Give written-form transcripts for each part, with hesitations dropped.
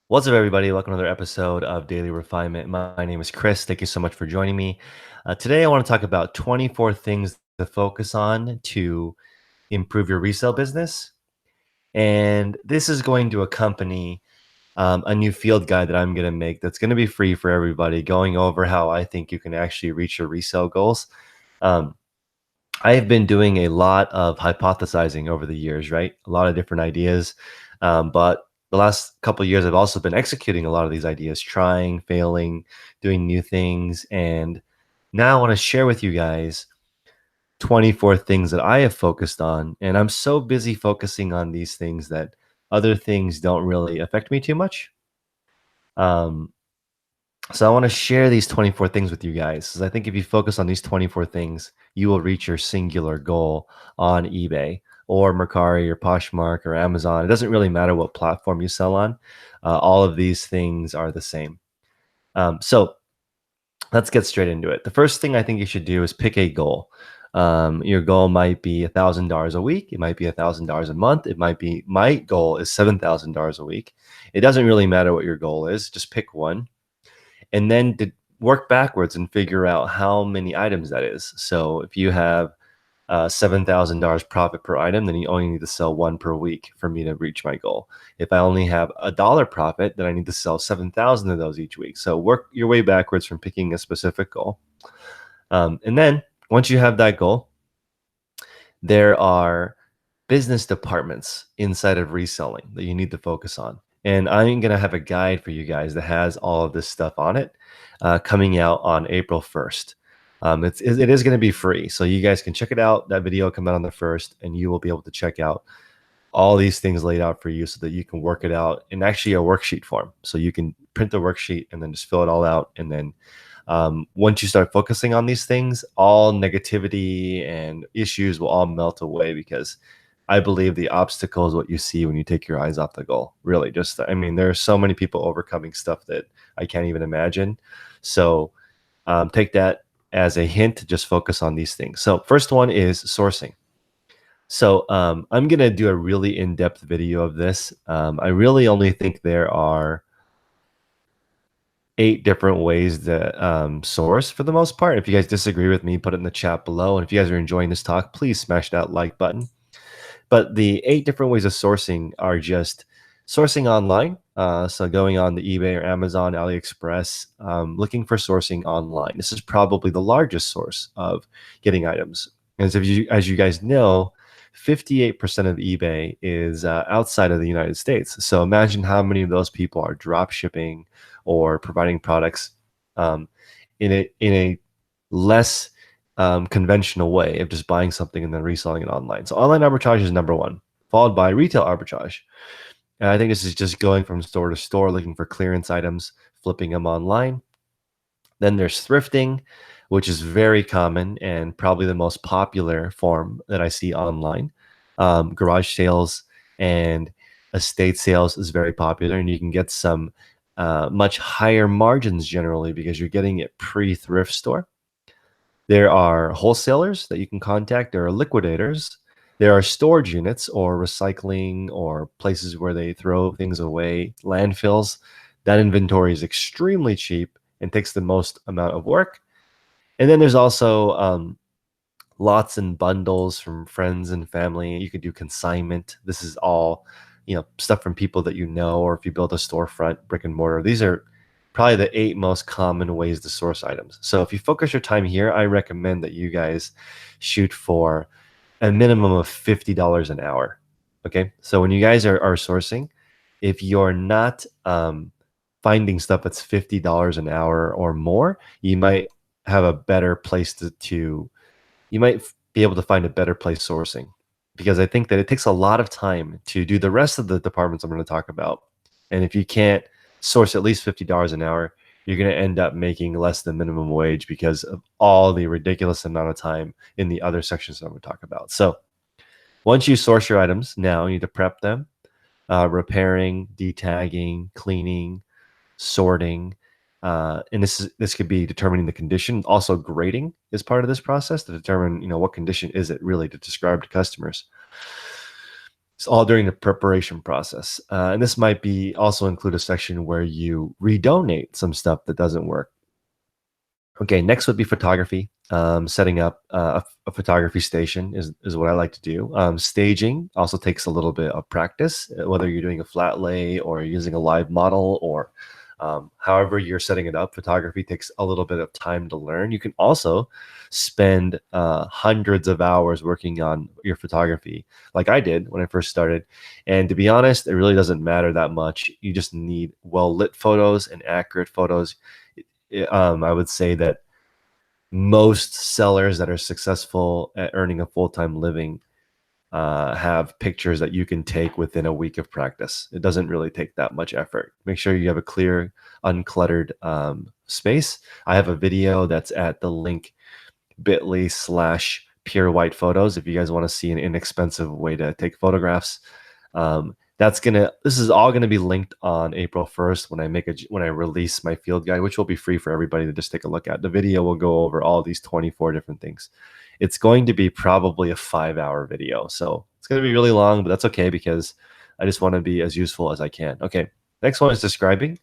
What's up, everybody? Welcome to another episode of Daily Refinement. My name is Chris. Thank you so much for joining me. Today, I want to talk about 24 things to focus on to improve your resale business. And this is going to accompany a new field guide that I'm going to make that's going to be free for everybody, going over how I think you can actually reach your resale goals. Um, I have been doing a lot of hypothesizing over the years, right? A lot of different ideas. But the last couple of years, I've also been executing a lot of these ideas, trying, failing, doing new things. And now I want to share with you guys 24 things that I have focused on. And I'm so busy focusing on these things that other things don't really affect me too much. Um, so I want to share these 24 things with you guys, because I think if you focus on these 24 things, you will reach your singular goal on eBay or Mercari or Poshmark or Amazon. It doesn't really matter what platform you sell on. All of these things are the same. So let's get straight into it. The first thing I think you should do is pick a goal. Your goal might be $1,000 a week. It might be $1,000 a month. It might be, my goal is $7,000 a week. It doesn't really matter what your goal is. Just pick one and then to work backwards and figure out how many items that is. So if you have $7,000 profit per item, then you only need to sell one per week for me to reach my goal. If I only have $1 profit, then I need to sell 7,000 of those each week. So work your way backwards from picking a specific goal. And then once you have that goal, there are business departments inside of reselling that you need to focus on. And I'm going to have a guide for you guys that has all of this stuff on it coming out on April 1st. It is going to be free. So you guys can check it out. That video will come out on the 1st, and you will be able to check out all these things laid out for you so that you can work it out in actually a worksheet form. So you can print the worksheet and then just fill it all out. And then once you start focusing on these things, all negativity and issues will all melt away, because I believe the obstacle is what you see when you take your eyes off the goal. Really, I mean, there are so many people overcoming stuff that I can't even imagine. So take that as a hint to just focus on these things. So first one is sourcing. So I'm going to do a really in-depth video of this. I really only think there are 8 different ways to source for the most part. If you guys disagree with me, put it in the chat below. And if you guys are enjoying this talk, please smash that like button. But the 8 different ways of sourcing are just sourcing online. So going on the eBay or Amazon, AliExpress, looking for sourcing online. This is probably the largest source of getting items. As you guys know, 58% of eBay is outside of the United States. So imagine how many of those people are drop shipping or providing products in a less conventional way of just buying something and then reselling it online. So online arbitrage is number 1, followed by retail arbitrage. And I think this is just going from store to store, looking for clearance items, flipping them online. Then there's thrifting, which is very common and probably the most popular form that I see online. Garage sales and estate sales is very popular, and you can get some much higher margins generally because you're getting it pre-thrift store. There are wholesalers that you can contact. There are liquidators. There are storage units or recycling or places where they throw things away, landfills. That inventory is extremely cheap and takes the most amount of work. And then there's also lots and bundles from friends and family. You could do consignment. This is all, stuff from people that you know, or if you build a storefront, brick and mortar. These are probably the 8 most common ways to source items. So if you focus your time here, I recommend that you guys shoot for a minimum of $50 an hour. Okay. So when you guys are sourcing, if you're not finding stuff that's $50 an hour or more, you might have a better place you might be able to find a better place sourcing, because I think that it takes a lot of time to do the rest of the departments I'm going to talk about. And if you can't source at least $50 an hour, you're going to end up making less than minimum wage because of all the ridiculous amount of time in the other sections that I'm going to talk about. So once you source your items, now you need to prep them, repairing, detagging, cleaning, sorting. And this could be determining the condition. Also, grading is part of this process to determine, what condition is it really to describe to customers. It's all during the preparation process. And this might be also include a section where you redonate some stuff that doesn't work. Okay, next would be photography. Setting up a photography station is what I like to do. Staging also takes a little bit of practice, whether you're doing a flat lay or using a live model or however you're setting it up. Photography takes a little bit of time to learn. You can also spend hundreds of hours working on your photography, like I did when I first started. And to be honest, it really doesn't matter that much. You just need well lit photos and accurate photos. I would say that most sellers that are successful at earning a full-time living have pictures that you can take within a week of practice. It doesn't really take that much effort. Make sure you have a clear, uncluttered space. I have a video that's at the link bit.ly/pure white photos if you guys want to see an inexpensive way to take photographs. This is all gonna be linked on April 1st when I release my field guide, which will be free for everybody to just take a look at. The video will go over all these 24 different things. It's going to be probably a 5-hour video, so it's gonna be really long, but that's okay because I just want to be as useful as I can. Okay, next one is describing.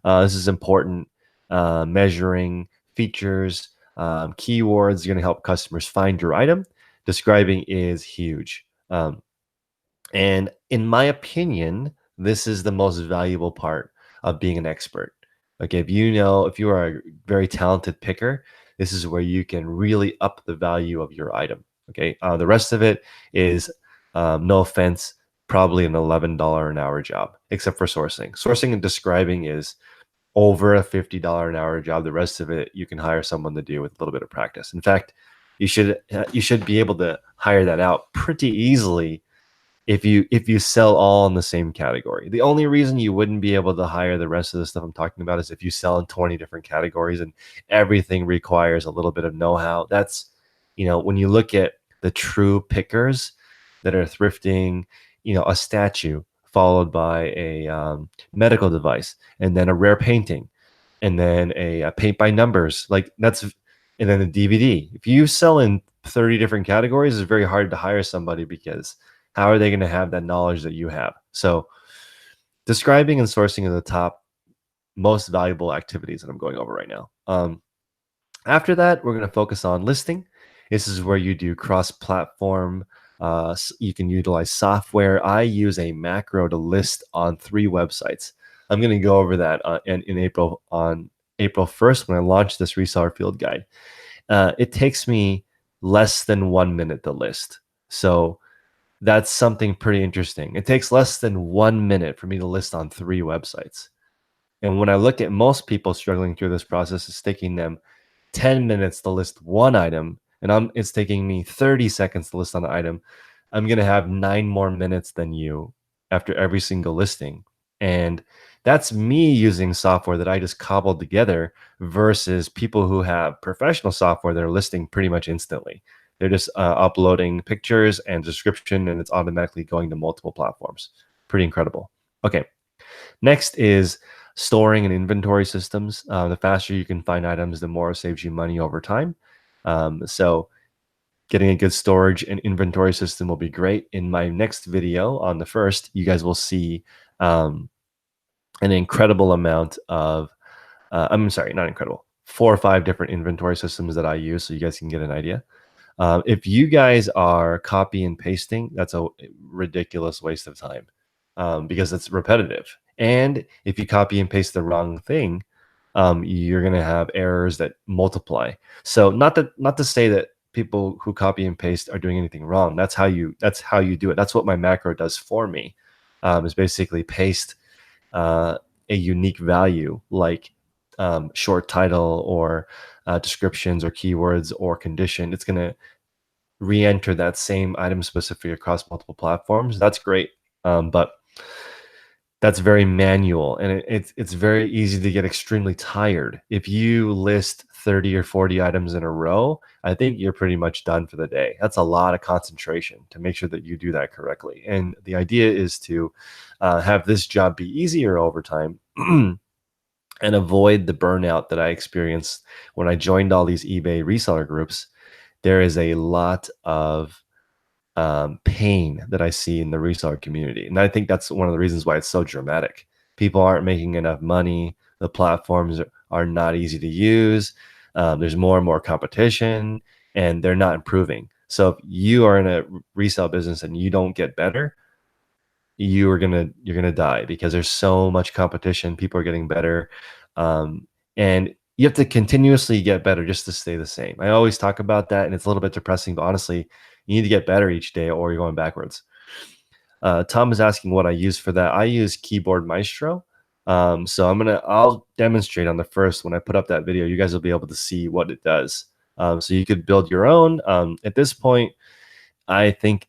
This is important. Measuring features, keywords are going to help customers find your item. Describing is huge. And in my opinion, this is the most valuable part of being an expert. Okay, if you are a very talented picker, this is where you can really up the value of your item. Okay, the rest of it is, no offense, probably an $11 an hour job, except for sourcing. Sourcing and describing is over a $50 an hour job. The rest of it you can hire someone to do with a little bit of practice. In fact, you should be able to hire that out pretty easily if you sell all in the same category. The only reason you wouldn't be able to hire the rest of the stuff I'm talking about is if you sell in 20 different categories and everything requires a little bit of know-how. That's, when you look at the true pickers that are thrifting, a statue followed by a medical device and then a rare painting and then a paint by numbers, and then a DVD. If you sell in 30 different categories, it's very hard to hire somebody because how are they going to have that knowledge that you have? So describing and sourcing are the top most valuable activities that I'm going over right now. After that, we're going to focus on listing. This is where you do cross-platform. You can utilize software. I use a macro to list on 3 websites. I'm going to go over that in April on April 1st when I launch this reseller field guide. It takes me less than 1 minute to list. So that's something pretty interesting. It takes less than 1 minute for me to list on 3 websites. And when I look at most people struggling through this process, it's taking them 10 minutes to list one item, and it's taking me 30 seconds to list on an item. I'm going to have 9 more minutes than you after every single listing. And that's me using software that I just cobbled together versus people who have professional software that are listing pretty much instantly. They're just uploading pictures and description, and it's automatically going to multiple platforms. Pretty incredible. Okay. Next is storing and inventory systems. The faster you can find items, the more it saves you money over time. So getting a good storage and inventory system will be great. In my next video on the 1st, you guys will see an incredible amount of, I'm sorry, not incredible, 4 or 5 different inventory systems that I use so you guys can get an idea. If you guys are copy and pasting, that's a ridiculous waste of time because it's repetitive. And if you copy and paste the wrong thing, you're going to have errors that multiply. So not to say that people who copy and paste are doing anything wrong. That's how you do it. That's what my macro does for me. Is basically paste a unique value like short title or descriptions or keywords or condition. It's going to re-enter that same item specific across multiple platforms. That's great, but that's very manual, and it's very easy to get extremely tired. If you list 30 or 40 items in a row, I think you're pretty much done for the day. That's a lot of concentration to make sure that you do that correctly. And the idea is to have this job be easier over time and avoid the burnout that I experienced when I joined all these eBay reseller groups. There is a lot of pain that I see in the reseller community. And I think that's one of the reasons why it's so dramatic. People aren't making enough money. The platforms are not easy to use. There's more and more competition, and they're not improving. So if you are in a resale business and you don't get better, you're gonna die because there's so much competition. People are getting better, and you have to continuously get better just to stay the same. I always talk about that, and it's a little bit depressing, but honestly, you need to get better each day, or you're going backwards. Tom is asking what I use for that. I use Keyboard Maestro. So I'll demonstrate on the first when I put up that video. You guys will be able to see what it does. So you could build your own. At this point, I think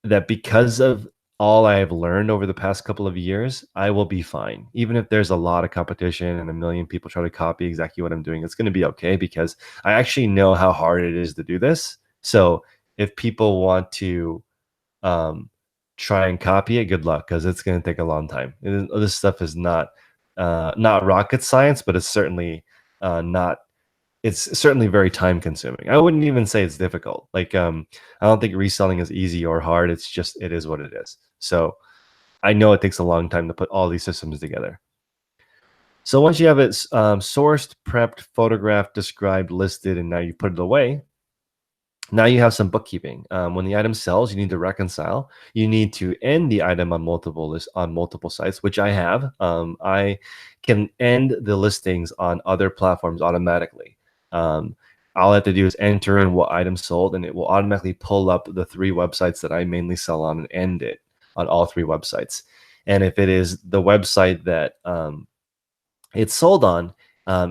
that because of all I have learned over the past couple of years, I will be fine. Even if there's a lot of competition and a million people try to copy exactly what I'm doing, it's going to be okay because I actually know how hard it is to do this. So if people want to um, try and copy it, good luck because it's going to take a long time. This stuff is not rocket science, but it's certainly not it's certainly very time consuming. I wouldn't even say it's difficult. Like I don't think reselling is easy or hard. It's just it is what it is. So I know it takes a long time to put all these systems together. So once you have it sourced, prepped, photographed, described, listed, and now you put it away, now you have some bookkeeping. When the item sells, you need to reconcile. You need to end the item on multiple sites, which I have. I can end the listings on other platforms automatically. Um, all I have to do is enter in what item sold, and it will automatically pull up the 3 websites that I mainly sell on and end it on all 3 websites. And if it is the website that it's sold on,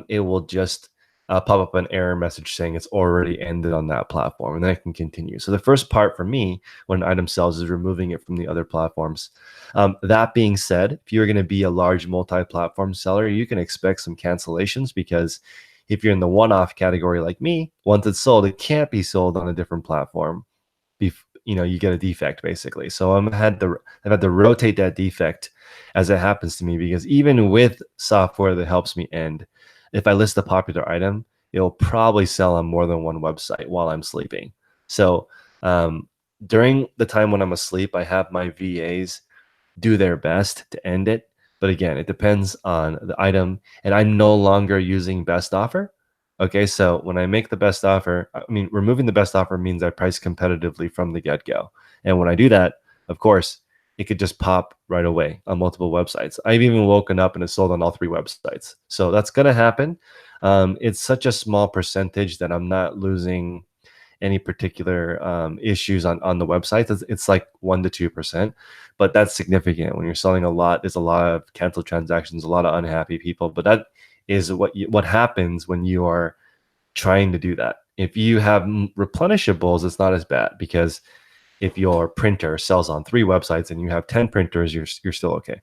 it will just pop up an error message saying it's already ended on that platform, and then I can continue. So the first part for me when an item sells is removing it from the other platforms. That being said, if you're going to be a large multi-platform seller, you can expect some cancellations because if you're in the one-off category like me, once it's sold, it can't be sold on a different platform. You get a defect basically. So I've had to rotate that defect as it happens to me because even with software that helps me end, if I list a popular item, it'll probably sell on more than one website while I'm sleeping. So during the time when I'm asleep, I have my VAs do their best to end it. But again, it depends on the item, and I'm no longer using best offer. Okay, so when I make the best offer, I mean, removing the best offer means I price competitively from the get-go. And when I do that, of course, it could just pop right away on multiple websites. I've even woken up and it's sold on all 3 websites. So that's going to happen. It's such a small percentage that I'm not losing any particular issues on the website. It's like 1 to 2%, but that's significant. When you're selling a lot, there's a lot of canceled transactions, a lot of unhappy people. But that is what happens when you are trying to do that. If you have replenishables, it's not as bad because if your printer sells on 3 websites and you have 10 printers, you're still okay.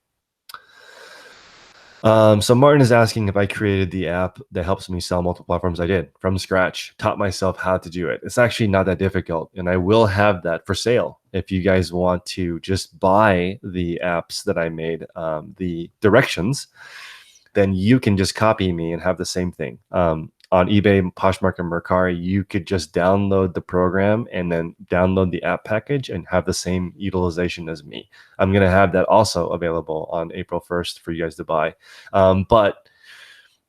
So Martin is asking if I created the app that helps me sell multiple platforms. I did from scratch, taught myself how to do it. It's actually not that difficult, and I will have that for sale. If you guys want to just buy the apps that I made, the directions, then you can just copy me and have the same thing. On eBay, Poshmark, and Mercari, you could just download the program and then download the app package and have the same utilization as me. I'm going to have that also available on April 1st for you guys to buy. But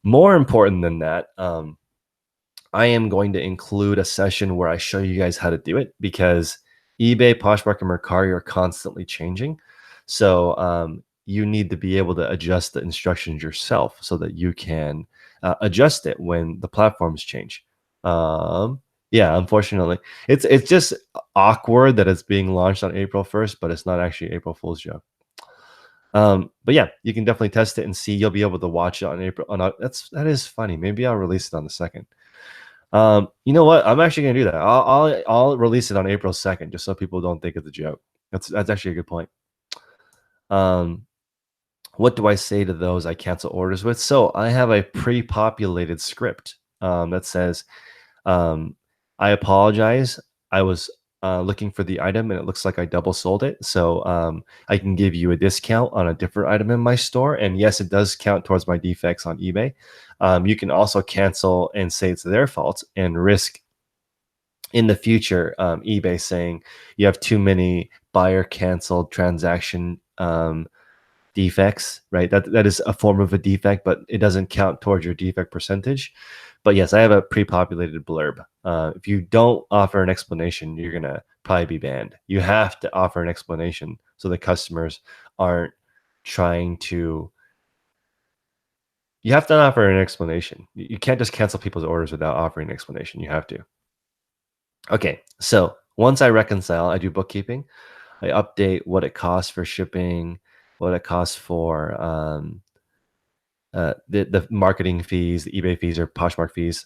more important than that, I am going to include a session where I show you guys how to do it because eBay, Poshmark, and Mercari are constantly changing. So you need to be able to adjust the instructions yourself so that you can adjust it when the platforms change. Yeah, unfortunately, it's just awkward that it's being launched on April 1st, but it's not actually April Fool's joke. But yeah, you can definitely test it and see. You'll be able to watch it on April. That is funny. Maybe I'll release it on the 2nd. You know what? I'm actually gonna do that. I'll release it on April 2nd, just so people don't think it's a joke. That's actually a good point. What do I say to those I cancel orders with? So I have a pre-populated script that says, I apologize. I was looking for the item and it looks like I double sold it. So I can give you a discount on a different item in my store. And yes, it does count towards my defects on eBay. You can also cancel and say it's their fault and risk in the future, eBay saying you have too many buyer canceled transaction defects, right? That is a form of a defect, but it doesn't count towards your defect percentage. But yes, I have a pre-populated blurb. If you don't offer an explanation, you're gonna probably be banned. You have to offer an explanation so the customers aren't trying to. You have to offer an explanation. You can't just cancel people's orders without offering an explanation. You have to. Okay, so once I reconcile, I do bookkeeping. I update what it costs for shipping, what it costs for the marketing fees, the eBay fees or Poshmark fees.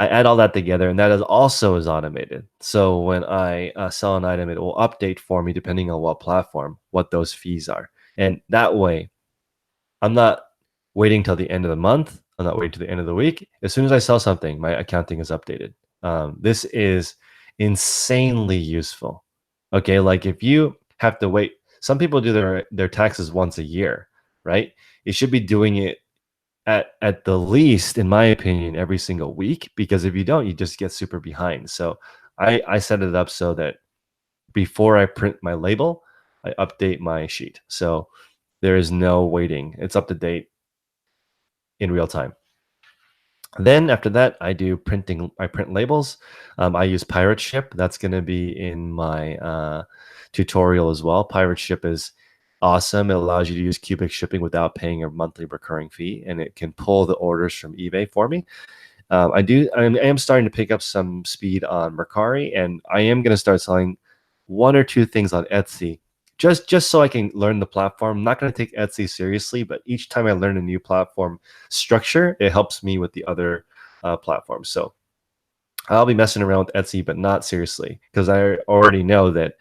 I add all that together, and that is also is automated. So when I sell an item, it will update for me depending on what platform, what those fees are, and that way, I'm not waiting till the end of the month. I'm not waiting till the end of the week. As soon as I sell something, my accounting is updated. This is insanely useful. Okay, like if you have to wait, some people do their taxes once a year, right? You should be doing it at the least, in my opinion, every single week, because if you don't, you just get super behind. So I set it up so that before I print my label, I update my sheet. So there is no waiting. It's up to date in real time. Then after that, I do printing. I print labels. I use PirateShip. That's going to be in my tutorial as well. PirateShip is awesome. It allows you to use cubic shipping without paying a monthly recurring fee, and it can pull the orders from eBay for me. I am starting to pick up some speed on Mercari, and I am going to start selling one or two things on Etsy, just so I can learn the platform. I'm not going to take Etsy seriously, but each time I learn a new platform structure, it helps me with the other platforms. So I'll be messing around with Etsy, but not seriously, because I already know that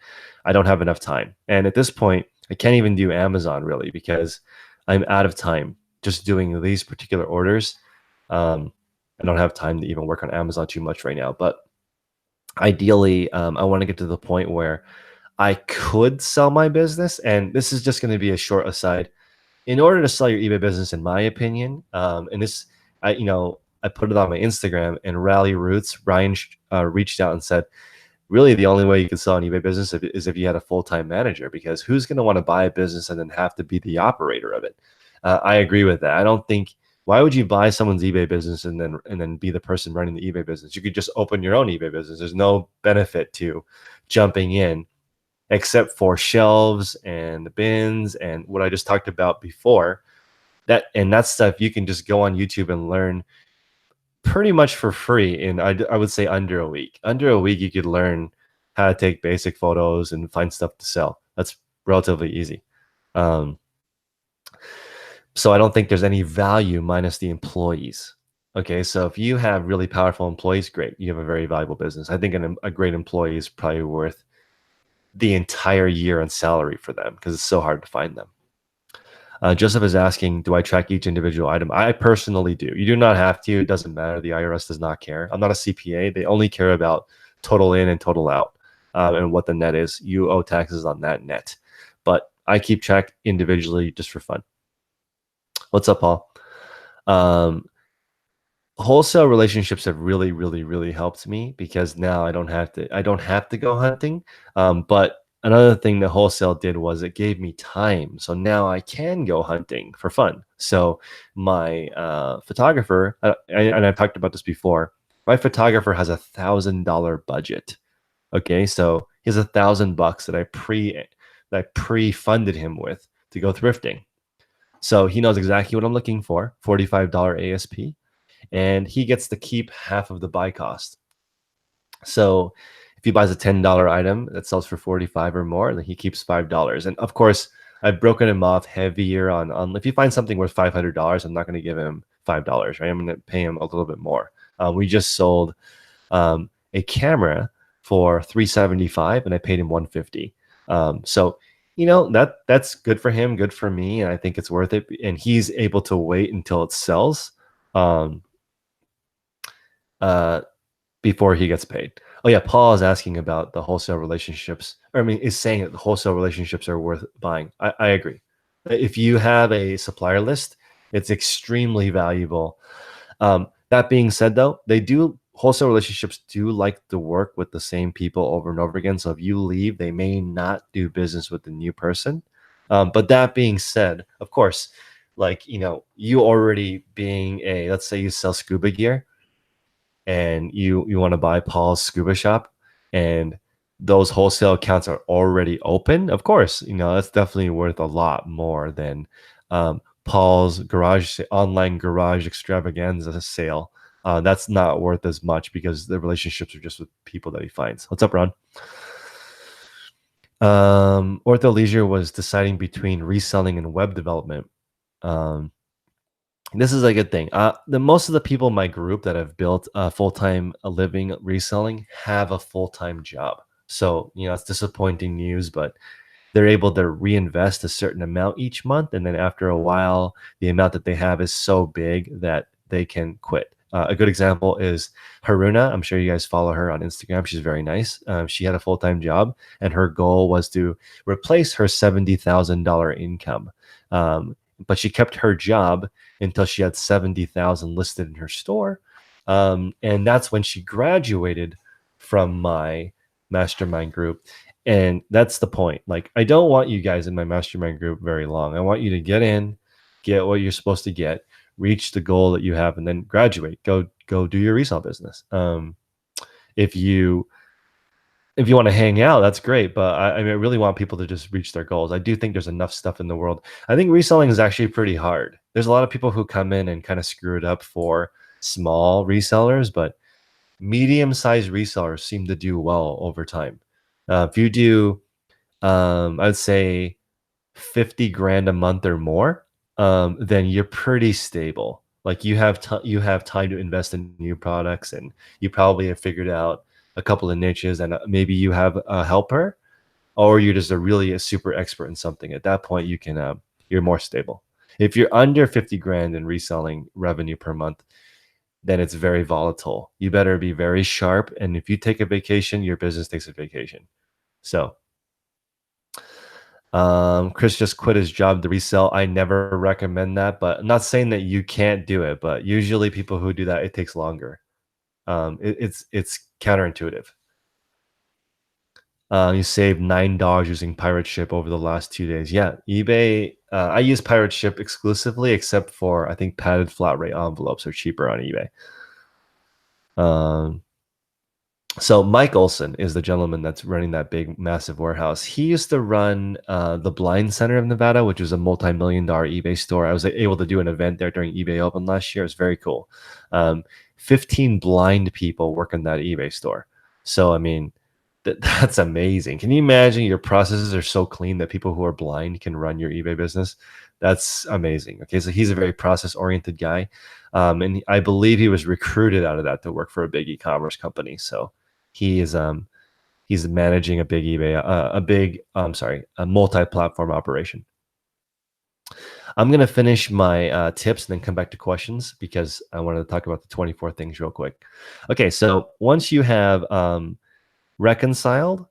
I don't have enough time. And at this point, I can't even do Amazon really because I'm out of time just doing these particular orders. Um, I don't have time to even work on Amazon too much right now. But ideally, I want to get to the point where I could sell my business. And this is just going to be a short aside. In order to sell your eBay business, in my opinion, and this, I put it on my Instagram, and Rally Roots, Ryan reached out and said, really the only way you can sell an eBay business is if you had a full-time manager, because who's going to want to buy a business and then have to be the operator of it? I agree with that. I don't think, why would you buy someone's eBay business and then be the person running the eBay business? You could just open your own eBay business. There's no benefit to jumping in except for shelves and the bins and what I just talked about before. That stuff you can just go on YouTube and learn pretty much for free in, I would say, under a week. Under a week, you could learn how to take basic photos and find stuff to sell. That's relatively easy. Um, so I don't think there's any value minus the employees. Okay, so if you have really powerful employees, great. You have a very valuable business. I think a great employee is probably worth the entire year on salary for them because it's so hard to find them. Joseph is asking, do I track each individual item? I personally do. You do not have to. It doesn't matter. The IRS does not care. I'm not a CPA. They only care about total in and total out and what the net is. You owe taxes on that net. But I keep track individually just for fun. What's up, Paul? Wholesale relationships have really, really, really helped me because now I don't have to go hunting. But another thing that wholesale did was it gave me time. So now I can go hunting for fun. So my photographer, and I've talked about this before, my photographer has $1,000 budget. Okay, so he has $1,000 that I pre-funded him with to go thrifting. So he knows exactly what I'm looking for, $45 ASP, and he gets to keep half of the buy cost. So if he buys a $10 item that sells for 45 or more, then he keeps $5. And of course, I've broken him off heavier on if you find something worth $500, I'm not going to give him $5, right? I'm going to pay him a little bit more. We just sold a camera for $375, and I paid him $150. So that's good for him, good for me, and I think it's worth it. And he's able to wait until it sells before he gets paid. Oh yeah, Paul is asking about the wholesale relationships. Is saying that the wholesale relationships are worth buying. I agree. If you have a supplier list, it's extremely valuable. That being said, though, they do wholesale relationships do like to work with the same people over and over again. So if you leave, they may not do business with the new person. But that being said, of course, like, you already being let's say you sell scuba gear, and you want to buy Paul's scuba shop, and those wholesale accounts are already open, of course, that's definitely worth a lot more than Paul's online garage extravaganza sale. That's not worth as much because the relationships are just with people that he finds. What's up, Ron? Ortho Leisure was deciding between reselling and web development. This is a good thing. The most of the people in my group that have built a full-time living reselling have a full-time job. So, it's disappointing news, but they're able to reinvest a certain amount each month. And then after a while, the amount that they have is so big that they can quit. A good example is Haruna. I'm sure you guys follow her on Instagram. She's very nice. She had a full-time job, and her goal was to replace her $70,000 income. But she kept her job until she had 70,000 listed in her store. And that's when she graduated from my mastermind group. And that's the point. Like, I don't want you guys in my mastermind group very long. I want you to get in, get what you're supposed to get, reach the goal that you have, and then graduate. Go do your resale business. If you want to hang out, that's great. But I really want people to just reach their goals. I do think there's enough stuff in the world. I think reselling is actually pretty hard. There's a lot of people who come in and kind of screw it up for small resellers, but medium-sized resellers seem to do well over time. If you do, I'd say 50 grand a month or more, then you're pretty stable. Like, you have time to invest in new products, and you probably have figured out a couple of niches, and maybe you have a helper, or you're just a super expert in something. At that point, you're more stable. If you're under 50 grand in reselling revenue per month, then it's very volatile. You better be very sharp. And if you take a vacation, your business takes a vacation. So, Chris just quit his job to resell. I never recommend that, but I'm not saying that you can't do it, but usually people who do that, it takes longer. It's counterintuitive. You saved $9 using PirateShip over the last 2 days. Yeah, eBay. I use PirateShip exclusively, except for, I think, padded flat rate envelopes are cheaper on eBay. So Mike Olson is the gentleman that's running that big, massive warehouse. He used to run the Blind Center of Nevada, which is a multi-million-dollar eBay store. I was able to do an event there during eBay Open last year. It's very cool. 15 blind people work in that eBay store. So, I mean, that's amazing. Can you imagine your processes are so clean that people who are blind can run your eBay business? That's amazing. Okay, so he's a very process-oriented guy. And I believe he was recruited out of that to work for a big e-commerce company. So he's managing a big a multi-platform operation. I'm going to finish my tips and then come back to questions, because I wanted to talk about the 24 things real quick. Okay, so once you have reconciled,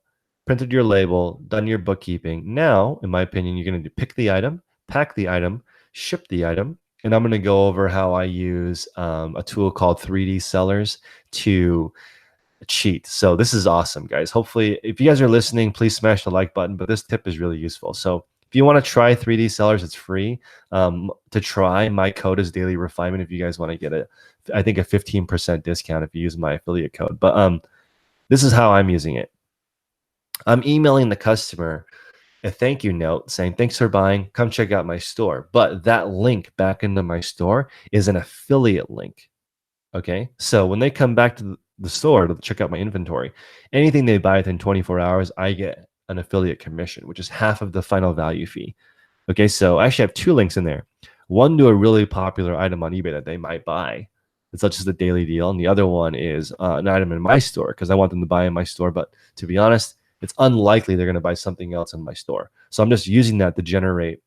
printed your label, done your bookkeeping, now, in my opinion, you're going to pick the item, pack the item, ship the item, and I'm going to go over how I use a tool called 3D Sellers to cheat. So this is awesome, guys. Hopefully, if you guys are listening, please smash the like button, but this tip is really useful. So if you want to try 3D Sellers, it's free. To try, my code is Daily Refinement if you guys want to get I think a 15% discount if you use my affiliate code. But this is how I'm using it. I'm emailing the customer a thank you note saying, thanks for buying, come check out my store. But that link back into my store is an affiliate link. Okay, so when they come back to the store to check out my inventory, anything they buy within 24 hours, I get an affiliate commission, which is half of the final value fee. Okay, so I actually have two links in there. One to a really popular item on eBay that they might buy. It's not just a daily deal. And the other one is an item in my store because I want them to buy in my store. But to be honest, it's unlikely they're going to buy something else in my store. So I'm just using that to generate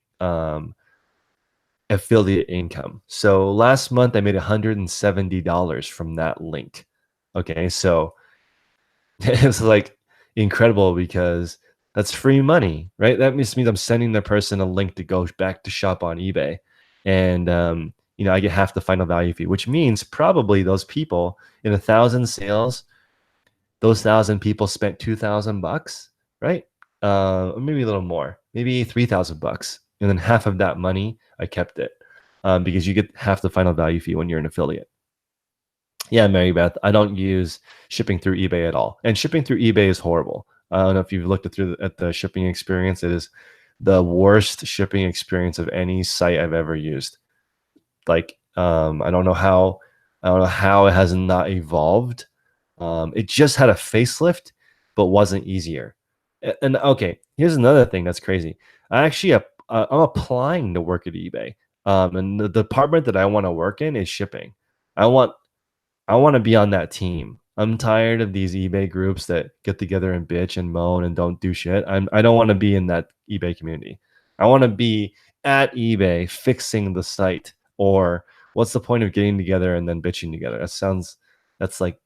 affiliate income. So last month I made $170 from that link. Okay, so it's like incredible because that's free money, right? That means I'm sending the person a link to go back to shop on eBay. And I get half the final value fee, which means probably those people in 1,000 sales, those 1,000 people spent $2,000, right? Or maybe a little more, maybe $3,000, and then half of that money I kept it, because you get half the final value fee when you're an affiliate. Yeah, Mary Beth, I don't use shipping through eBay at all, and shipping through eBay is horrible. I don't know if you've looked at the shipping experience. It is the worst shipping experience of any site I've ever used. Like, I don't know how it has not evolved. It just had a facelift, but wasn't easier. And okay, here's another thing that's crazy. I'm applying to work at eBay. And the department that I want to work in is shipping. I want I want to be on that team. I'm tired of these eBay groups that get together and bitch and moan and don't do shit. I don't want to be in that eBay community. I want to be at eBay fixing the site. Or what's the point of getting together and then bitching together? That's like,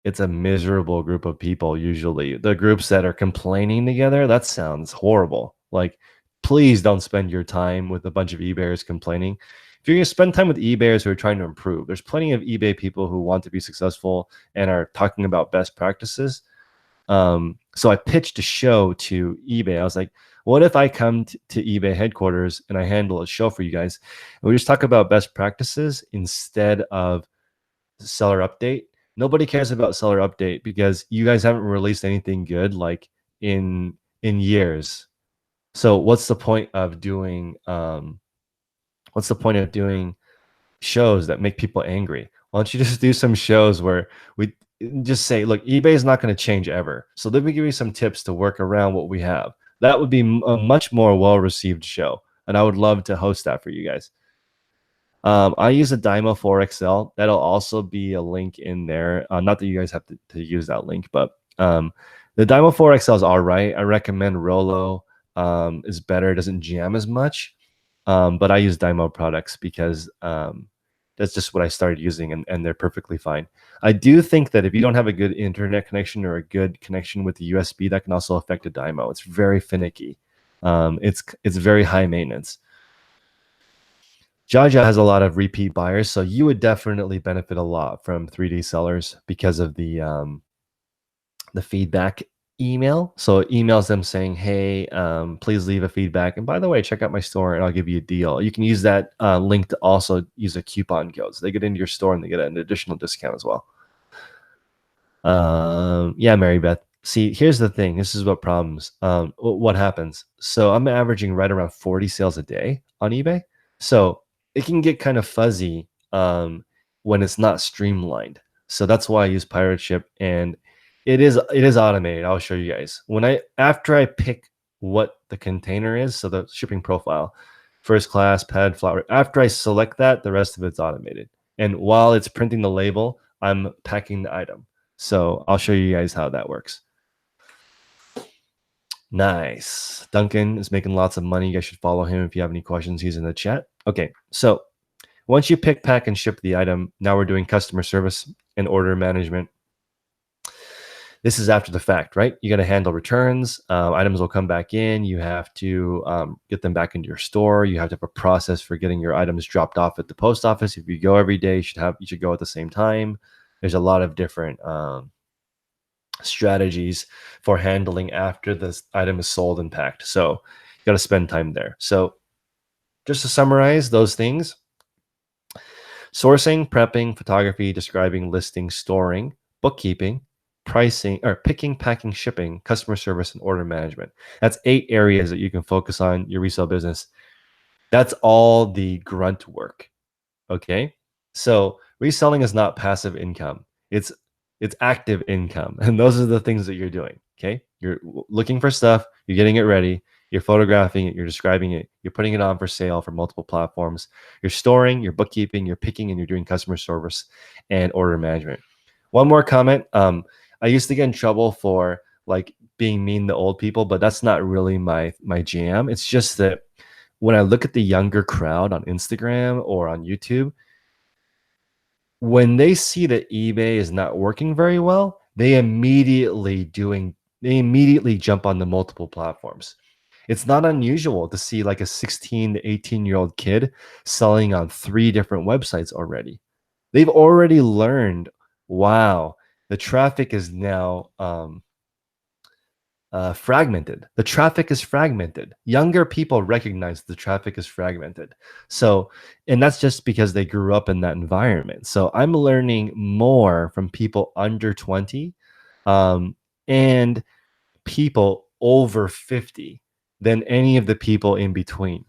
it's a miserable group of people usually. The groups that are complaining together, that sounds horrible. Like, please don't spend your time with a bunch of eBayers complaining. If you're going to spend time with eBayers who are trying to improve, there's plenty of eBay people who want to be successful and are talking about best practices. So I pitched a show to eBay. I was like, what if I come to eBay headquarters and I handle a show for you guys, and we just talk about best practices instead of seller update? Nobody cares about seller update because you guys haven't released anything good like in years. So what's the point of doing shows that make people angry? Why don't you just do some shows where we just say, look, eBay is not going to change ever, so let me give you some tips to work around what we have. That would be a much more well-received show, and I would love to host that for you guys. I use a Dymo 4XL. That'll also be a link in there. Not that you guys have to use that link, but the Dymo 4XL is all right. I recommend Rollo is better. It doesn't jam as much. But I use Dymo products because that's just what I started using, and they're perfectly fine. I do think that if you don't have a good internet connection or a good connection with the USB, that can also affect a Dymo. It's very finicky. It's very high maintenance. Jaja has a lot of repeat buyers, so you would definitely benefit a lot from 3D sellers because of the feedback email. So it emails them saying, hey, please leave a feedback. And by the way, check out my store and I'll give you a deal. You can use that link to also use a coupon code. So they get into your store and they get an additional discount as well. Yeah, Mary Beth. See, here's the thing. This is what problems. What happens? So I'm averaging right around 40 sales a day on eBay. So it can get kind of fuzzy when it's not streamlined. So that's why I use PirateShip, and it is automated. I'll show you guys. After I pick what the container is, so the shipping profile, first class, pad, flower. After I select that, the rest of it's automated. And while it's printing the label, I'm packing the item. So I'll show you guys how that works. Nice. Duncan is making lots of money. You guys should follow him if you have any questions. He's in the chat. Okay, so once you pick, pack, and ship the item, now we're doing customer service and order management. This is after the fact, right? You got to handle returns. Items will come back in. You have to get them back into your store. You have to have a process for getting your items dropped off at the post office. If you go every day, you should go at the same time. There's a lot of different strategies for handling after this item is sold and packed. So you got to spend time there. So just to summarize those things: sourcing, prepping, photography, describing, listing, storing, bookkeeping, pricing, or picking, packing, shipping, customer service, and order management. That's 8 areas that you can focus on your resale business. That's all the grunt work. Okay. So reselling is not passive income. It's active income. And those are the things that you're doing. Okay. You're looking for stuff, you're getting it ready, you're photographing it, you're describing it, you're putting it on for sale for multiple platforms, you're storing, you're bookkeeping, you're picking, and you're doing customer service and order management. One more comment. I used to get in trouble for like being mean to old people, but that's not really my jam. It's just that when I look at the younger crowd on Instagram or on YouTube, when they see that eBay is not working very well, they immediately jump on the multiple platforms. It's not unusual to see like a 16 to 18-year-old kid selling on 3 different websites already. They've already learned, wow, the traffic is now fragmented. The traffic is fragmented. Younger people recognize the traffic is fragmented. So, and that's just because they grew up in that environment. So I'm learning more from people under 20 um, and people over 50 than any of the people in between.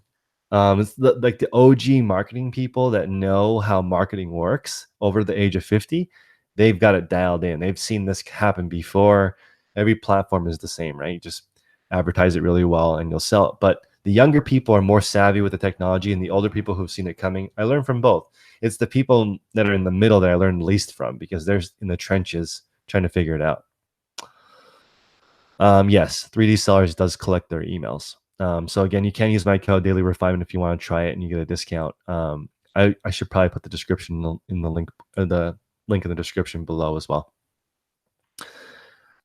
It's like the OG marketing people that know how marketing works over the age of 50. They've got it dialed in. They've seen this happen before. Every platform is the same, right? You just advertise it really well and you'll sell it. But the younger people are more savvy with the technology, and the older people who've seen it coming, I learn from both. It's the people that are in the middle that I learn least from because they're in the trenches trying to figure it out. Yes, 3D Sellers does collect their emails. So again, you can use my code Daily Refinement if you want to try it and you get a discount. I should probably put the description in the link, the link in the description below as well.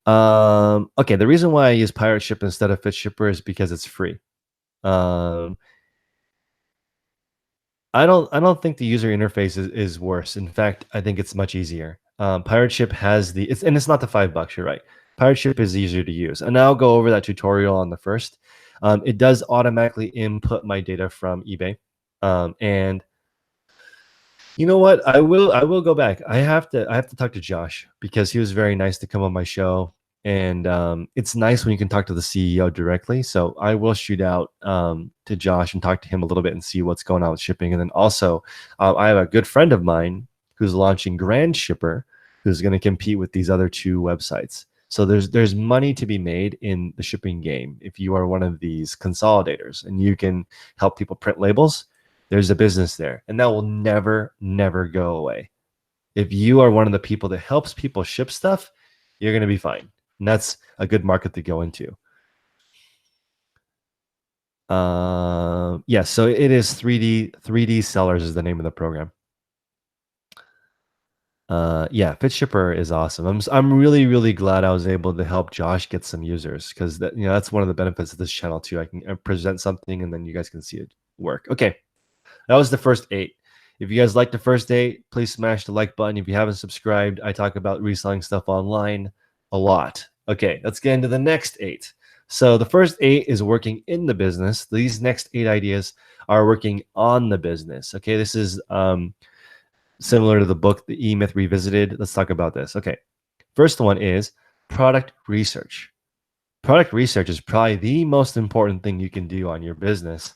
Okay, the reason why I use PirateShip instead of FitShipper is because it's free. I don't think the user interface is worse. In fact, I think it's much easier. PirateShip has it's not the $5. You're right. PirateShip is easier to use, and I'll go over that tutorial on the first. It does automatically input my data from eBay, and you know what? I will go back. I have to talk to Josh because he was very nice to come on my show, and it's nice when you can talk to the CEO directly. So I will shoot out to Josh and talk to him a little bit and see what's going on with shipping. And then also, I have a good friend of mine who's launching Grand Shipper, who's going to compete with these other 2 websites. So there's money to be made in the shipping game if you are one of these consolidators and you can help people print labels. There's a business there, and that will never go away. If you are one of the people that helps people ship stuff, you're going to be fine. And that's a good market to go into. Yeah, so it is 3D Sellers is the name of the program. Yeah, FitShipper is awesome. I'm really glad I was able to help Josh get some users because that's one of the benefits of this channel too. I can present something and then you guys can see it work. Okay. That was the first 8. If you guys like the first 8, please smash the like button. If you haven't subscribed, I talk about reselling stuff online a lot. Okay, let's get into the next 8. So the first 8 is working in the business. These next 8 ideas are working on the business. Okay, this is similar to the book, The E-Myth Revisited. Let's talk about this. Okay, first one is product research. Product research is probably the most important thing you can do on your business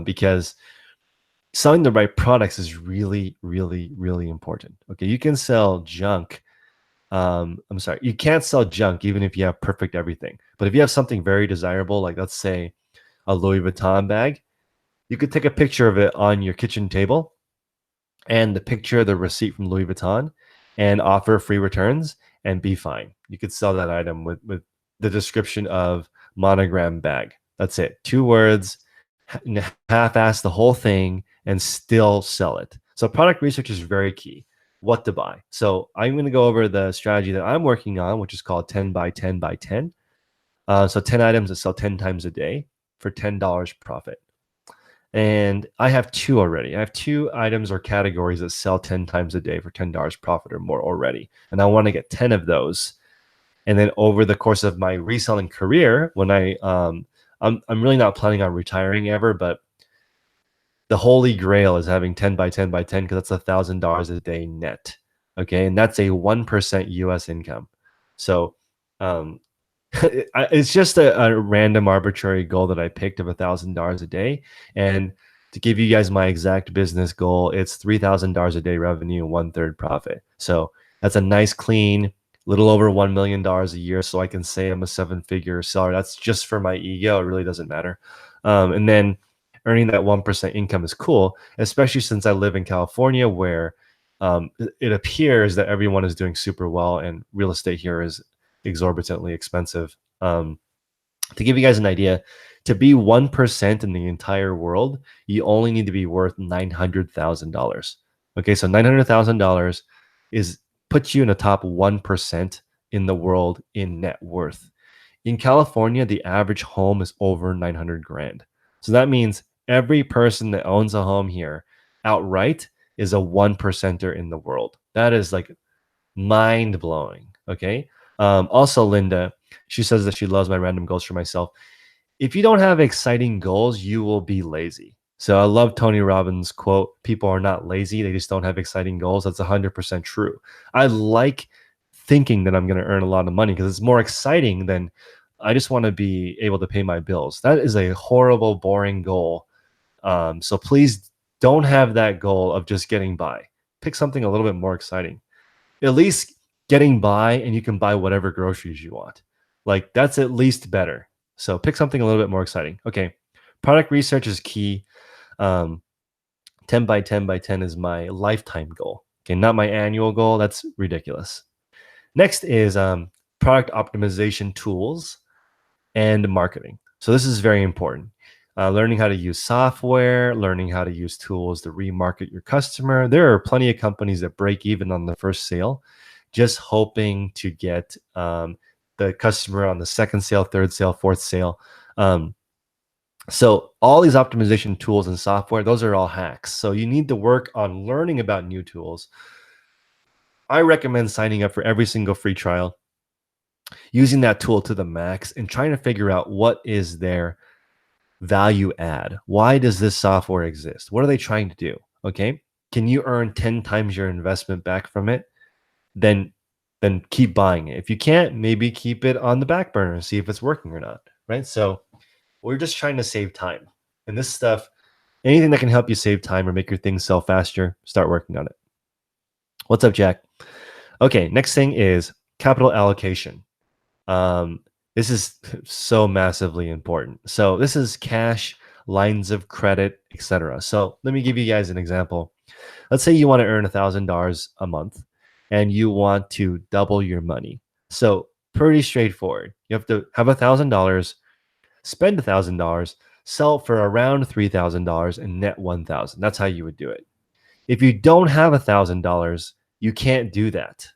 because selling the right products is really important. Okay, you can sell junk. I'm sorry, you can't sell junk even if you have perfect everything. But if you have something very desirable, like let's say a Louis Vuitton bag, you could take a picture of it on your kitchen table and the picture of the receipt from Louis Vuitton and offer free returns and be fine. You could sell that item with the description of monogram bag. That's it. 2 words, half-ass the whole thing and still sell it. So product research is very key. What to buy. So I'm going to go over the strategy that I'm working on, which is called 10 by 10 by 10. So 10 items that sell 10 times a day for $10 profit. And I have 2 already. I have 2 items or categories that sell 10 times a day for $10 profit or more already. And I want to get 10 of those. And then over the course of my reselling career, when I'm really not planning on retiring ever, but the holy grail is having 10 by 10 by 10 because that's $1,000 a day net. Okay. And that's a 1% US income. So it's just a random arbitrary goal that I picked of $1,000 a day. And to give you guys my exact business goal, it's $3,000 a day revenue, 1/3 profit. So that's a nice clean little over $1 million a year. So I can say I'm a 7-figure seller. That's just for my ego. It really doesn't matter. And then earning that 1% income is cool, especially since I live in California where it appears that everyone is doing super well and real estate here is exorbitantly expensive. To give you guys an idea, to be 1% in the entire world, you only need to be worth $900,000. Okay, so $900,000 puts you in the top 1% in the world in net worth. In California, the average home is over 900 grand. So that means every person that owns a home here outright is a one percenter in the world. That is like mind blowing. Okay. Also, Linda, she says that she loves my random goals for myself. If you don't have exciting goals, you will be lazy. So I love Tony Robbins' quote, people are not lazy, they just don't have exciting goals. That's 100% true. I like thinking that I'm going to earn a lot of money because it's more exciting than I just want to be able to pay my bills. That is a horrible, boring goal. So please don't have that goal of just getting by. Pick something a little bit more exciting. At least getting by and you can buy whatever groceries you want. Like that's at least better. So pick something a little bit more exciting. Okay. Product research is key. 10 by 10 by 10 is my lifetime goal. Okay. Not my annual goal. That's ridiculous. Next is product optimization tools and marketing. So this is very important. Learning how to use software, learning how to use tools to remarket your customer. There are plenty of companies that break even on the first sale, just hoping to get the customer on the second sale, third sale, fourth sale. So all these optimization tools and software, those are all hacks. So you need to work on learning about new tools. I recommend signing up for every single free trial, using that tool to the max and trying to figure out what is their value add. Why does this software exist? What are they trying to do? Okay. Can you earn 10 times your investment back from it? Then keep buying it. If you can't, maybe keep it on the back burner and see if it's working or not. Right. So we're just trying to save time. And this stuff, anything that can help you save time or make your things sell faster, start working on it. What's up, Jack? Okay, next thing is capital allocation. This is so massively important. So this is cash, lines of credit, etc. So let me give you guys an example. Let's say you want to earn $1,000 a month and you want to double your money. So pretty straightforward. You have to have $1,000, spend $1,000, sell for around $3,000 and net 1,000. That's how you would do it. If you don't have $1,000, you can't do that.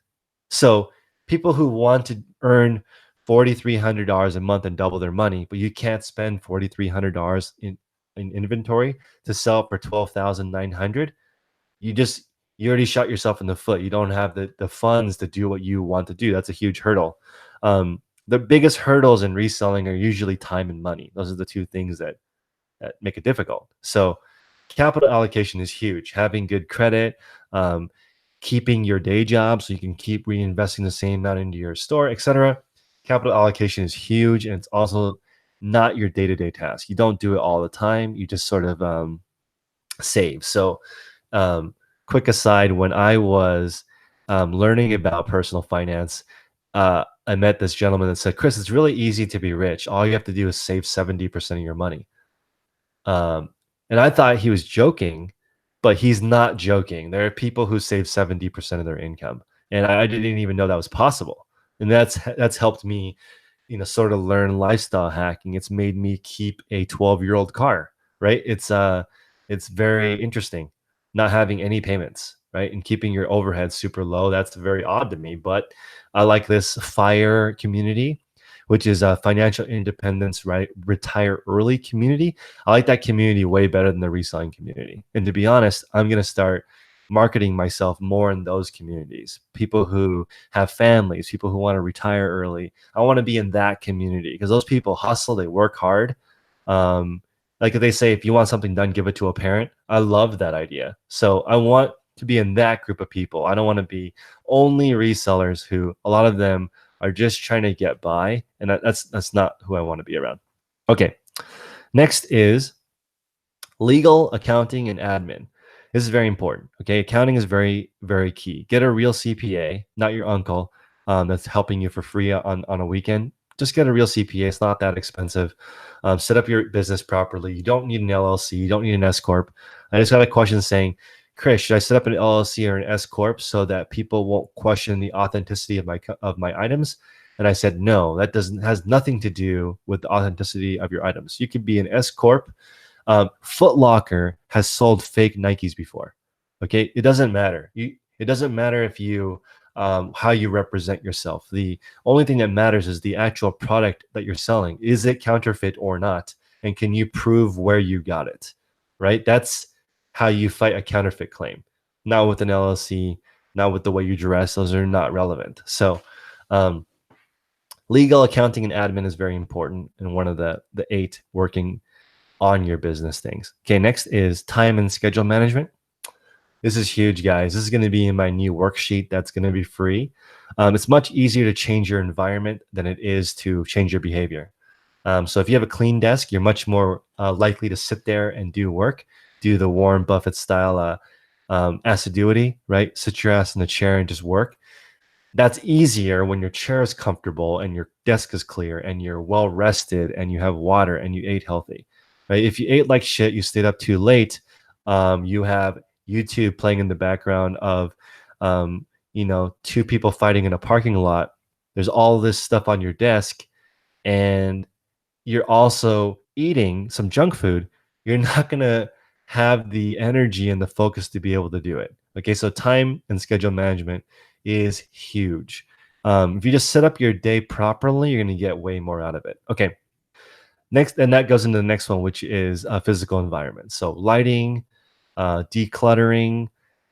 So people who want to earn $4,300 a month and double their money, but you can't spend $4,300 in inventory to sell for 12,900. You already shot yourself in the foot. You don't have the funds to do what you want to do. That's a huge hurdle. The biggest hurdles in reselling are usually time and money. Those are the two things that make it difficult. So capital allocation is huge. Having good credit, keeping your day job so you can keep reinvesting the same amount into your store, etc. Capital allocation is huge, and it's also not your day-to-day task. You don't do it all the time. You just sort of save. So quick aside, when I was learning about personal finance, I met this gentleman that said, Chris, it's really easy to be rich. All you have to do is save 70% of your money. And I thought he was joking, but he's not joking. There are people who save 70% of their income, and I didn't even know that was possible. And that's helped me, sort of learn lifestyle hacking. It's made me keep a 12-year-old car, right? It's very interesting not having any payments, right? And keeping your overhead super low. That's very odd to me, but I like this FIRE community, which is a financial independence, right? Retire early community. I like that community way better than the reselling community. And to be honest, I'm going to start marketing myself more in those communities. People who have families, people who want to retire early. I want to be in that community because those people hustle, they work hard. Like they say, if you want something done, give it to a parent. I love that idea. So I want to be in that group of people. I don't want to be only resellers who a lot of them are just trying to get by, and that's not who I want to be around. Okay, next is legal, accounting, and admin. This is very important. Okay, accounting is very, very key. Get a real CPA, not your uncle, that's helping you for free on a weekend. Just get a real CPA. It's not that expensive. Set up your business properly. You don't need an LLC. You don't need an S corp. I just got a question saying, Chris, should I set up an LLC or an S corp so that people won't question the authenticity of my items? And I said, no, that has nothing to do with the authenticity of your items. You could be an S corp. Foot Locker has sold fake Nikes before. Okay, it doesn't matter. It doesn't matter if you how you represent yourself. The only thing that matters is the actual product that you're selling. Is it counterfeit or not? And can you prove where you got it? Right? That's how you fight a counterfeit claim. Not with an LLC, not with the way you dress. Those are not relevant. So, um, legal, accounting, and admin is very important, and one of the 8 working on your business things. Okay, next is time and schedule management. This is huge, guys. This is going to be in my new worksheet that's going to be free. It's much easier to change your environment than it is to change your behavior. So if you have a clean desk, you're much more likely to sit there and do work, do the Warren Buffett style assiduity, right? Sit your ass in the chair and just work. That's easier when your chair is comfortable and your desk is clear and you're well rested and you have water and you ate healthy, right? If you ate like shit, you stayed up too late, you have YouTube playing in the background of, 2 people fighting in a parking lot. There's all this stuff on your desk, and you're also eating some junk food. You're not gonna have the energy and the focus to be able to do it. Okay, so time and schedule management is huge. If you just set up your day properly, you're gonna get way more out of it. Okay, next, and that goes into the next one, which is physical environment. So lighting, decluttering,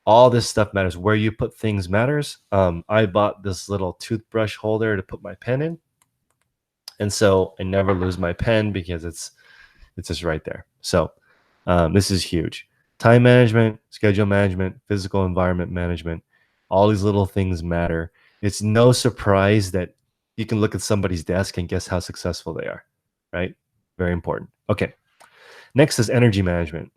all this stuff matters. Where you put things matters. I bought this little toothbrush holder to put my pen in, and so I never lose my pen because it's just right there. So this is huge. Time management, schedule management, physical environment management, all these little things matter. It's no surprise that you can look at somebody's desk and guess how successful they are, right? Very important. Okay. Next is energy management.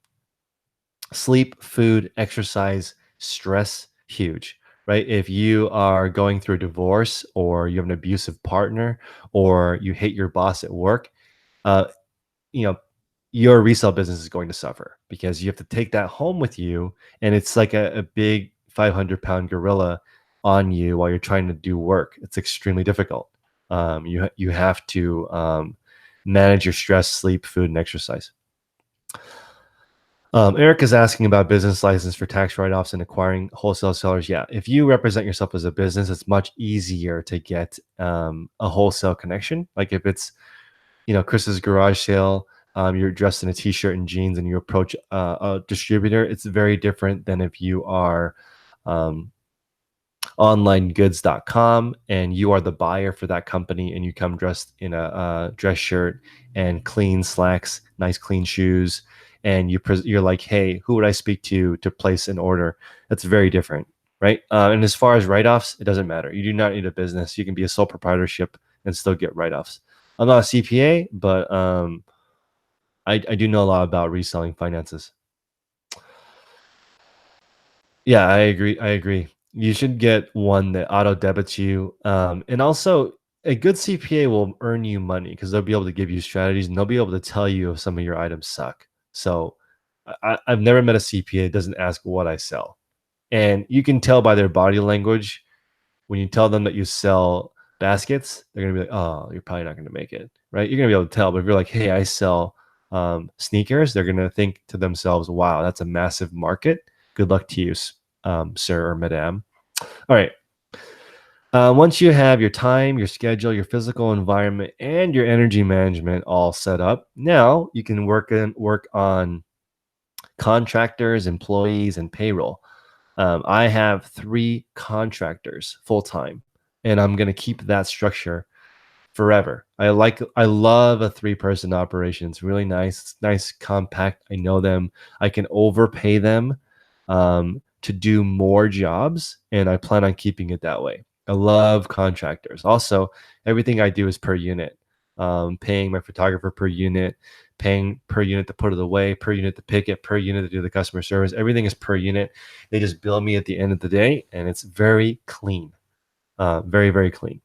Sleep, food, exercise, stress, huge, right? If you are going through a divorce or you have an abusive partner or you hate your boss at work, uh, you know, your resale business is going to suffer because you have to take that home with you. And it's like a big 500-pound gorilla on you while you're trying to do work. It's extremely difficult. You have to manage your stress, sleep, food, and exercise. Eric is asking about business license for tax write-offs and acquiring wholesale sellers. Yeah, if you represent yourself as a business, it's much easier to get a wholesale connection. Like if it's, Chris's garage sale, you're dressed in a t-shirt and jeans and you approach a distributor, it's very different than if you are um, onlinegoods.com and you are the buyer for that company and you come dressed in a dress shirt and clean slacks, nice clean shoes, and you're like, hey, who would I speak to place an order? That's very different, right? And as far as write-offs, it doesn't matter. You do not need a business. You can be a sole proprietorship and still get write-offs. I'm not a CPA, but I do know a lot about reselling finances. Yeah, I agree. I agree. You should get one that auto debits you. And also, a good CPA will earn you money because they'll be able to give you strategies and they'll be able to tell you if some of your items suck. So I've never met a CPA that doesn't ask what I sell. And you can tell by their body language when you tell them that you sell baskets, they're going to be like, oh, you're probably not going to make it, right? You're going to be able to tell. But if you're like, hey, I sell sneakers, they're going to think to themselves, wow, that's a massive market. Good luck to you, sir or madam. All right. Once you have your time, your schedule, your physical environment, and your energy management all set up, now you can work on contractors, employees, and payroll. I have 3 contractors full time, and I'm going to keep that structure forever. I love a 3-person operation. It's really nice. It's nice, compact. I know them. I can overpay them to do more jobs, and I plan on keeping it that way. I love contractors. Also, everything I do is per unit. Paying my photographer per unit, paying per unit to put it away, per unit to pick it, per unit to do the customer service. Everything is per unit. They just bill me at the end of the day, and it's very clean. Very, very clean.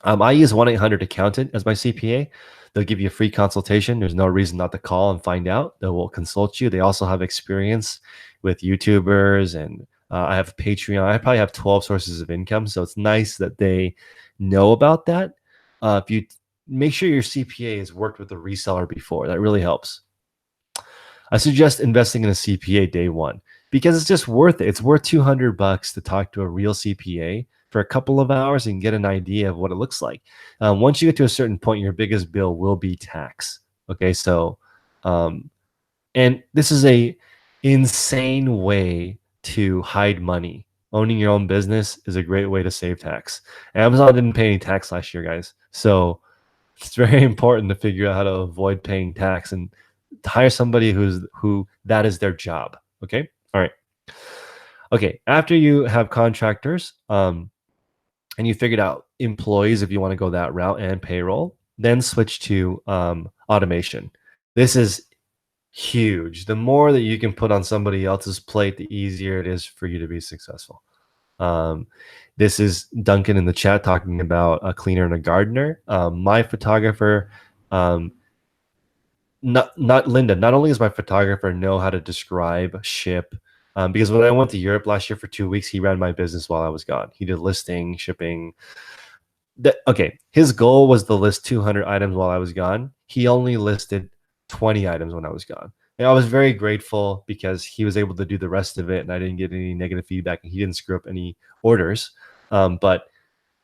I use 1-800 Accountant as my CPA. They'll give you a free consultation. There's no reason not to call and find out. They will consult you. They also have experience with YouTubers, and I have Patreon. I probably have 12 sources of income, so it's nice that they know about that. If you make sure your CPA has worked with a reseller before, that really helps. I suggest investing in a CPA day one because it's just worth it. It's worth $200 to talk to a real CPA for a couple of hours and get an idea of what it looks like. Once you get to a certain point, your biggest bill will be tax. Okay, so um, and this is a insane way to hide money. Owning your own business is a great way to save tax. Amazon didn't pay any tax last year, guys. So it's very important to figure out how to avoid paying tax and to hire somebody who that is their job. Okay. All right. Okay. After you have contractors, and you figured out employees if you want to go that route and payroll, then switch to automation. This is huge. The more that you can put on somebody else's plate, the easier it is for you to be successful. Um, this is Duncan in the chat talking about a cleaner and a gardener. My photographer, not Linda. Not only does my photographer know how to describe, ship, because when I went to Europe last year for 2 weeks, he ran my business while I was gone. He did listing, shipping. Okay, his goal was to list 200 items while I was gone. He only listed 20 items when I was gone. And I was very grateful because he was able to do the rest of it, and I didn't get any negative feedback, and he didn't screw up any orders. But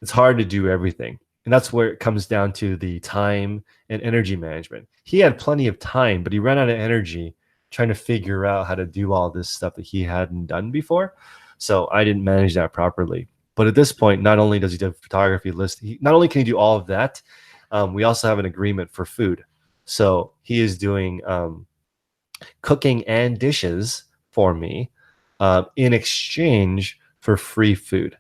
it's hard to do everything. And that's where it comes down to the time and energy management. He had plenty of time, but he ran out of energy trying to figure out how to do all this stuff that he hadn't done before. So I didn't manage that properly. But at this point, not only does he do photography list, not only can he do all of that, we also have an agreement for food. So he is doing cooking and dishes for me in exchange for free food.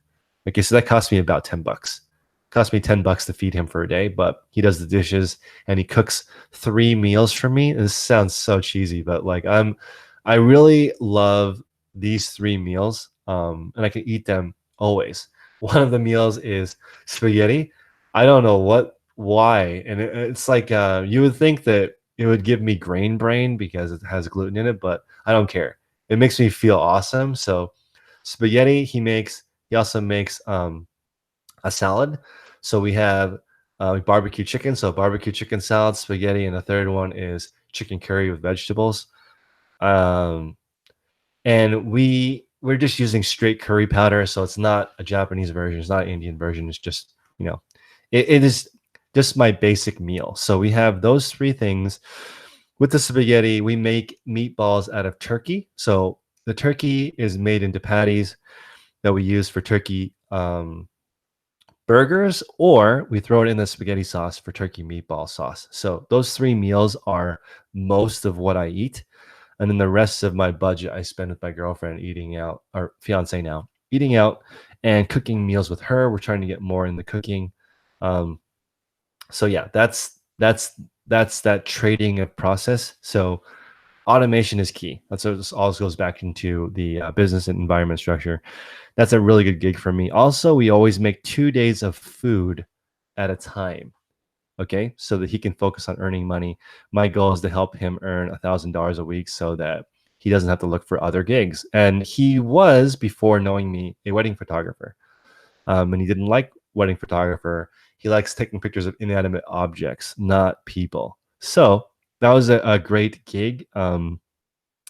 Okay, so that cost me about $10. Cost me $10 to feed him for a day, but he does the dishes and he cooks 3 meals for me. This sounds so cheesy, but like I really love these 3 meals, and I can eat them always. One of the meals is spaghetti. I don't know why, and it's like you would think that it would give me grain brain because it has gluten in it, but I don't care. It makes me feel awesome. So spaghetti he makes. He also makes a salad. So we have barbecue chicken. So barbecue chicken salad, spaghetti, and the third one is chicken curry with vegetables. Um, and we're just using straight curry powder. So it's not a Japanese version. It's not an Indian version. It's just, it is just my basic meal. So we have those 3 things. With the spaghetti, we make meatballs out of turkey. So the turkey is made into patties that we use for turkey burgers, or we throw it in the spaghetti sauce for turkey meatball sauce. So those 3 meals are most of what I eat. And then the rest of my budget I spend with my girlfriend eating out, or fiance now, eating out and cooking meals with her. We're trying to get more in the cooking. So yeah, that's that trading of process. So automation is key. That's what this always goes back into the business and environment structure. That's a really good gig for me. Also, we always make 2 days of food at a time. Okay, so that he can focus on earning money. My goal is to help him earn $1,000 a week so that he doesn't have to look for other gigs. And he was, before knowing me, a wedding photographer. And he didn't like wedding photographer. He likes taking pictures of inanimate objects, not people. So that was a great gig.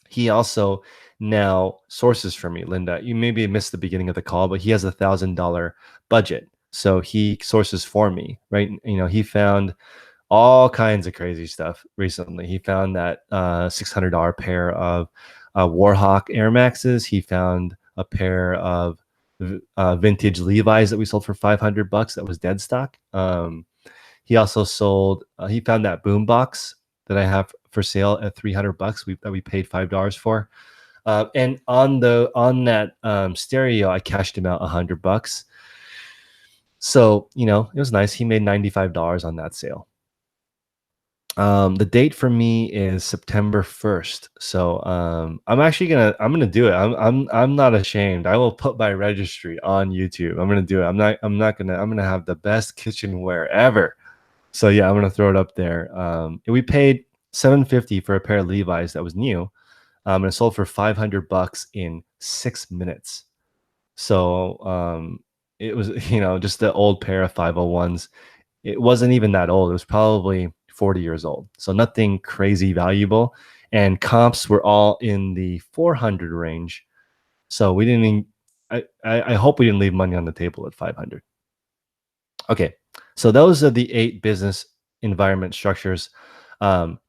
He also now sources for me, Linda. You maybe missed the beginning of the call, but he has $1,000 budget. So he sources for me, right? He found all kinds of crazy stuff recently. He found that $600 pair of Warhawk Air Maxes. He found a pair of vintage Levi's that we sold for $500 that was dead stock. He also sold. He found that boombox that I have for sale at $300 that we paid $5 for. And on that stereo, I cashed him out $100. So, it was nice. He made $95 on that sale. The date for me is September 1st. So, I'm gonna do it. I'm not ashamed. I will put my registry on YouTube. I'm gonna do it. I'm gonna have the best kitchenware ever. So yeah, I'm gonna throw it up there. We paid $750 for a pair of Levi's that was new. And it sold for $500 in 6 minutes. So it was, just the old pair of 501s. It wasn't even that old. It was probably 40 years old. So nothing crazy valuable. And comps were all in the 400 range. So we didn't even, I hope we didn't leave money on the table at 500. Okay, so those are the 8 business environment structures.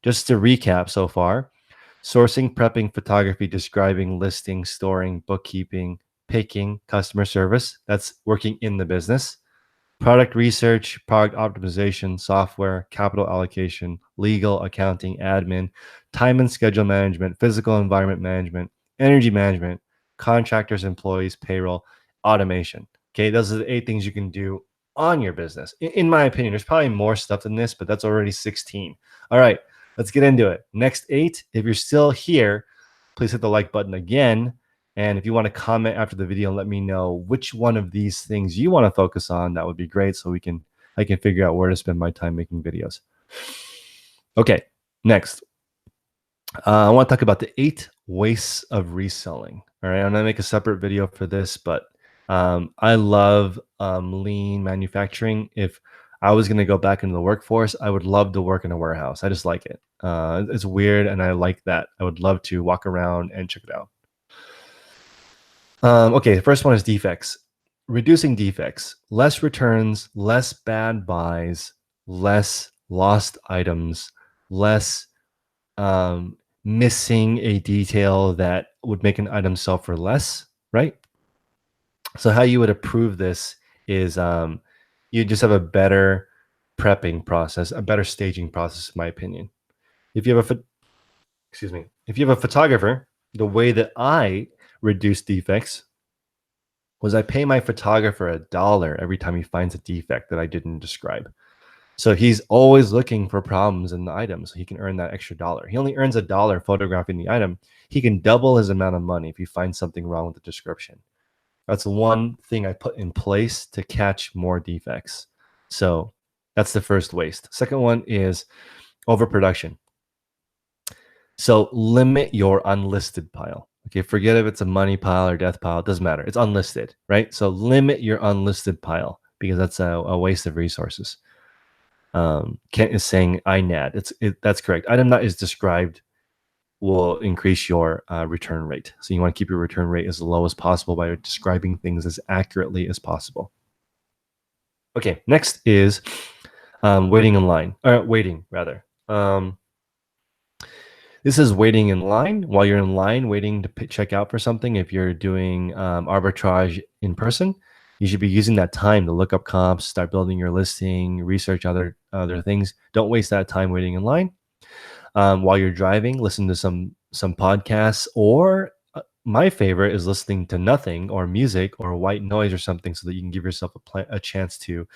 Just to recap so far: sourcing, prepping, photography, describing, listing, storing, bookkeeping, picking, customer service. That's working in the business. Product research, product optimization, software, capital allocation, legal, accounting, admin, time and schedule management, physical environment management, energy management, contractors, employees, payroll, automation. Okay, those are the 8 things you can do on your business. In my opinion, there's probably more stuff than this, but that's already 16. All right, let's get into it. Next 8, if you're still here, please hit the like button again. And if you want to comment after the video and let me know which one of these things you want to focus on, that would be great, so I can figure out where to spend my time making videos. Okay, next. I want to talk about the 8 wastes of reselling. All right, I'm gonna make a separate video for this, but I love lean manufacturing. If I was gonna go back into the workforce, I would love to work in a warehouse. I just like it. It's weird, and I like that. I would love to walk around and check it out. Okay, the first one is defects. Reducing defects, less returns, less bad buys, less lost items, less missing a detail that would make an item sell for less, right? So how you would approve this is you just have a better prepping process, a better staging process, in my opinion. If you have if you have a photographer, the way that I reduce defects was I pay my photographer $1 every time he finds a defect that I didn't describe. So he's always looking for problems in the item, so he can earn that extra $1. He only earns $1 photographing the item. He can double his amount of money if he finds something wrong with the description. That's one thing I put in place to catch more defects. So that's the first waste. Second one is overproduction. So limit your unlisted pile. Okay, forget if it's a money pile or death pile. It doesn't matter. It's unlisted, right? So limit your unlisted pile because that's a waste of resources. Kent is saying INAD. That's correct. Item not is described will increase your return rate. So you want to keep your return rate as low as possible by describing things as accurately as possible. Okay, next is waiting in line, or waiting rather. This is waiting in line. While you're in line waiting to check out for something, if you're doing arbitrage in person, you should be using that time to look up comps, start building your listing, research other things. Don't waste that time waiting in line. While you're driving, listen to some podcasts, or my favorite is listening to nothing or music or white noise or something, so that you can give yourself a chance to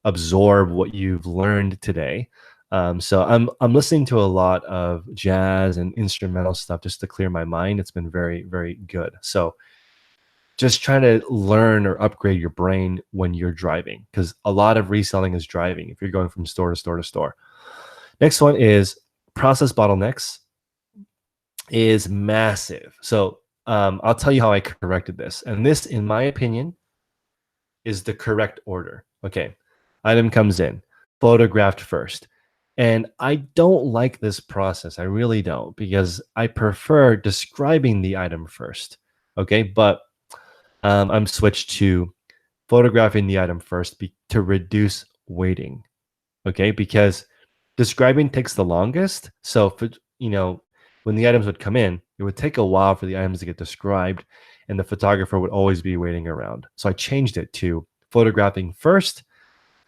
absorb what you've learned today. So I'm listening to a lot of jazz and instrumental stuff just to clear my mind. It's been very, very good. So just try to learn or upgrade your brain when you're driving, because a lot of reselling is driving if you're going from store to store to store. Next one is process bottlenecks is massive. So I'll tell you how I corrected this. And this, in my opinion, is the correct order. Okay, item comes in, photographed first. And I don't like this process. I really don't, because I prefer describing the item first. Okay, but I'm switched to photographing the item first to reduce waiting. Okay, because describing takes the longest. So for, when the items would come in, it would take a while for the items to get described, and the photographer would always be waiting around. So I changed it to photographing first.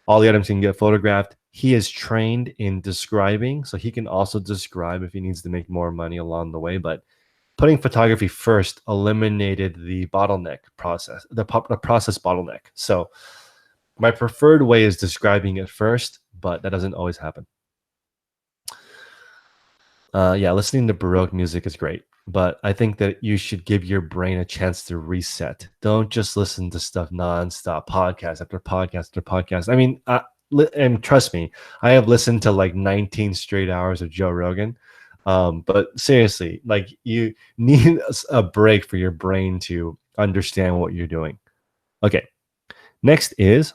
All the items can get photographed. He is trained in describing, so he can also describe if he needs to make more money along the way. But putting photography first eliminated the bottleneck process, the process bottleneck. So my preferred way is describing it first, but that doesn't always happen. Yeah, listening to Baroque music is great, but I think that you should give your brain a chance to reset. Don't just listen to stuff nonstop, podcast after podcast after podcast. I mean, and trust me, I have listened to like 19 straight hours of Joe Rogan. But seriously, like, you need a break for your brain to understand what you're doing. Okay, next is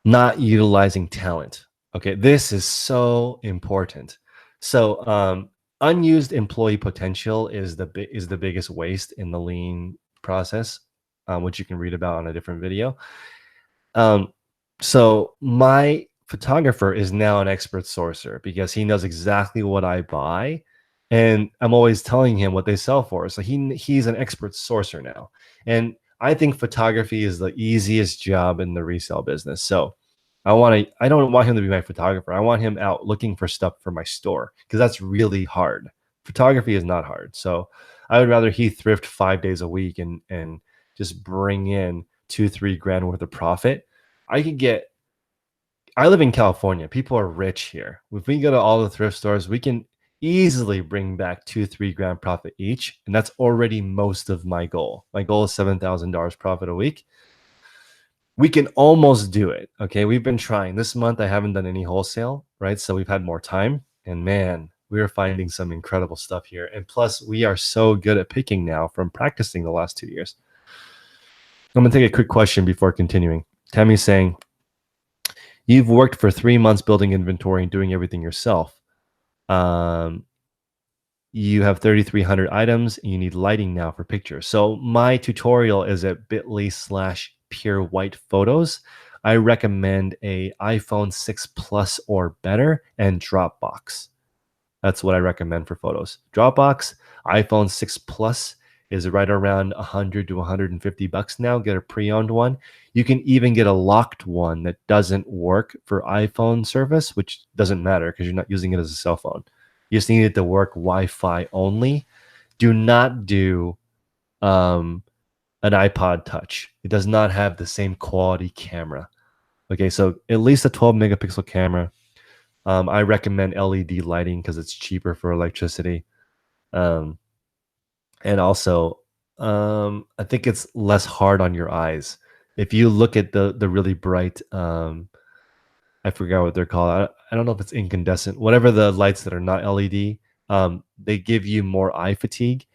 not utilizing talent. Okay, this is so important. So unused employee potential is the biggest waste in the lean process, which you can read about on a different video. So my photographer is now an expert sourcer because he knows exactly what I buy, and I'm always telling him what they sell for. So he's an expert sourcer now, and I think photography is the easiest job in the resale business. So I don't want him to be my photographer. I want him out looking for stuff for my store because that's really hard. Photography is not hard. So I would rather he thrift 5 days a week and just bring in 2-3 grand worth of profit. I could get I live in California. People are rich here. If we go to all the thrift stores, we can easily bring back 2-3 grand profit each. And that's already most of my goal. My goal is $7,000 profit a week. We can almost do it. Okay. We've been trying. This month I haven't done any wholesale, right? So we've had more time. And man, we are finding some incredible stuff here. And plus, we are so good at picking now from practicing the last 2 years. I'm gonna take a quick question before continuing. Tammy's saying, you've worked for 3 months building inventory and doing everything yourself. You have 3,300 items and you need lighting now for pictures. So my tutorial is at bit.ly/pure white photos. I recommend a iPhone 6 Plus or better and Dropbox. That's what I recommend for photos. Dropbox, iPhone 6 Plus is right around 100 to 150 bucks now. Get a pre-owned one. You can even get a locked one that doesn't work for iPhone service, which doesn't matter because you're not using it as a cell phone. You just need it to work Wi-Fi only. Do not do an iPod Touch. It does not have the same quality camera. Okay, so at least a 12 megapixel camera. I recommend LED lighting because it's cheaper for electricity. And also, I think it's less hard on your eyes. If you look at the really bright, I forgot what they're called. I don't know if it's incandescent, whatever the lights that are not LED, they give you more eye fatigue.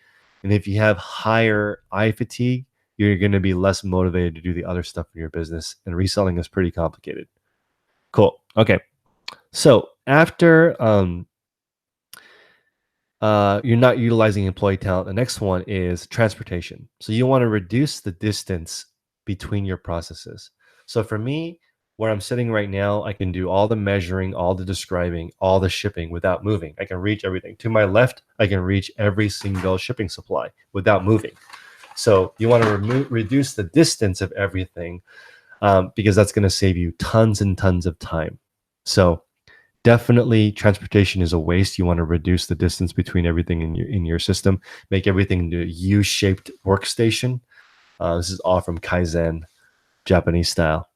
And if you have higher eye fatigue, you're going to be less motivated to do the other stuff in your business. And reselling is pretty complicated. Cool. Okay. So after you're not utilizing employee talent, the next one is transportation. So you want to reduce the distance between your processes. So for me, where I'm sitting right now, I can do all the measuring, all the describing, all the shipping without moving. I can reach everything. To my left, I can reach every single shipping supply without moving. So you want to reduce the distance of everything because that's going to save you tons and tons of time. So definitely transportation is a waste. You want to reduce the distance between everything in your system, make everything into a U-shaped workstation. This is all from Kaizen, Japanese style.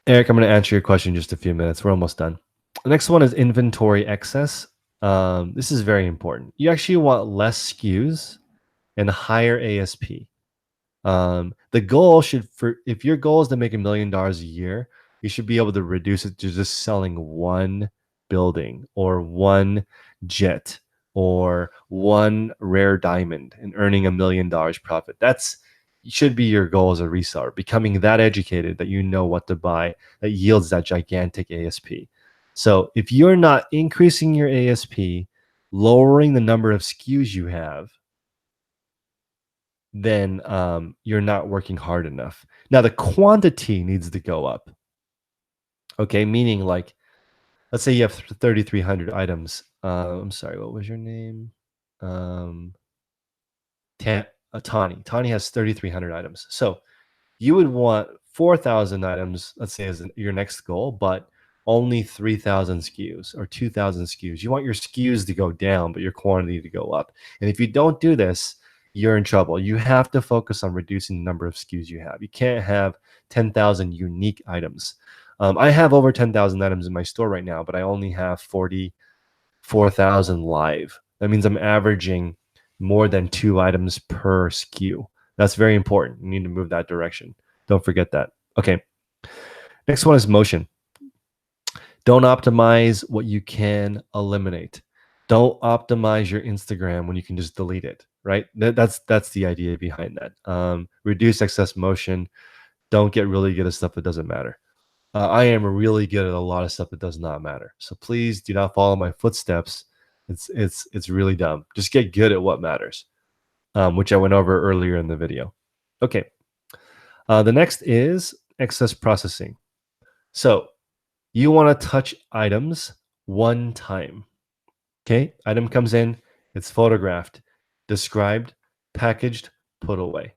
Eric, I'm going to answer your question in just a few minutes. We're almost done. The next one is inventory excess. This is very important. You actually want less SKUs and higher ASP. The goal if your goal is to make $1 million a year, you should be able to reduce it to just selling one building or one jet or one rare diamond and earning $1 million profit. That's should be your goal as a reseller, becoming that educated that you know what to buy that yields that gigantic ASP. So if you're not increasing your ASP, lowering the number of SKUs you have, then you're not working hard enough. Now the quantity needs to go up. Okay, meaning like, let's say you have 3,300 items. I'm sorry, what was your name? Tani. Tani has 3,300 items. So you would want 4,000 items, let's say, as your next goal, but only 3,000 SKUs or 2,000 SKUs. You want your SKUs to go down, but your quantity to go up. And if you don't do this, you're in trouble. You have to focus on reducing the number of SKUs you have. You can't have 10,000 unique items. I have over 10,000 items in my store right now, but I only have 44,000 live. That means I'm averaging more than 2 items per SKU. That's very important. You need to move that direction. Don't forget that. Okay. Next one is motion. Don't optimize what you can eliminate. Don't optimize your Instagram when you can just delete it, right? That's the idea behind that. Reduce excess motion. Don't get really good at stuff that doesn't matter. I am really good at a lot of stuff that does not matter. So please do not follow my footsteps. It's really dumb. Just get good at what matters, which I went over earlier in the video. Okay. The next is excess processing. So you want to touch items one time. Okay. Item comes in, it's photographed, described, packaged, put away.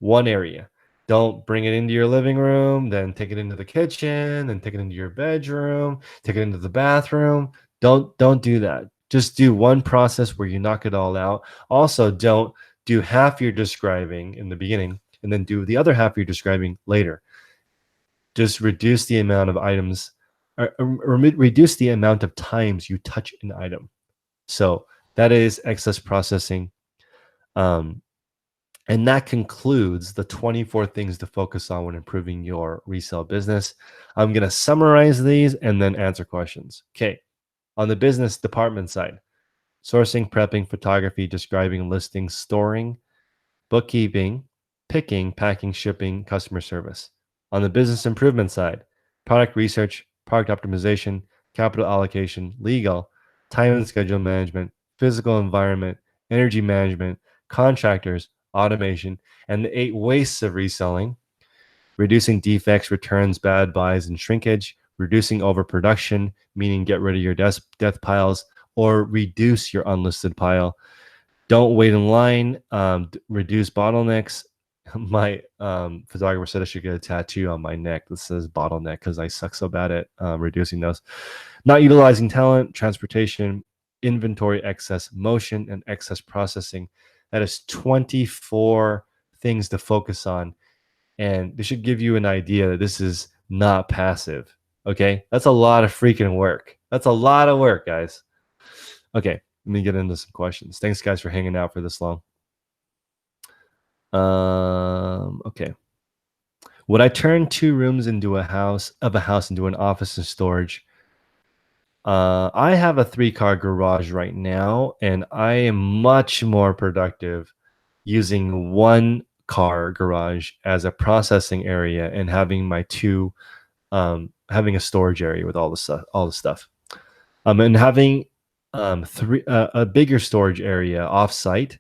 One area. Don't bring it into your living room, then take it into the kitchen, then take it into your bedroom, take it into the bathroom. Don't do that. Just do one process where you knock it all out. Also, don't do half you're describing in the beginning and then do the other half you're describing later. Just reduce the amount of items or reduce the amount of times you touch an item. So that is excess processing. Um, and that concludes the 24 things to focus on when improving your resale business. I'm going to summarize these and then answer questions. Okay. On the business department side, sourcing, prepping, photography, describing, listing, storing, bookkeeping, picking, packing, shipping, customer service. On the business improvement side, product research, product optimization, capital allocation, legal, time and schedule management, physical environment, energy management, contractors, automation, and the 8 wastes of reselling, reducing defects, returns, bad buys, and shrinkage, reducing overproduction, meaning get rid of your death piles or reduce your unlisted pile. Don't wait in line. Reduce bottlenecks. My photographer said I should get a tattoo on my neck that says bottleneck because I suck so bad at reducing those. Not utilizing talent, transportation, inventory excess, motion, and excess processing. That is 24 things to focus on. And this should give you an idea that this is not passive. Okay. That's a lot of freaking work. That's a lot of work, guys. Okay. Let me get into some questions. Thanks, guys, for hanging out for this long. Okay. Would I turn 2 rooms into a house into an office and storage? I have a 3-car garage right now, and I am much more productive using 1-car garage as a processing area and having my 2, having a storage area with all the stuff. And having a bigger storage area offsite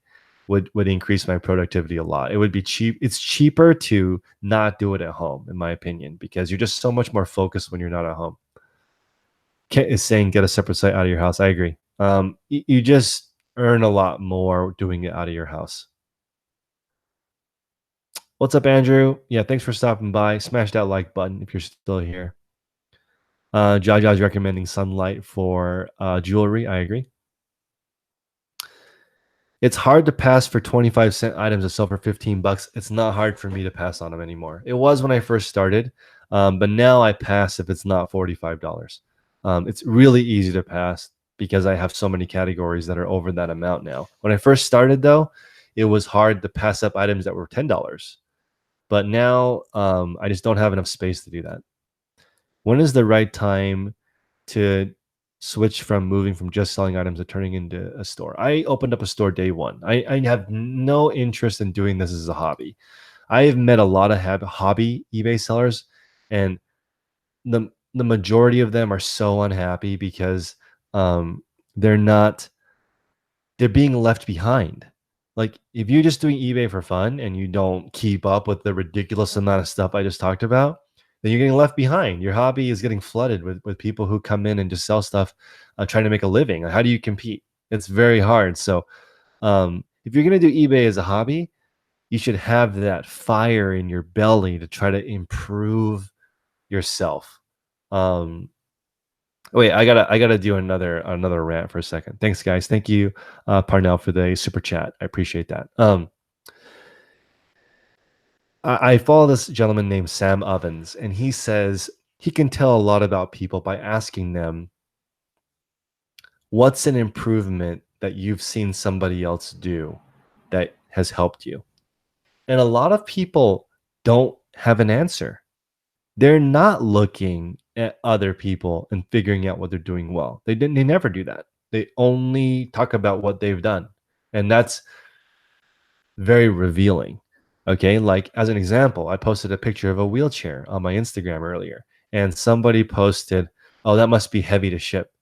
would increase my productivity a lot. It would be cheap. It's cheaper to not do it at home, in my opinion, because you're just so much more focused when you're not at home. Kent is saying get a separate site out of your house. I agree. You just earn a lot more doing it out of your house. What's up, Andrew? Yeah, thanks for stopping by. Smash that like button if you're still here. Jaja's recommending sunlight for jewelry. I agree. It's hard to pass for 25-cent items that sell for 15 bucks. It's not hard for me to pass on them anymore. It was when I first started, but now I pass if it's not $45. It's really easy to pass because I have so many categories that are over that amount now. When I first started, though, it was hard to pass up items that were $10. But now I just don't have enough space to do that. When is the right time to switch from moving from just selling items to turning into a store? I opened up a store day one. I have no interest in doing this as a hobby. I have met a lot of hobby eBay sellers, and the majority of them are so unhappy because they're being left behind. Like, if you're just doing eBay for fun and you don't keep up with the ridiculous amount of stuff I just talked about, then you're getting left behind. Your hobby is getting flooded with people who come in and just sell stuff, trying to make a living. How do you compete? It's very hard. So if you're going to do eBay as a hobby, you should have that fire in your belly to try to improve yourself. Wait, I gotta do another rant for a second. Thanks, guys. Thank you, Parnell, for the super chat. I appreciate that. I follow this gentleman named Sam Ovens, and he says he can tell a lot about people by asking them, what's an improvement that you've seen somebody else do that has helped you? And a lot of people don't have an answer. They're not looking at other people and figuring out what they're doing well. They never do that. They only talk about what they've done. And that's very revealing. Okay. Like, as an example, I posted a picture of a wheelchair on my Instagram earlier, and somebody posted, "Oh, that must be heavy to ship."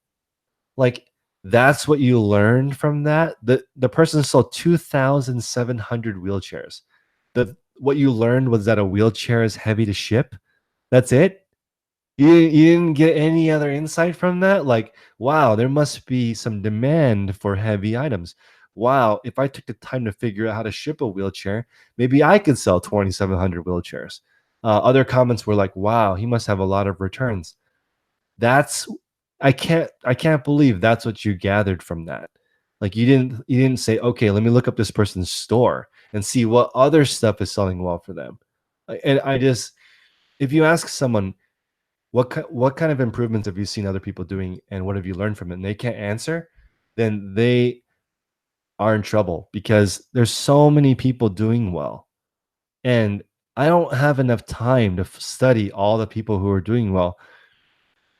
Like, that's what you learned from that. The person sold 2,700 wheelchairs. What you learned was that a wheelchair is heavy to ship. That's it. You didn't get any other insight from that? Like, wow, there must be some demand for heavy items. Wow, if I took the time to figure out how to ship a wheelchair, maybe I could sell 2,700 wheelchairs. Other comments were like, wow, he must have a lot of returns. That's I can't believe that's what you gathered from that. Like, you didn't say, okay, let me look up this person's store and see what other stuff is selling well for them. And I just, if you ask someone, what kind of improvements have you seen other people doing and what have you learned from it, and they can't answer, then they are in trouble, because there's so many people doing well. And I don't have enough time to study all the people who are doing well,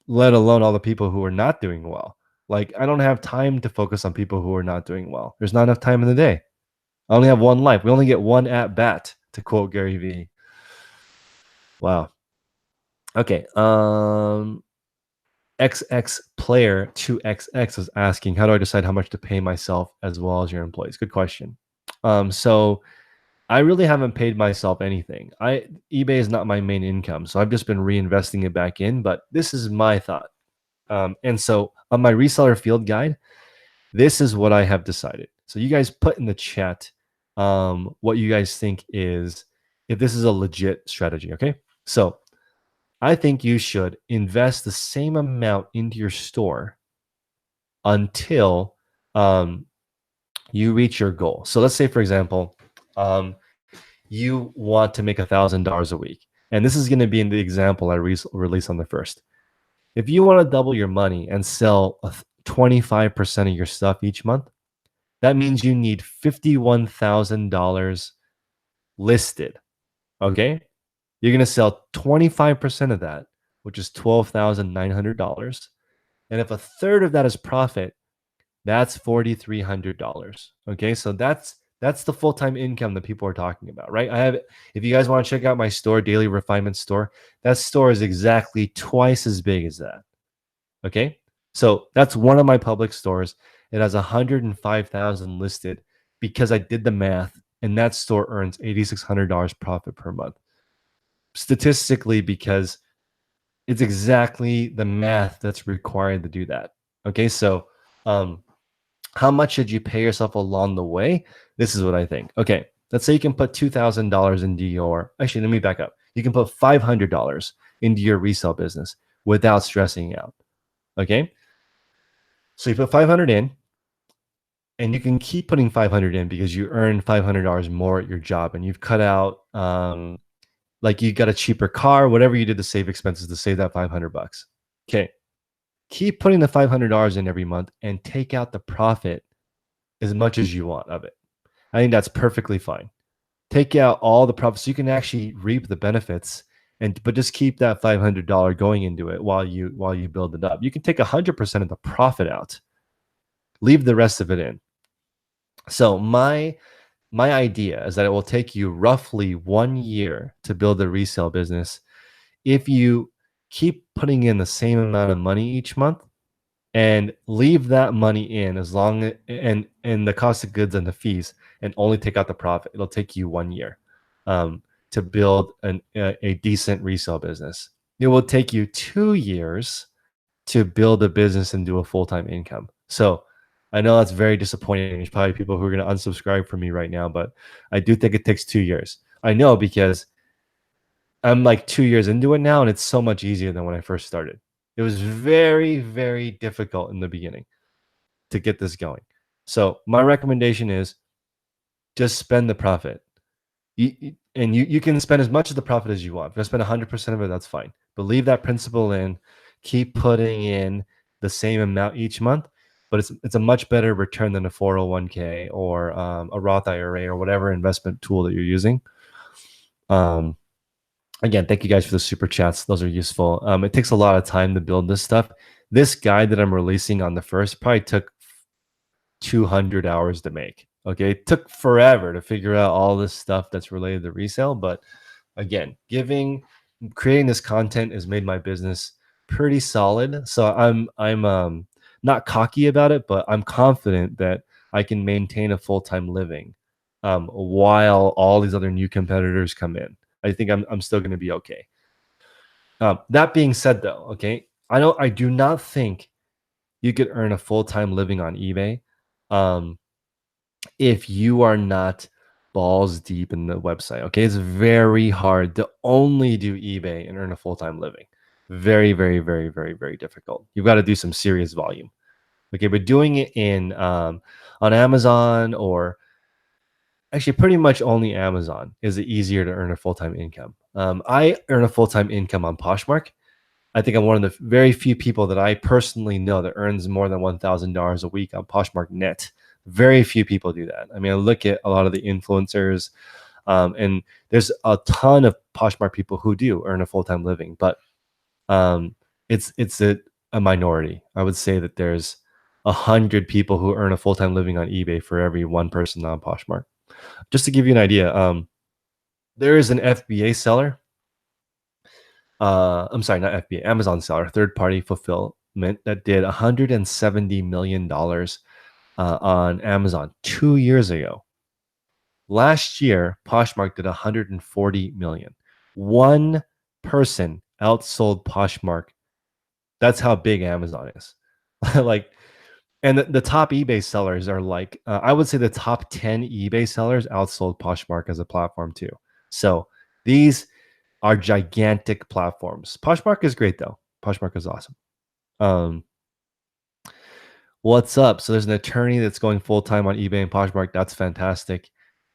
let alone all the people who are not doing well. Like, I don't have time to focus on people who are not doing well. There's not enough time in the day. I only have one life. We only get one at bat, to quote Gary Vee. Wow. Okay. XX player 2XX is asking, how do I decide how much to pay myself as well as your employees? Good question. So I really haven't paid myself anything. eBay is not my main income, so I've just been reinvesting it back in. But this is my thought. And so on my reseller field guide, this is what I have decided. So you guys put in the chat what you guys think is, if this is a legit strategy. Okay. So I think you should invest the same amount into your store until you reach your goal. So let's say, for example, you want to make $1,000 a week. And this is going to be in the example I release on the first. If you want to double your money and sell 25% of your stuff each month, that means you need $51,000 listed. Okay. You're going to sell 25% of that, which is $12,900. And if a third of that is profit, that's $4,300. Okay. So that's the full-time income that people are talking about, right? If you guys want to check out my store, Daily Refinement Store, that store is exactly twice as big as that. Okay. So that's one of my public stores. It has 105,000 listed because I did the math, and that store earns $8,600 profit per month. Statistically, because it's exactly the math that's required to do that. Okay. So, how much should you pay yourself along the way? This is what I think. Okay. Let's say you can put $2,000 into actually, let me back up. You can put $500 into your resale business without stressing out. Okay. So you put 500 in, and you can keep putting 500 in because you earn $500 more at your job, and you've cut out, like, you got a cheaper car, whatever you did to save expenses to save that $500. Okay. Keep putting the $500 in every month and take out the profit as much as you want of it. I think that's perfectly fine. Take out all the profits so you can actually reap the benefits, but just keep that $500 going into it while you build it up. You can take 100% of the profit out, leave the rest of it in. So my idea is that it will take you roughly 1 year to build a resale business if you keep putting in the same amount of money each month and leave that money in as long and the cost of goods and the fees, and only take out the profit. It'll take you 1 year to build a decent resale business. It will take you 2 years to build a business and do a full-time income. So I know that's very disappointing. There's probably people who are going to unsubscribe from me right now, but I do think it takes 2 years. I know, because I'm like 2 years into it now, and it's so much easier than when I first started. It was very, very difficult in the beginning to get this going. So my recommendation is just spend the profit. You can spend as much of the profit as you want. If you spend 100% of it, that's fine. But leave that principal in. Keep putting in the same amount each month, but it's a much better return than a 401k or a Roth IRA or whatever investment tool that you're using. Again, thank you guys for the super chats. Those are useful. It takes a lot of time to build this stuff. This guide that I'm releasing on the first probably took 200 hours to make. Okay. It took forever to figure out all this stuff that's related to resale. But again, giving creating this content has made my business pretty solid. So I'm not cocky about it, but I'm confident that I can maintain a full-time living while all these other new competitors come in. I think I'm still going to be okay. That being said, though, okay, I do not think you could earn a full-time living on eBay um, if you are not balls deep in the website. Okay, it's very hard to only do eBay and earn a full-time living. Very, very, very, very, very difficult. You've got to do some serious volume. Okay, but doing it in on Amazon, or actually pretty much only Amazon, is it easier to earn a full-time income. I earn a full-time income on Poshmark. I think I'm one of the very few people that I personally know that earns more than $1,000 a week on Poshmark net. Very few people do that. I mean, I look at a lot of the influencers, and there's a ton of Poshmark people who do earn a full-time living, but um, it's a minority. I would say that there's 100 people who earn a full-time living on eBay for every one person on Poshmark. Just to give you an idea, there is an FBA seller. I'm sorry, not FBA, Amazon seller, third party fulfillment, that did $170 million on Amazon 2 years ago. Last year, Poshmark did 140 million. One person outsold Poshmark. That's how big Amazon is. Like, and the top eBay sellers are like, I would say the top 10 eBay sellers outsold Poshmark as a platform too. So these are gigantic platforms. Poshmark is great though. Poshmark is awesome. Um, what's up? So there's an attorney that's going full time on eBay and Poshmark. That's fantastic.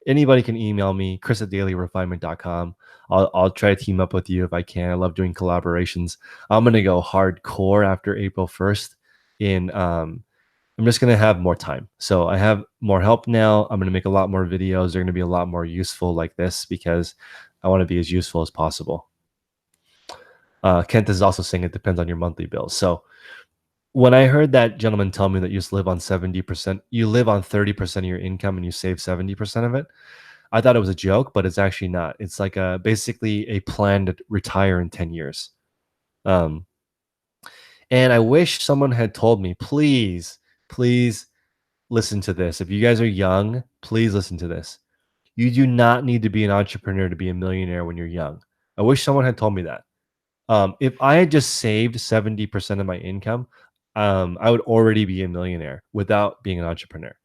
Anybody can email me, chris@dailyrefinement.com. I'll try to team up with you if I can. I love doing collaborations. I'm gonna go hardcore after April 1st. I'm just gonna have more time. So I have more help now. I'm gonna make a lot more videos. They're gonna be a lot more useful like this because I want to be as useful as possible. Kent is also saying it depends on your monthly bills. So when I heard that gentleman tell me that you just live on 70%, you live on 30% of your income and you save 70% of it, I thought it was a joke, but it's actually not. It's like basically a plan to retire in 10 years. Um, and I wish someone had told me, please, please listen to this. If you guys are young, please listen to this. You do not need to be an entrepreneur to be a millionaire when you're young. I wish someone had told me that. If I had just saved 70% of my income, I would already be a millionaire without being an entrepreneur,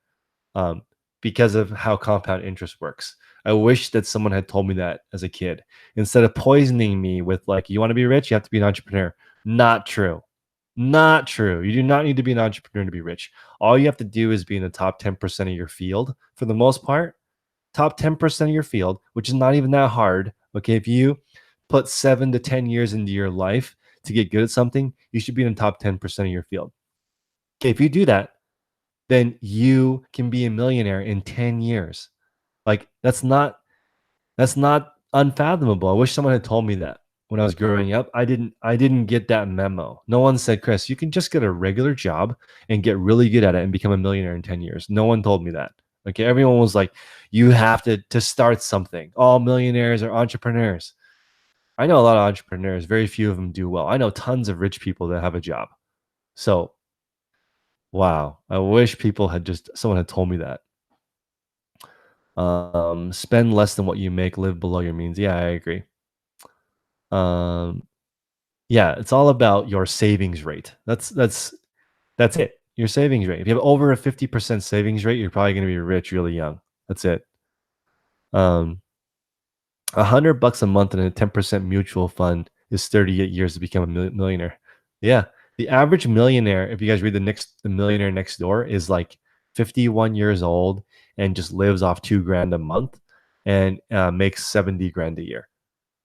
um, because of how compound interest works. I wish that someone had told me that as a kid instead of poisoning me with, like, you want to be rich, you have to be an entrepreneur. Not true. Not true. You do not need to be an entrepreneur to be rich. All you have to do is be in the top 10% of your field for the most part. Top 10% of your field, which is not even that hard. Okay. If you put 7 to 10 years into your life to get good at something, you should be in the top 10% of your field. Okay. If you do that, then you can be a millionaire in 10 years. Like, that's not unfathomable. I wish someone had told me that when I was growing up. I didn't get that memo. No one said, Chris, you can just get a regular job and get really good at it and become a millionaire in 10 years. No one told me that. Okay. Everyone was like, you have to start something. All millionaires are entrepreneurs. I know a lot of entrepreneurs, very few of them do well. I know tons of rich people that have a job. So, wow, I wish someone had told me that. Spend less than what you make, live below your means. Yeah, I agree. Um, yeah, it's all about your savings rate. That's it. Your savings rate. If you have over a 50% savings rate, you're probably going to be rich really young. That's it. Um, $100 a month in a 10% mutual fund is 38 years to become a millionaire. Yeah. The average millionaire, if you guys read the millionaire next door, is like 51 years old and just lives off 2 grand a month and makes 70 grand a year.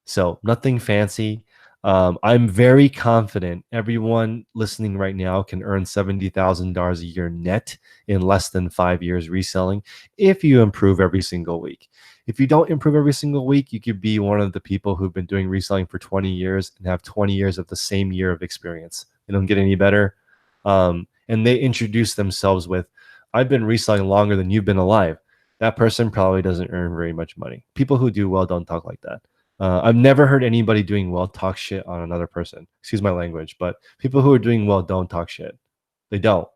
So nothing fancy. I'm very confident everyone listening right now can earn $70,000 a year net in less than 5 years reselling if you improve every single week. If you don't improve every single week, you could be one of the people who've been doing reselling for 20 years and have 20 years of the same year of experience. They don't get any better. And they introduce themselves with, I've been reselling longer than you've been alive. That person probably doesn't earn very much money. People who do well don't talk like that. I've never heard anybody doing well talk shit on another person. Excuse my language, but people who are doing well don't talk shit. They don't.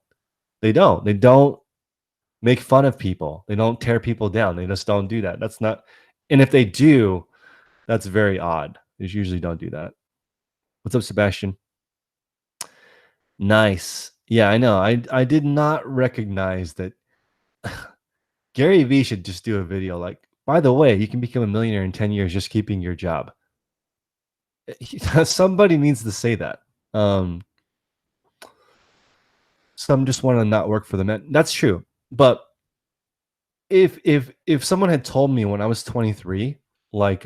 They don't. They don't make fun of people. They don't tear people down. They just don't do that. That's not. And if they do, that's very odd. They usually don't do that. What's up, Sebastian? Nice. Yeah, I know. I did not recognize that. Gary Vee should just do a video like, by the way, you can become a millionaire in 10 years just keeping your job. Somebody needs to say that. Some just want to not work for them. That's true. But if someone had told me when I was 23, like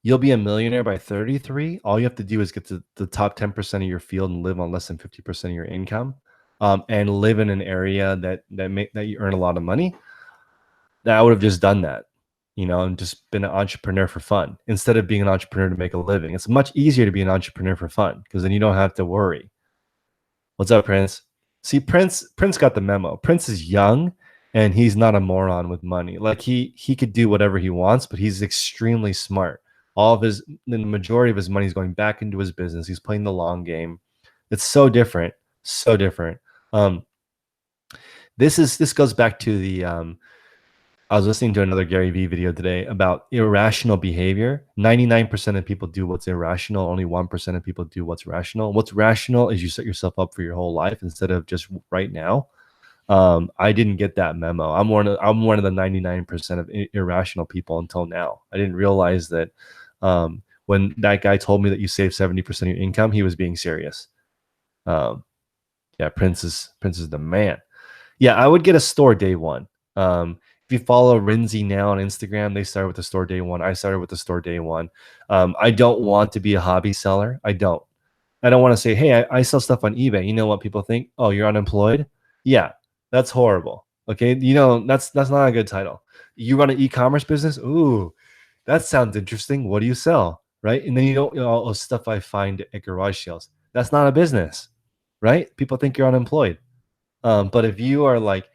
you'll be a millionaire by 33, all you have to do is get to the top 10% of your field and live on less than 50% of your income, and live in an area that you earn a lot of money, that I would have just done that, and just been an entrepreneur for fun instead of being an entrepreneur to make a living. It's much easier to be an entrepreneur for fun because then you don't have to worry. What's up, Prince? See, Prince got the memo. Prince is young and he's not a moron with money. Like he could do whatever he wants, but he's extremely smart. The majority of his money is going back into his business. He's playing the long game. It's so different. So different. This goes back to the I was listening to another Gary Vee video today about irrational behavior. 99% of people do what's irrational. Only 1% of people do what's rational. What's rational is you set yourself up for your whole life instead of just right now. I didn't get that memo. I'm one of the 99% of irrational people until now. I didn't realize that when that guy told me that you save 70% of your income, he was being serious. Yeah, Prince is the man. Yeah, I would get a store day one. If you follow Rinzi now on Instagram, they started with the store day one. I started with the store day one. I don't want to be a hobby seller. I don't want to say, hey, I sell stuff on eBay. You know what people think? Oh, you're unemployed? Yeah, that's horrible. Okay, that's not a good title. You run an e-commerce business? Ooh, that sounds interesting. What do you sell? Right? And then all the stuff I find at garage sales. That's not a business, right? People think you're unemployed. But if you are like,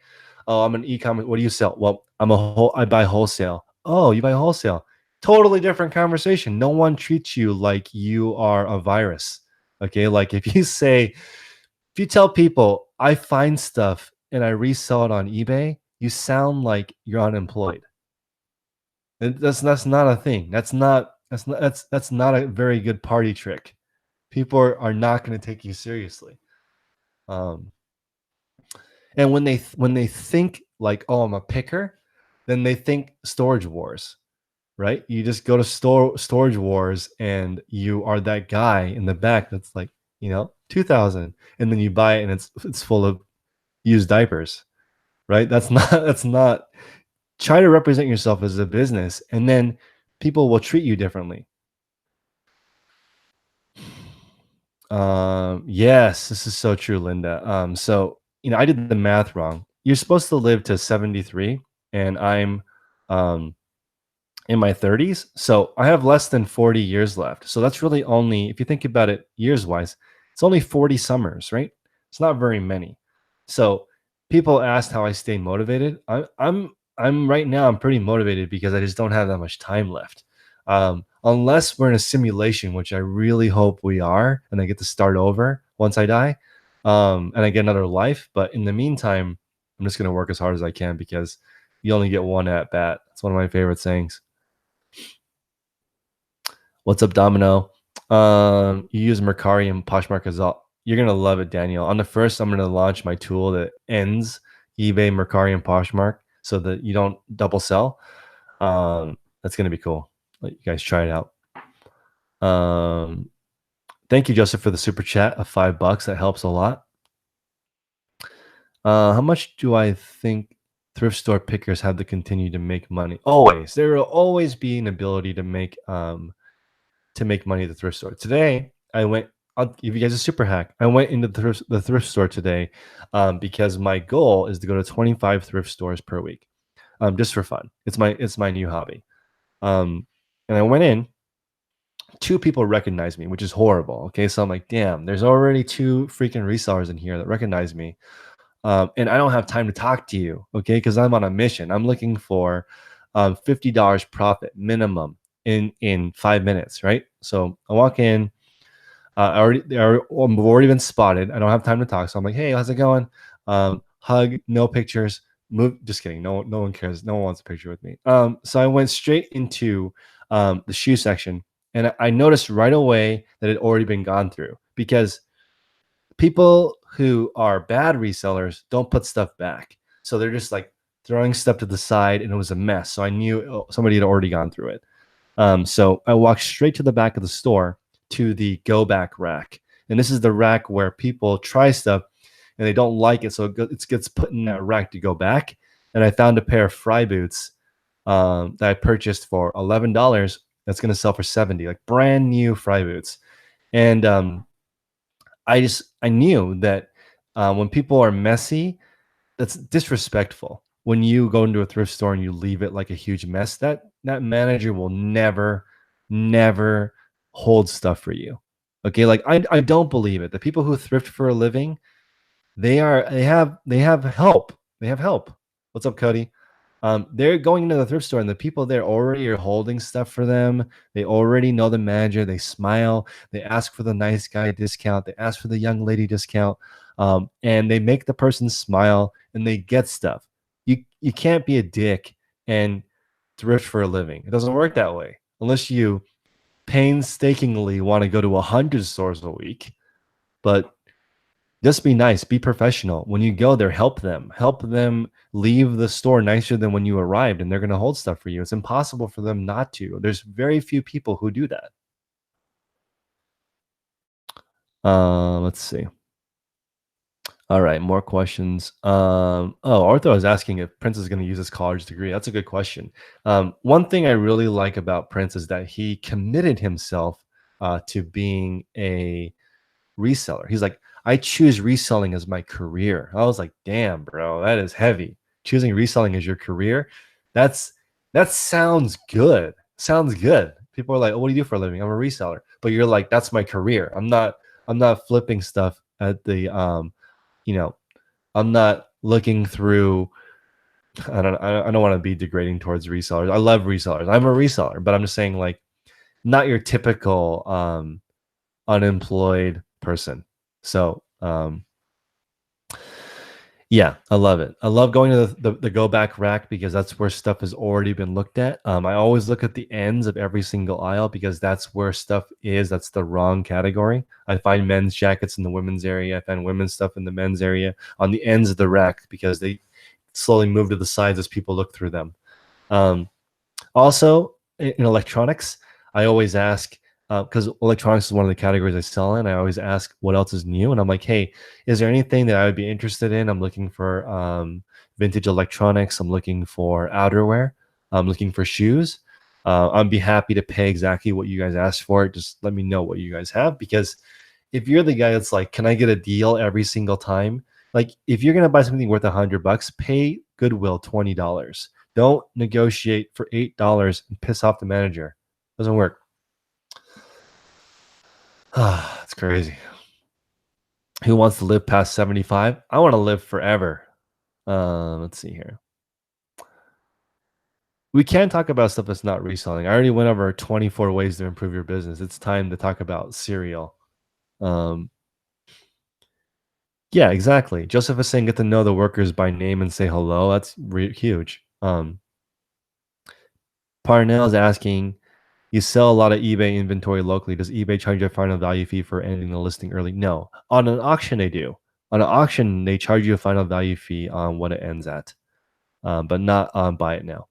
oh, I'm an e-commerce, what do you sell? Well, I buy wholesale. Oh, you buy wholesale. Totally different conversation. No one treats you like you are a virus. Okay. Like if you tell people I find stuff and I resell it on eBay, you sound like you're unemployed. And that's not a thing. That's not a very good party trick. People are not going to take you seriously. And when they think like, oh, I'm a picker, then they think Storage Wars, right? You just go to Storage Wars and you are that guy in the back that's like, 2000, and then you buy it and it's full of used diapers, right? That's not. Try to represent yourself as a business, and then people will treat you differently. Yes, this is so true, Linda. So I did the math wrong. You're supposed to live to 73, and I'm in my 30s. So I have less than 40 years left. So that's really only, if you think about it years wise, it's only 40 summers, right? It's not very many. So people asked how I stay motivated. I'm right now, I'm pretty motivated because I just don't have that much time left. Unless we're in a simulation, which I really hope we are, and I get to start over once I die, and I get another life. But in the meantime, I'm just going to work as hard as I can because you only get one at bat. It's one of my favorite sayings. What's up, Domino? You use Mercari and Poshmark as well. You're going to love it, Daniel. On the first, I'm going to launch my tool that ends eBay, Mercari, and Poshmark so that you don't double sell. That's going to be cool. Let you guys try it out. Thank you, Joseph, for the super chat of $5. That helps a lot. How much do I think thrift store pickers have to continue to make money? Always. There will always be an ability to make money at the thrift store. Today, I'll give you guys a super hack. I went into the thrift store today because my goal is to go to 25 thrift stores per week, just for fun. It's my new hobby. And I went in. 2 people recognized me, which is horrible. Okay, so I'm like, damn, there's already 2 freaking resellers in here that recognize me. And I don't have time to talk to you, okay? Because I'm on a mission. I'm looking for $50 profit minimum in 5 minutes, right? So I walk in. I've already been spotted. I don't have time to talk, so I'm like, "Hey, how's it going?" Hug, no pictures. Move. Just kidding. No one cares. No one wants a picture with me. So I went straight into the shoe section, and I noticed right away that it had already been gone through because people who are bad resellers don't put stuff back, so they're just like throwing stuff to the side, and it was a mess. So I knew somebody had already gone through it. So I walked straight to the back of the store to the go back rack. And this is the rack where people try stuff and they don't like it. So it gets put in that rack to go back. And I found a pair of Fry boots that I purchased for $11. That's going to sell for 70, like brand new Fry boots. And I knew that when people are messy, that's disrespectful. When you go into a thrift store and you leave it like a huge mess, that manager will never hold stuff for you. Okay, like I don't believe it. The people who thrift for a living, they have help. They have help. What's up, Cody? They're going into the thrift store and the people there already are holding stuff for them. They already know the manager. They smile. They ask for the nice guy discount. They ask for the young lady discount. And they make the person smile and they get stuff. You can't be a dick and thrift for a living. It doesn't work that way unless you painstakingly want to go to 100 stores a week. But just be nice, be professional. When you go there, help them. Help them leave the store nicer than when you arrived, and they're going to hold stuff for you. It's impossible for them not to. There's very few people who do that. Let's see. All right, more questions. Arthur was asking if Prince is going to use his college degree. That's a good question. One thing I really like about Prince is that he committed himself to being a reseller. He's like, I choose reselling as my career. I was like, damn, bro, that is heavy. Choosing reselling as your career. That's that sounds good. Sounds good. People are like, oh, what do you do for a living? I'm a reseller. But you're like, that's my career. I'm not flipping stuff at the you know, I'm not looking through I don't want to be degrading towards resellers. I love resellers. I'm a reseller, but I'm just saying like not your typical unemployed person. So yeah, I love it. I love going to the go back rack because that's where stuff has already been looked at. I always look at the ends of every single aisle because that's where stuff is. That's the wrong category. I find men's jackets in the women's area. I find women's stuff in the men's area on the ends of the rack because they slowly move to the sides as people look through them. Also, in electronics, I always ask because electronics is one of the categories I sell in. I always ask what else is new, and I'm like, hey, is there anything that I would be interested in? I'm looking for vintage electronics. I'm looking for outerwear. I'm looking for shoes. I'd be happy to pay exactly what you guys asked for. Just let me know what you guys have because if you're the guy that's like, can I get a deal every single time? Like, if you're gonna buy something worth $100, pay Goodwill $20. Don't negotiate for $8 and piss off the manager. Doesn't work. It's crazy. Who wants to live past 75? I want to live forever. Let's see here. We can talk about stuff that's not reselling. I already went over 24 ways to improve your business. It's time to talk about cereal. Yeah, exactly. Joseph is saying get to know the workers by name and say hello. That's huge. Parnell is asking, you sell a lot of eBay inventory locally. Does eBay charge you a final value fee for ending the listing early? No. On an auction, they do. On an auction, they charge you a final value fee on what it ends at, but not on buy it now.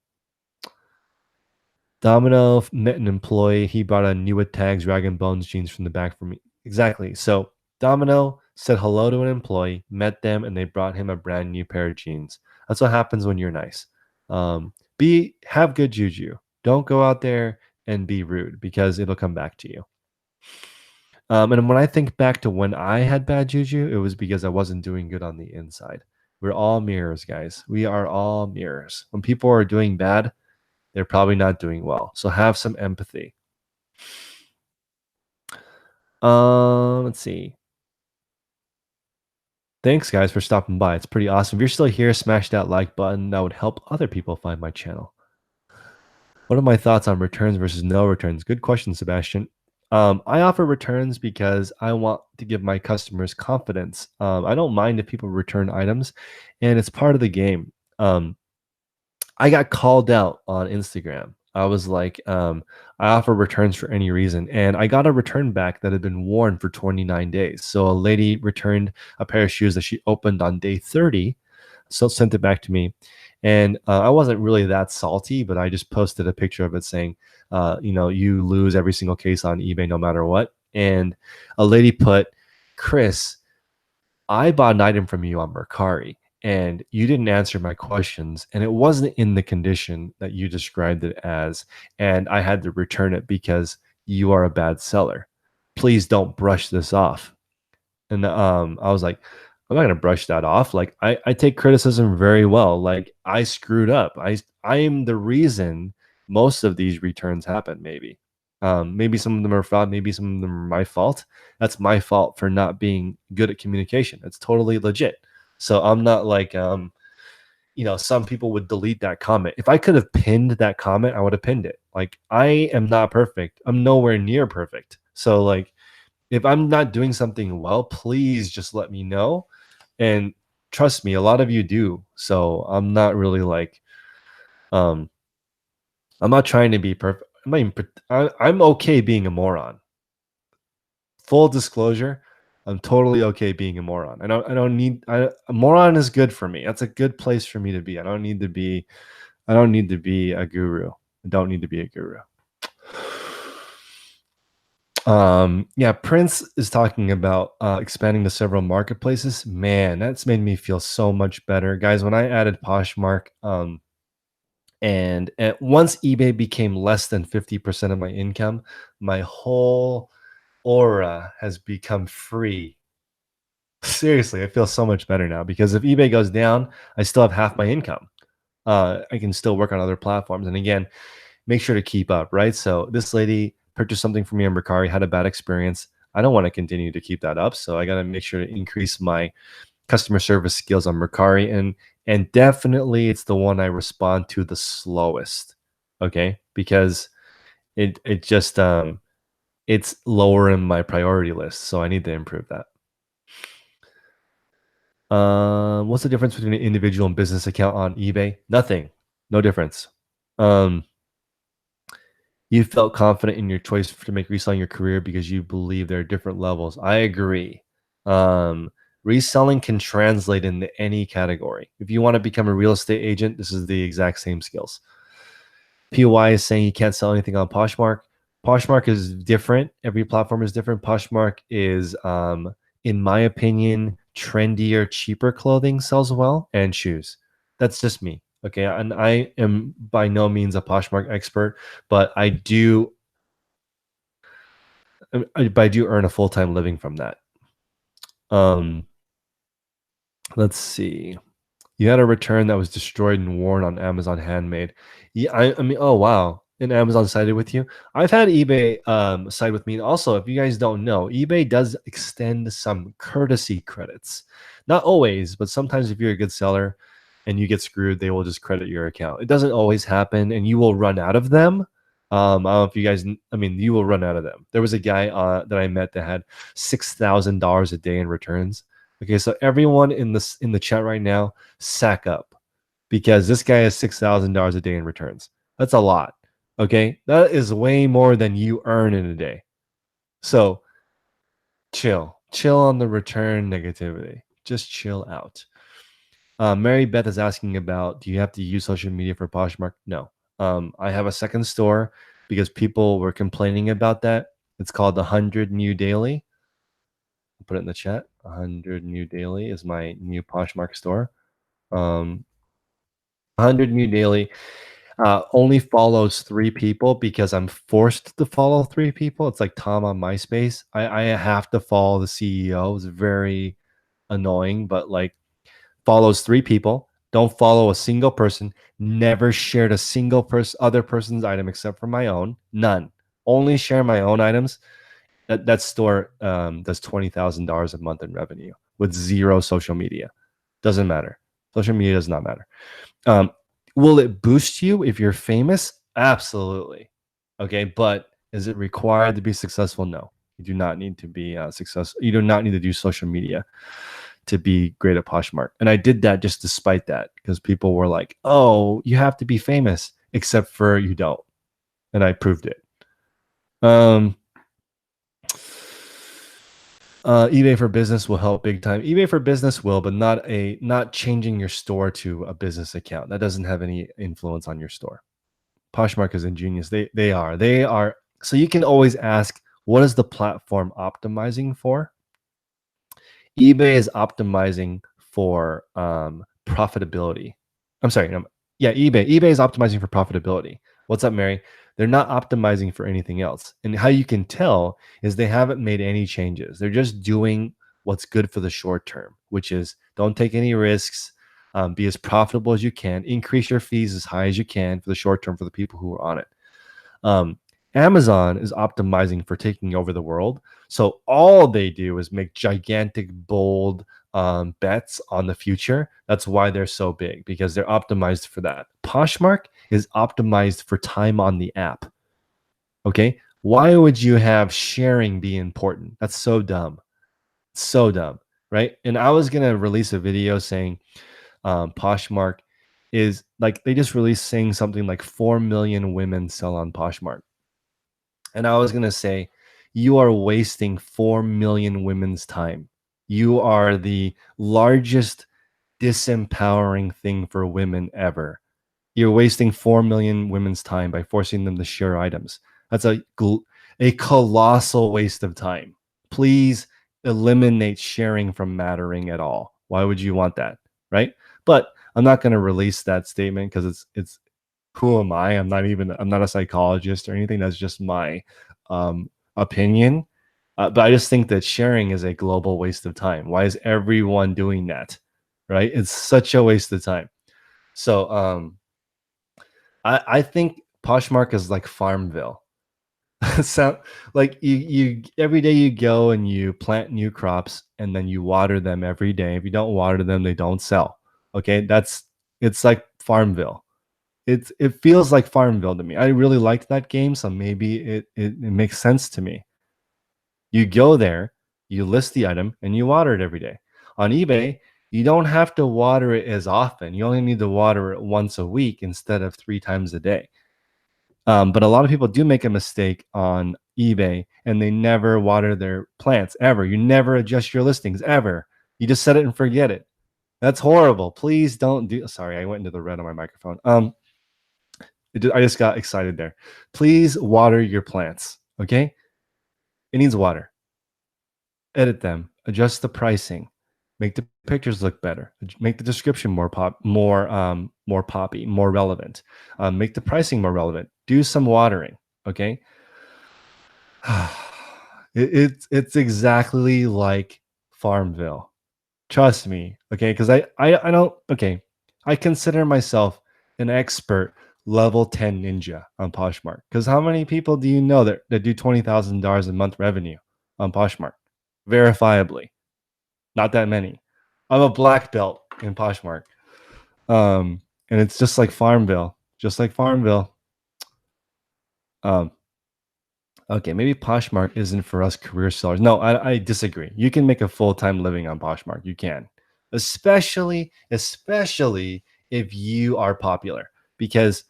Domino met an employee. He brought a new tags, rag and bones jeans from the back for me. Exactly. So Domino said hello to an employee, met them, and they brought him a brand new pair of jeans. That's what happens when you're nice. Have good juju. Don't go out there and be rude because it'll come back to you. And when I think back to when I had bad juju, it was because I wasn't doing good on the inside. We're all mirrors, guys. We are all mirrors. When people are doing bad, they're probably not doing well. So have some empathy. Let's see. Thanks, guys, for stopping by. It's pretty awesome. If you're still here, smash that like button. That would help other people find my channel. What are my thoughts on returns versus no returns? Good question, Sebastian. I offer returns because I want to give my customers confidence. I don't mind if people return items, and it's part of the game. I got called out on Instagram. I was like, I offer returns for any reason. And I got a return back that had been worn for 29 days. So a lady returned a pair of shoes that she opened on day 30, so sent it back to me. And I wasn't really that salty, but I just posted a picture of it saying, you lose every single case on eBay no matter what. And a lady put, Chris, I bought an item from you on Mercari and you didn't answer my questions and it wasn't in the condition that you described it as. And I had to return it because you are a bad seller. Please don't brush this off. And I was like, I'm not gonna brush that off. Like I take criticism very well. Like I screwed up. I am the reason most of these returns happen, maybe. Maybe some of them are fraud, maybe some of them are my fault. That's my fault for not being good at communication. It's totally legit. So I'm not like some people would delete that comment. If I could have pinned that comment, I would have pinned it. Like I am not perfect. I'm nowhere near perfect. So like if I'm not doing something well, please just let me know. And trust me, a lot of you do. So I'm not really like, um, I'm not trying to be perfect. I'm okay being a moron. Full disclosure, I'm totally okay being a moron. A moron is good for me. That's a good place for me to be. I don't need to be a guru. I don't need to be a guru. Yeah, Prince is talking about expanding to several marketplaces. Man, that's made me feel so much better, guys. When I added Poshmark, and once eBay became less than 50% of my income, my whole aura has become free. Seriously, I feel so much better now because if eBay goes down, I still have half my income. I can still work on other platforms, and again, make sure to keep up, right? So this lady purchased something from me on Mercari, had a bad experience. I don't want to continue to keep that up. So I got to make sure to increase my customer service skills on Mercari. And definitely it's the one I respond to the slowest. Okay. Because it just it's lower in my priority list. So I need to improve that. What's the difference between an individual and business account on eBay? Nothing. No difference. You felt confident in your choice to make reselling your career because you believe there are different levels. I agree. Um, Reselling can translate into any category. If you want to become a real estate agent, this is the exact same skills. PY is saying you can't sell anything on Poshmark. Poshmark is different. Every platform is different. Poshmark is, in my opinion, trendier, cheaper clothing sells well and shoes. That's just me. Okay. And I am by no means a Poshmark expert, but I do earn a full-time living from that. Um, let's see. You had a return that was destroyed and worn on Amazon Handmade. Yeah, I mean, oh wow. And Amazon sided with you. I've had eBay side with me. Also, if you guys don't know, eBay does extend some courtesy credits. Not always, but sometimes if you're a good seller and you get screwed, they will just credit your account. It doesn't always happen, and you will run out of them. I don't know if you guys, I mean, you will run out of them. There was a guy that I met that had $6,000 a day in returns. Okay, so everyone in the chat right now, sack up because this guy has $6,000 a day in returns. That's a lot. Okay, that is way more than you earn in a day. So chill on the return negativity. Just chill out. Mary Beth is asking about, do you have to use social media for Poshmark? No. I have a second store because people were complaining about that. It's called the 100 New Daily. I'll put it in the chat. 100 New Daily is my new Poshmark store. 100 New Daily only follows 3 people because I'm forced to follow 3 people. It's like Tom on MySpace. I have to follow the CEO. It's very annoying, but like follows 3 people. Don't follow a single person. Never shared a single other person's item except for my own. None. Only share my own items. That store does $20,000 a month in revenue with 0 social media. Doesn't matter. Social media does not matter. Will it boost you if you're famous? Absolutely. Okay, but is it required to be successful? No. You do not need to be successful. You do not need to do social media to be great at Poshmark. And I did that just despite that because people were like, "Oh, you have to be famous," except for you don't, and I proved it. Um, eBay for Business will help big time. eBay for Business will, but not changing your store to a business account. That doesn't have any influence on your store. Poshmark is ingenious. They are. So you can always ask, what is the platform optimizing for? eBay is optimizing for profitability. I'm sorry. Yeah, eBay is optimizing for profitability. What's up, Mary? They're not optimizing for anything else. And how you can tell is they haven't made any changes. They're just doing what's good for the short term, which is don't take any risks, be as profitable as you can, increase your fees as high as you can for the short term for the people who are on it. Um, Amazon is optimizing for taking over the world. So all they do is make gigantic, bold bets on the future. That's why they're so big, because they're optimized for that. Poshmark is optimized for time on the app. Okay. Why would you have sharing be important? That's so dumb. So dumb. Right. And I was going to release a video saying Poshmark is like, they just released saying something like 4 million women sell on Poshmark. And I was going to say, you are wasting 4 million women's time. You are the largest disempowering thing for women ever. You're wasting 4 million women's time by forcing them to share items. That's a colossal waste of time. Please eliminate sharing from mattering at all. Why would you want that? Right? But I'm not going to release that statement because it's who am I? I'm not a psychologist or anything. That's just my opinion. But I just think that sharing is a global waste of time. Why is everyone doing that? Right? It's such a waste of time. So I think Poshmark is like Farmville. So like you every day you go and you plant new crops and then you water them every day. If you don't water them, they don't sell. Okay, it's like Farmville. It feels like Farmville to me. I really liked that game, so maybe it makes sense to me. You go there, you list the item, and you water it every day. On eBay, you don't have to water it as often. You only need to water it once a week instead of 3 times a day. But a lot of people do make a mistake on eBay and they never water their plants ever. You never adjust your listings ever. You just set it and forget it. That's horrible. Please don't do. Sorry, I went into the red on my microphone. I just got excited there. Please water your plants. Okay, it needs water. Edit them. Adjust the pricing. Make the pictures look better. Make the description more poppy, more relevant. Make the pricing more relevant. Do some watering. Okay. It's exactly like Farmville. Trust me. Okay, because I don't. Okay, I consider myself an expert level 10 ninja on Poshmark. Because how many people do you know that do $20,000 a month revenue on Poshmark? Verifiably, not that many. I'm a black belt in Poshmark. And it's just like Farmville, just like Farmville. Um, okay, maybe Poshmark isn't for us career sellers. No, I disagree. You can make a full-time living on Poshmark. You can, especially if you are popular, because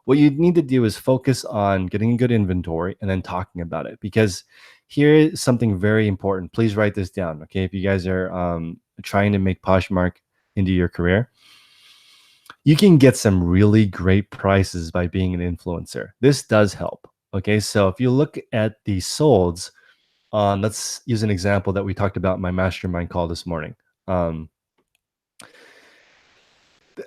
what you need to do is focus on getting a good inventory and then talking about it. Because here is something very important. Please write this down. Okay, if you guys are trying to make Poshmark into your career, you can get some really great prices by being an influencer. This does help. Okay, so if you look at the solds on, let's use an example that we talked about in my mastermind call this morning.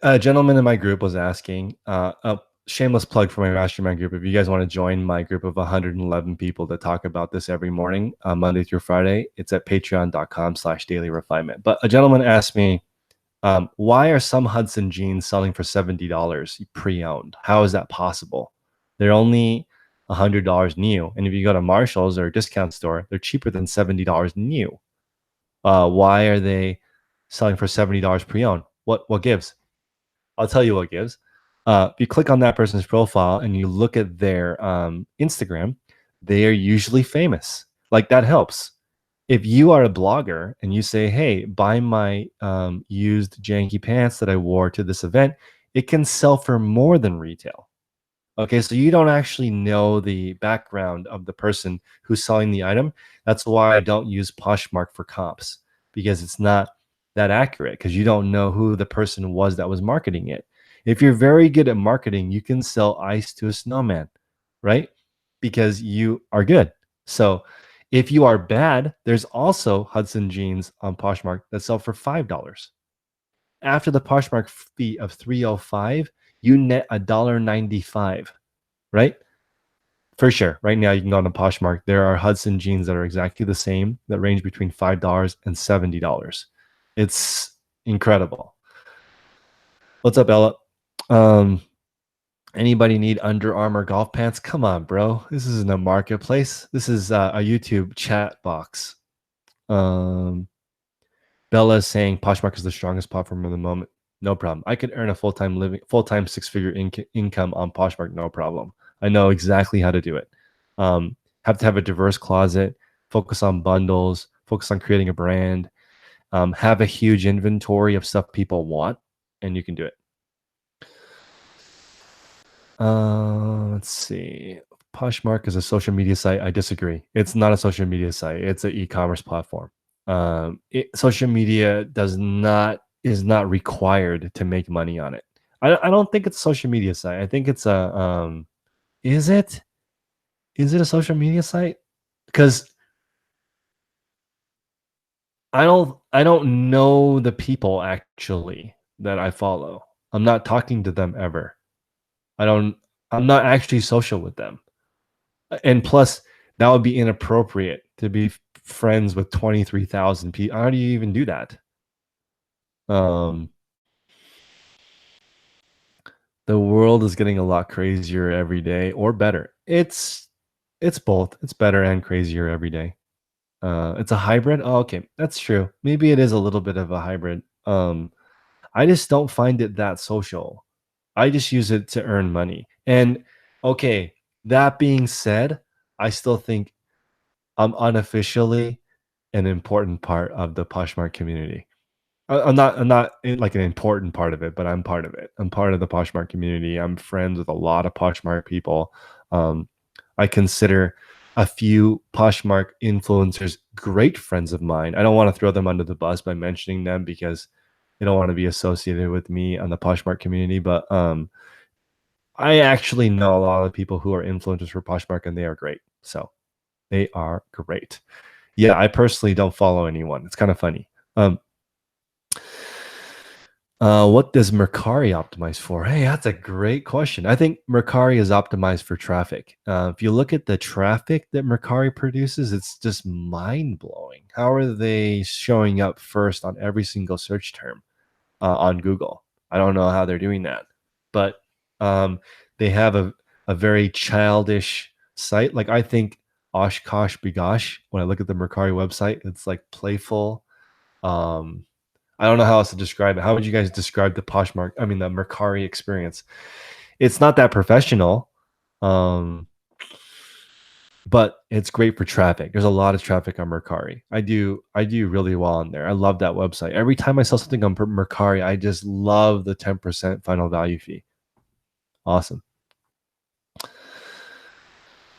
A gentleman in my group was asking, a shameless plug for my mastermind group. If you guys want to join my group of 111 people that talk about this every morning, Monday through Friday, it's at patreon.com/daily refinement. But a gentleman asked me, why are some Hudson jeans selling for $70 pre-owned? How is that possible? They're only $100 new. And if you go to Marshall's or a discount store, they're cheaper than $70 new. Why are they selling for $70 pre-owned? What gives? I'll tell you what gives. If you click on that person's profile and you look at their Instagram, they are usually famous. Like that helps. If you are a blogger and you say, "Hey, buy my used janky pants that I wore to this event," it can sell for more than retail. Okay, so you don't actually know the background of the person who's selling the item. That's why I don't use Poshmark for comps, because it's not that accurate, because you don't know who the person was that was marketing it. If you're very good at marketing, you can sell ice to a snowman, right? Because you are good. So if you are bad, there's also Hudson jeans on Poshmark that sell for $5. After the Poshmark fee of $305, you net $1.95, right? For sure. Right now, you can go on the Poshmark. There are Hudson jeans that are exactly the same that range between $5 and $70. It's incredible. What's up, Ella? Um, Anybody need Under Armour golf pants? Come on, bro. This isn't a marketplace. This is a YouTube chat box. Bella is saying Poshmark is the strongest platform in the moment. No problem. I could earn a full-time six-figure income on Poshmark. No problem. I know exactly how to do it. Have to have a diverse closet, focus on bundles, focus on creating a brand, have a huge inventory of stuff people want, and you can do it. Let's see. Poshmark is a social media site. I disagree. It's not a social media site. It's an e-commerce platform. Social media is not required to make money on it. I don't think it's a social media site. I think it's a is it? Is it a social media site? Because I don't know the people actually that I follow. I'm not talking to them ever. I'm not actually social with them. And plus, that would be inappropriate to be friends with 23,000 people. How do you even do that? The world is getting a lot crazier every day, or better. It's both. It's better and crazier every day. It's a hybrid. Oh, okay, that's true. Maybe it is a little bit of a hybrid. I just don't find it that social. I just use it to earn money. And okay, that being said, I still think I'm unofficially an important part of the Poshmark community. I'm not in like an important part of it, but I'm part of it. I'm part of the Poshmark community. I'm friends with a lot of Poshmark people. Um, I consider a few Poshmark influencers great friends of mine. I don't want to throw them under the bus by mentioning them because they don't want to be associated with me on the Poshmark community. But I actually know a lot of people who are influencers for Poshmark, and they are great. So they are great. Yeah, I personally don't follow anyone. It's kind of funny. What does Mercari optimize for? Hey, that's a great question. I think Mercari is optimized for traffic. If you look at the traffic that Mercari produces, it's just mind blowing. How are they showing up first on every single search term on Google? I don't know how they're doing that, but they have a very childish site. Like I think Oshkosh Bigosh, when I look at the Mercari website, it's like playful. I don't know how else to describe it. How would you guys describe the the Mercari experience? It's not that professional, um, but it's great for traffic. There's a lot of traffic on Mercari. I do really well on there. I love that website. Every time I sell something on Mercari, I just love the 10% final value fee. Awesome.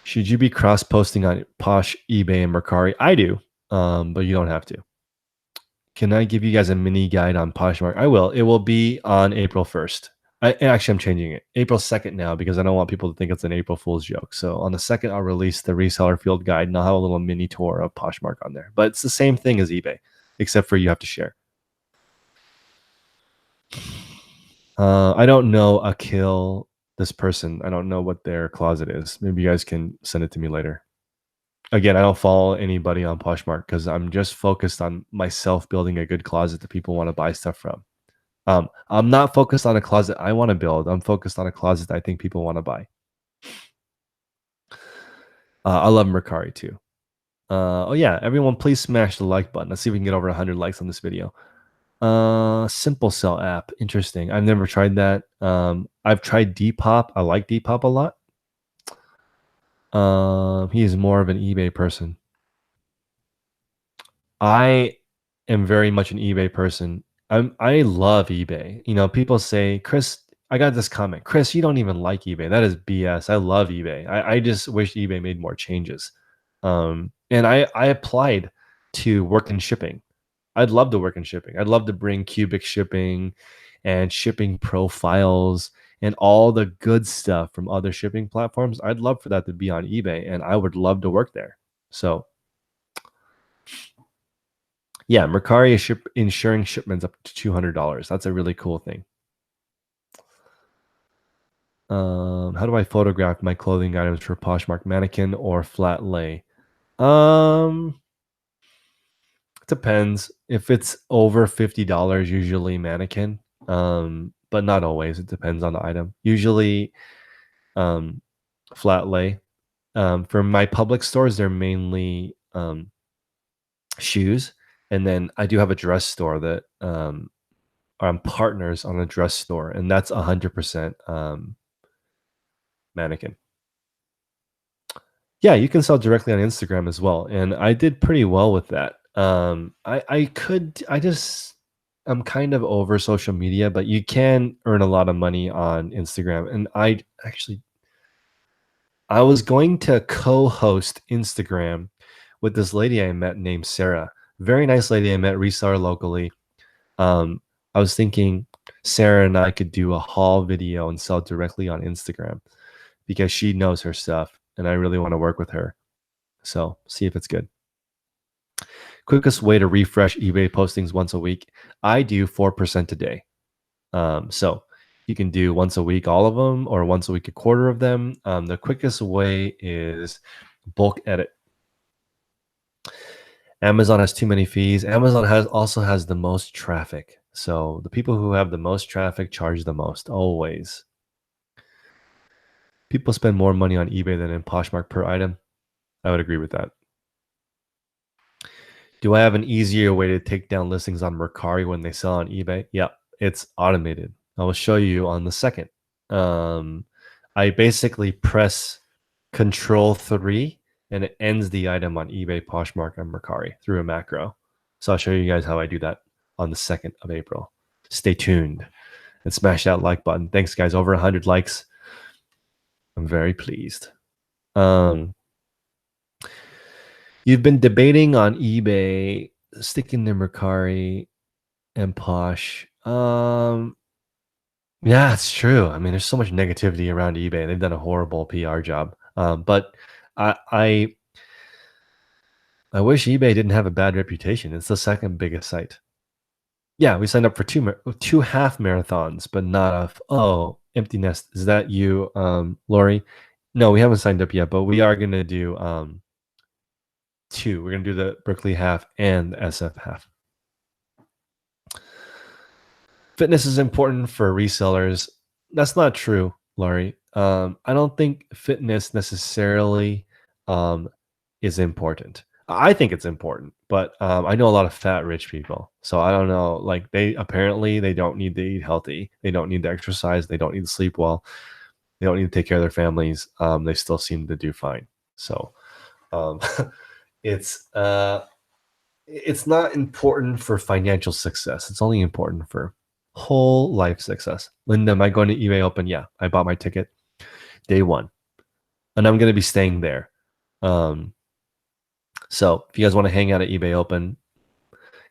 Should you be cross posting on Posh, eBay, and Mercari? I do, but you don't have to. Can I give you guys a mini guide on Poshmark? I will. It will be on April 1st. I'm changing it. April 2nd now because I don't want people to think it's an April Fool's joke. So on the 2nd, I'll release the reseller field guide and I'll have a little mini tour of Poshmark on there. But it's the same thing as eBay, except for you have to share. I don't know Akil, this person. I don't know what their closet is. Maybe you guys can send it to me later. Again, I don't follow anybody on Poshmark because I'm just focused on myself building a good closet that people want to buy stuff from. I'm not focused on a closet I want to build. I'm focused on a closet that I think people want to buy. I love Mercari too. Oh yeah, everyone please smash the like button. Let's see if we can get over 100 likes on this video. Simple Cell app. Interesting. I've never tried that. I've tried Depop. I like Depop a lot. He is more of an eBay person. I am very much an eBay person. I love eBay. You know, people say, Chris, I got this comment. Chris, you don't even like eBay. That is BS. I love eBay. I just wish eBay made more changes. And I applied to work in shipping. I'd love to work in shipping. I'd love to bring cubic shipping and shipping profiles and all the good stuff from other shipping platforms. I'd love for that to be on eBay, and I would love to work there. So yeah, Mercari is insuring shipments up to $200. That's a really cool thing. How do I photograph my clothing items for Poshmark mannequin or flat lay? It depends. If it's over $50, usually mannequin. But not always. It depends on the item. Usually, flat lay. For my public stores, they're mainly shoes, and then I do have a dress store that I'm partners on a dress store, and that's 100% mannequin. Yeah, you can sell directly on Instagram as well, and I did pretty well with that. I'm kind of over social media, but you can earn a lot of money on Instagram. And I was going to co-host Instagram with this lady I met named Sarah. Very nice lady I met, reseller locally. I was thinking Sarah and I could do a haul video and sell directly on Instagram because she knows her stuff and I really want to work with her. So see if it's good. Quickest way to refresh eBay postings once a week. I do 4% a day. So you can do once a week, all of them, or once a week, a quarter of them. The quickest way is bulk edit. Amazon has too many fees. Amazon also has the most traffic. So the people who have the most traffic charge the most, always. People spend more money on eBay than in Poshmark per item. I would agree with that. Do I have an easier way to take down listings on Mercari when they sell on eBay? Yeah, it's automated. I will show you on the second. I basically press Control 3 and it ends the item on eBay, Poshmark, and Mercari through a macro. So I'll show you guys how I do that on the 2nd of April. Stay tuned and smash that like button. Thanks, guys. Over 100 likes. I'm very pleased. You've been debating on eBay, sticking to Mercari and Posh. Yeah, it's true. I mean, there's so much negativity around eBay. They've done a horrible PR job. But I wish eBay didn't have a bad reputation. It's the second biggest site. Yeah, we signed up for two half marathons, but not empty nest. Is that you, Lori? No, we haven't signed up yet, but we are gonna do two. We're gonna do the Berkeley half and the SF half. Fitness is important for resellers. That's not true, Laurie. I don't think fitness necessarily is important. I think it's important, but I know a lot of fat rich people, so I don't know. Like they don't need to eat healthy. They don't need to exercise. They don't need to sleep well. They don't need to take care of their families. They still seem to do fine. So um, it's not important for financial success. It's only important for whole life success. Linda, am I going to eBay Open? Yeah, I bought my ticket day one, and I'm going to be staying there. So if you guys want to hang out at eBay Open,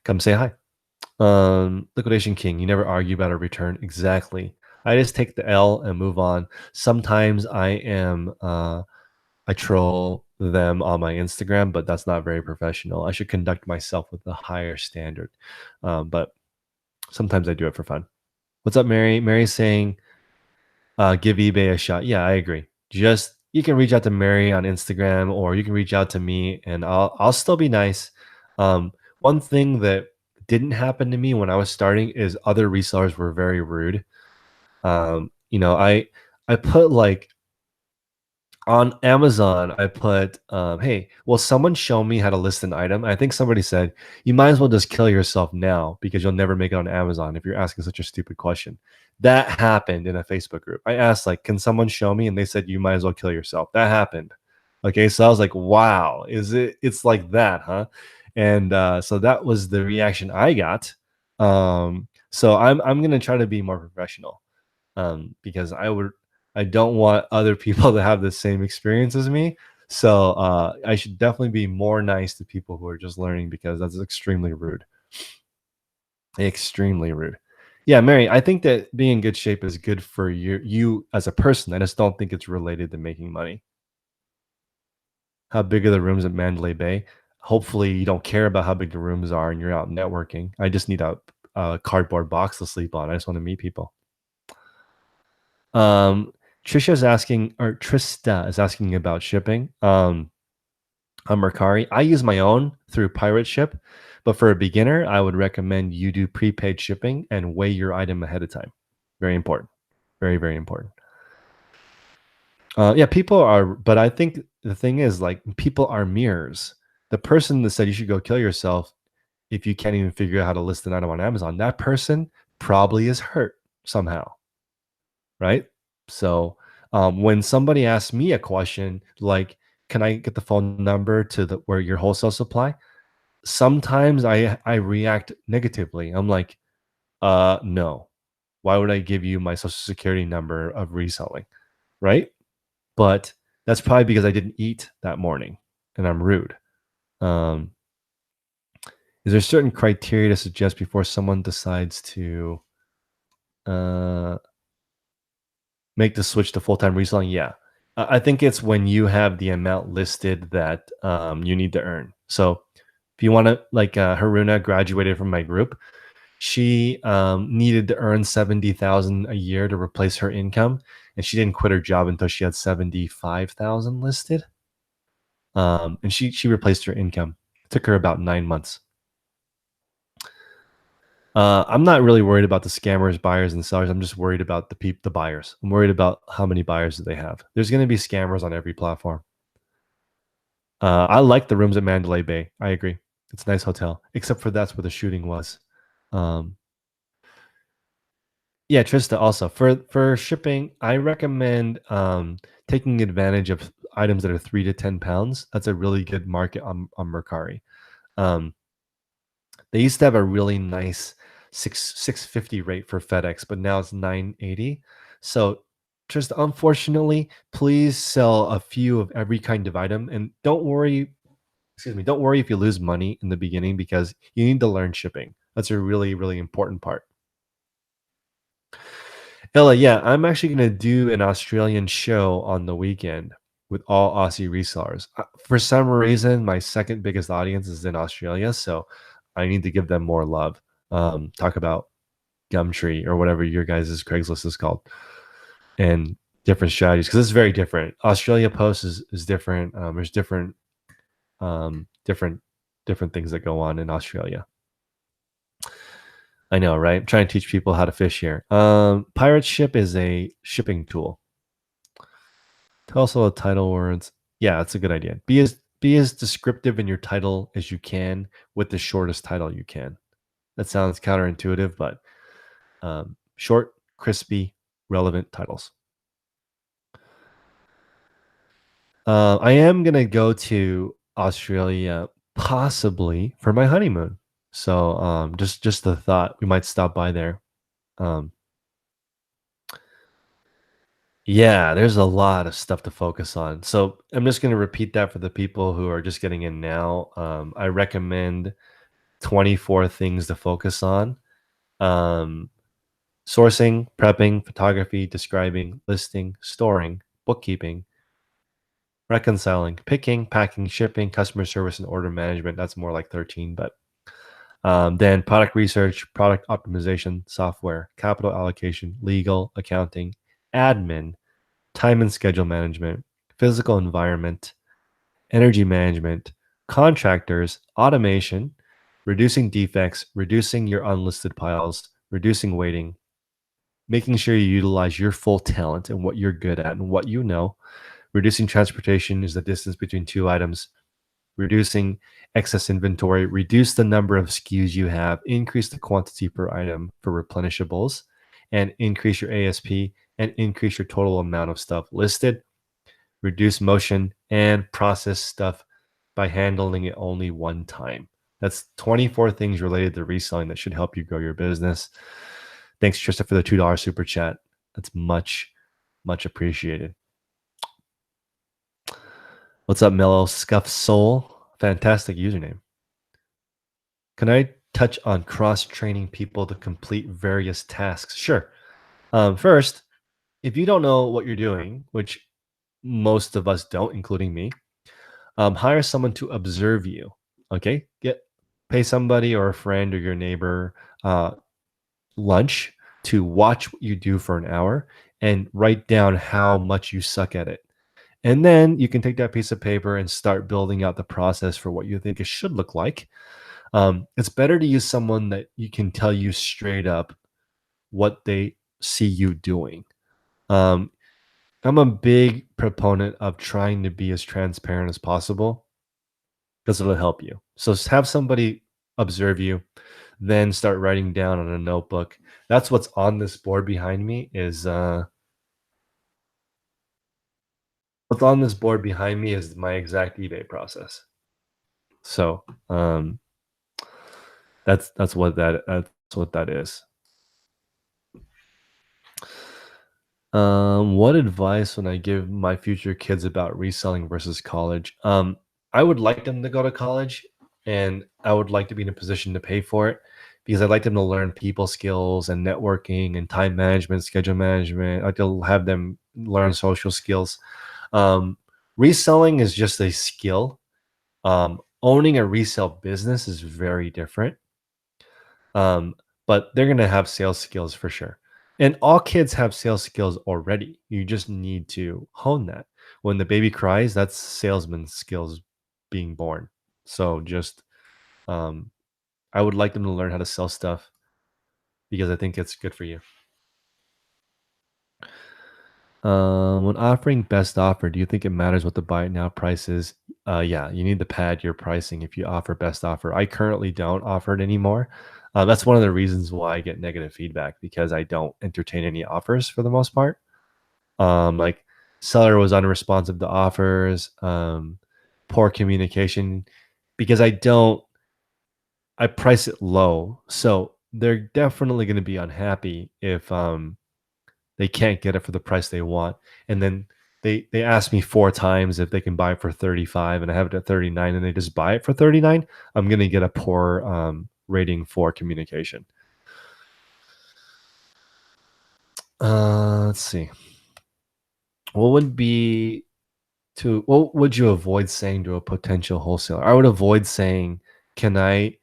come say hi. Liquidation King, you never argue about a return. Exactly. I just take the L and move on. Sometimes I troll them on my Instagram, but that's not very professional. I should conduct myself with a higher standard. But sometimes I do it for fun. What's up, Mary? Mary's saying, give eBay a shot. Yeah, I agree. You can reach out to Mary on Instagram, or you can reach out to me, and I'll still be nice. One thing that didn't happen to me when I was starting is other resellers were very rude. I put like On Amazon, I put, hey, will someone show me how to list an item? I think somebody said, you might as well just kill yourself now because you'll never make it on Amazon if you're asking such a stupid question. That happened in a Facebook group. I asked, like, can someone show me? And they said, you might as well kill yourself. That happened. Okay. So I was like, wow, it's like that, huh? And so that was the reaction I got. So I'm going to try to be more professional because I don't want other people to have the same experience as me. So I should definitely be more nice to people who are just learning because that's extremely rude. Extremely rude. Yeah, Mary, I think that being in good shape is good for you as a person. I just don't think it's related to making money. How big are the rooms at Mandalay Bay? Hopefully, you don't care about how big the rooms are and you're out networking. I just need a cardboard box to sleep on. I just want to meet people. Um, Trisha's asking, or Trista is asking about shipping. On Mercari, I use my own through PirateShip, but for a beginner, I would recommend you do prepaid shipping and weigh your item ahead of time. Very important. Very, very important. Yeah, people are, but I think the thing is, like, people are mirrors. The person that said you should go kill yourself if you can't even figure out how to list an item on Amazon, that person probably is hurt somehow, right? So when somebody asks me a question like, "Can I get the phone number to the where your wholesale supply?" Sometimes I react negatively. I'm like, no. Why would I give you my social security number of reselling, right?" But that's probably because I didn't eat that morning and I'm rude. Um, is there certain criteria to suggest before someone decides to uh, make the switch to full-time reselling? Yeah. I think it's when you have the amount listed that you need to earn. So if you want to, like Haruna graduated from my group, she needed to earn 70,000 a year to replace her income, and she didn't quit her job until she had 75,000 listed. And she replaced her income. It took her about 9 months. I'm not really worried about the scammers, buyers, and sellers. I'm just worried about the buyers. I'm worried about how many buyers do they have. There's going to be scammers on every platform. I like the rooms at Mandalay Bay. I agree. It's a nice hotel, except for that's where the shooting was. Um, yeah, Trista. Also for shipping, I recommend taking advantage of items that are 3 to 10 pounds. That's a really good market on Mercari. Um, They used to have a really nice 650 rate for FedEx, but now it's 980. So just unfortunately, please sell a few of every kind of item and don't worry, excuse me, don't worry if you lose money in the beginning because you need to learn shipping. That's a really, really important part. Ella, yeah, I'm actually going to do an Australian show on the weekend with all Aussie resellers. For some reason, my second biggest audience is in Australia, so I need to give them more love. Talk about Gumtree or whatever your guys' Craigslist is called, and different strategies because it's very different. Australia Post is different. There's different different things that go on in Australia. I know, right? I'm trying to teach people how to fish here. PirateShip is a shipping tool. Tell us all the title words. Yeah, that's a good idea. Be as descriptive in your title as you can with the shortest title you can. That sounds counterintuitive, but short, crispy, relevant titles. I am gonna go to Australia possibly for my honeymoon. So just the thought we might stop by there. Um, yeah, there's a lot of stuff to focus on. So I'm just gonna repeat that for the people who are just getting in now. I recommend 24 things to focus on. Um, Sourcing, prepping, photography, describing, listing, storing, bookkeeping, reconciling, picking, packing, shipping, customer service, and order management. That's more like 13, but then product research, product optimization, software, capital allocation, legal, accounting, admin, time and schedule management, physical environment, energy management, contractors, automation, reducing defects, reducing your unlisted piles, reducing waiting, making sure you utilize your full talent and what you're good at and what you know, Reducing transportation is the distance between two items. Reducing excess inventory, reduce the number of SKUs you have, increase the quantity per item for replenishables, and increase your ASP and increase your total amount of stuff listed. Reduce motion and process stuff by handling it only one time. That's 24 things related to reselling that should help you grow your business. Thanks, Trista, for the $2 super chat. That's much, much appreciated. What's up, Mellow Scuff Soul? Fantastic username. Can I touch on cross-training people to complete various tasks? Sure. First, if you don't know what you're doing, which most of us don't, including me, hire someone to observe you. Okay, pay somebody or a friend or your neighbor lunch to watch what you do for an hour and write down how much you suck at it. And then you can take that piece of paper and start building out the process for what you think it should look like. It's better to use someone that you can tell you straight up what they see you doing. I'm a big proponent of trying to be as transparent as possible because it'll help you. So have somebody observe you, then start writing down on a notebook. That's what's on this board behind me is what's on this board behind me is my exact eBay process. So that's what that is. What advice would I give my future kids about reselling versus college? I would like them to go to college, and I would like to be in a position to pay for it because I'd like them to learn people skills and networking and time management, schedule management. I'd like to have them learn social skills. Reselling is just a skill. Owning a resale business is very different. But they're going to have sales skills for sure. And all kids have sales skills already. You just need to hone that. When the baby cries, that's salesman skills being born. So just, I would like them to learn how to sell stuff because I think it's good for you. When offering best offer, do you think it matters what the buy it now price is? Yeah, you need to pad your pricing if you offer best offer. I currently don't offer it anymore. That's one of the reasons why I get negative feedback because I don't entertain any offers for the most part. Like seller was unresponsive to offers, poor communication, because I price it low. So they're definitely going to be unhappy if they can't get it for the price they want. And then they ask me 4 times if they can buy it for 35 and I have it at 39 and they just buy it for 39. I'm going to get a poor rating for communication. Let's see. What would you avoid saying to a potential wholesaler? I would avoid saying, I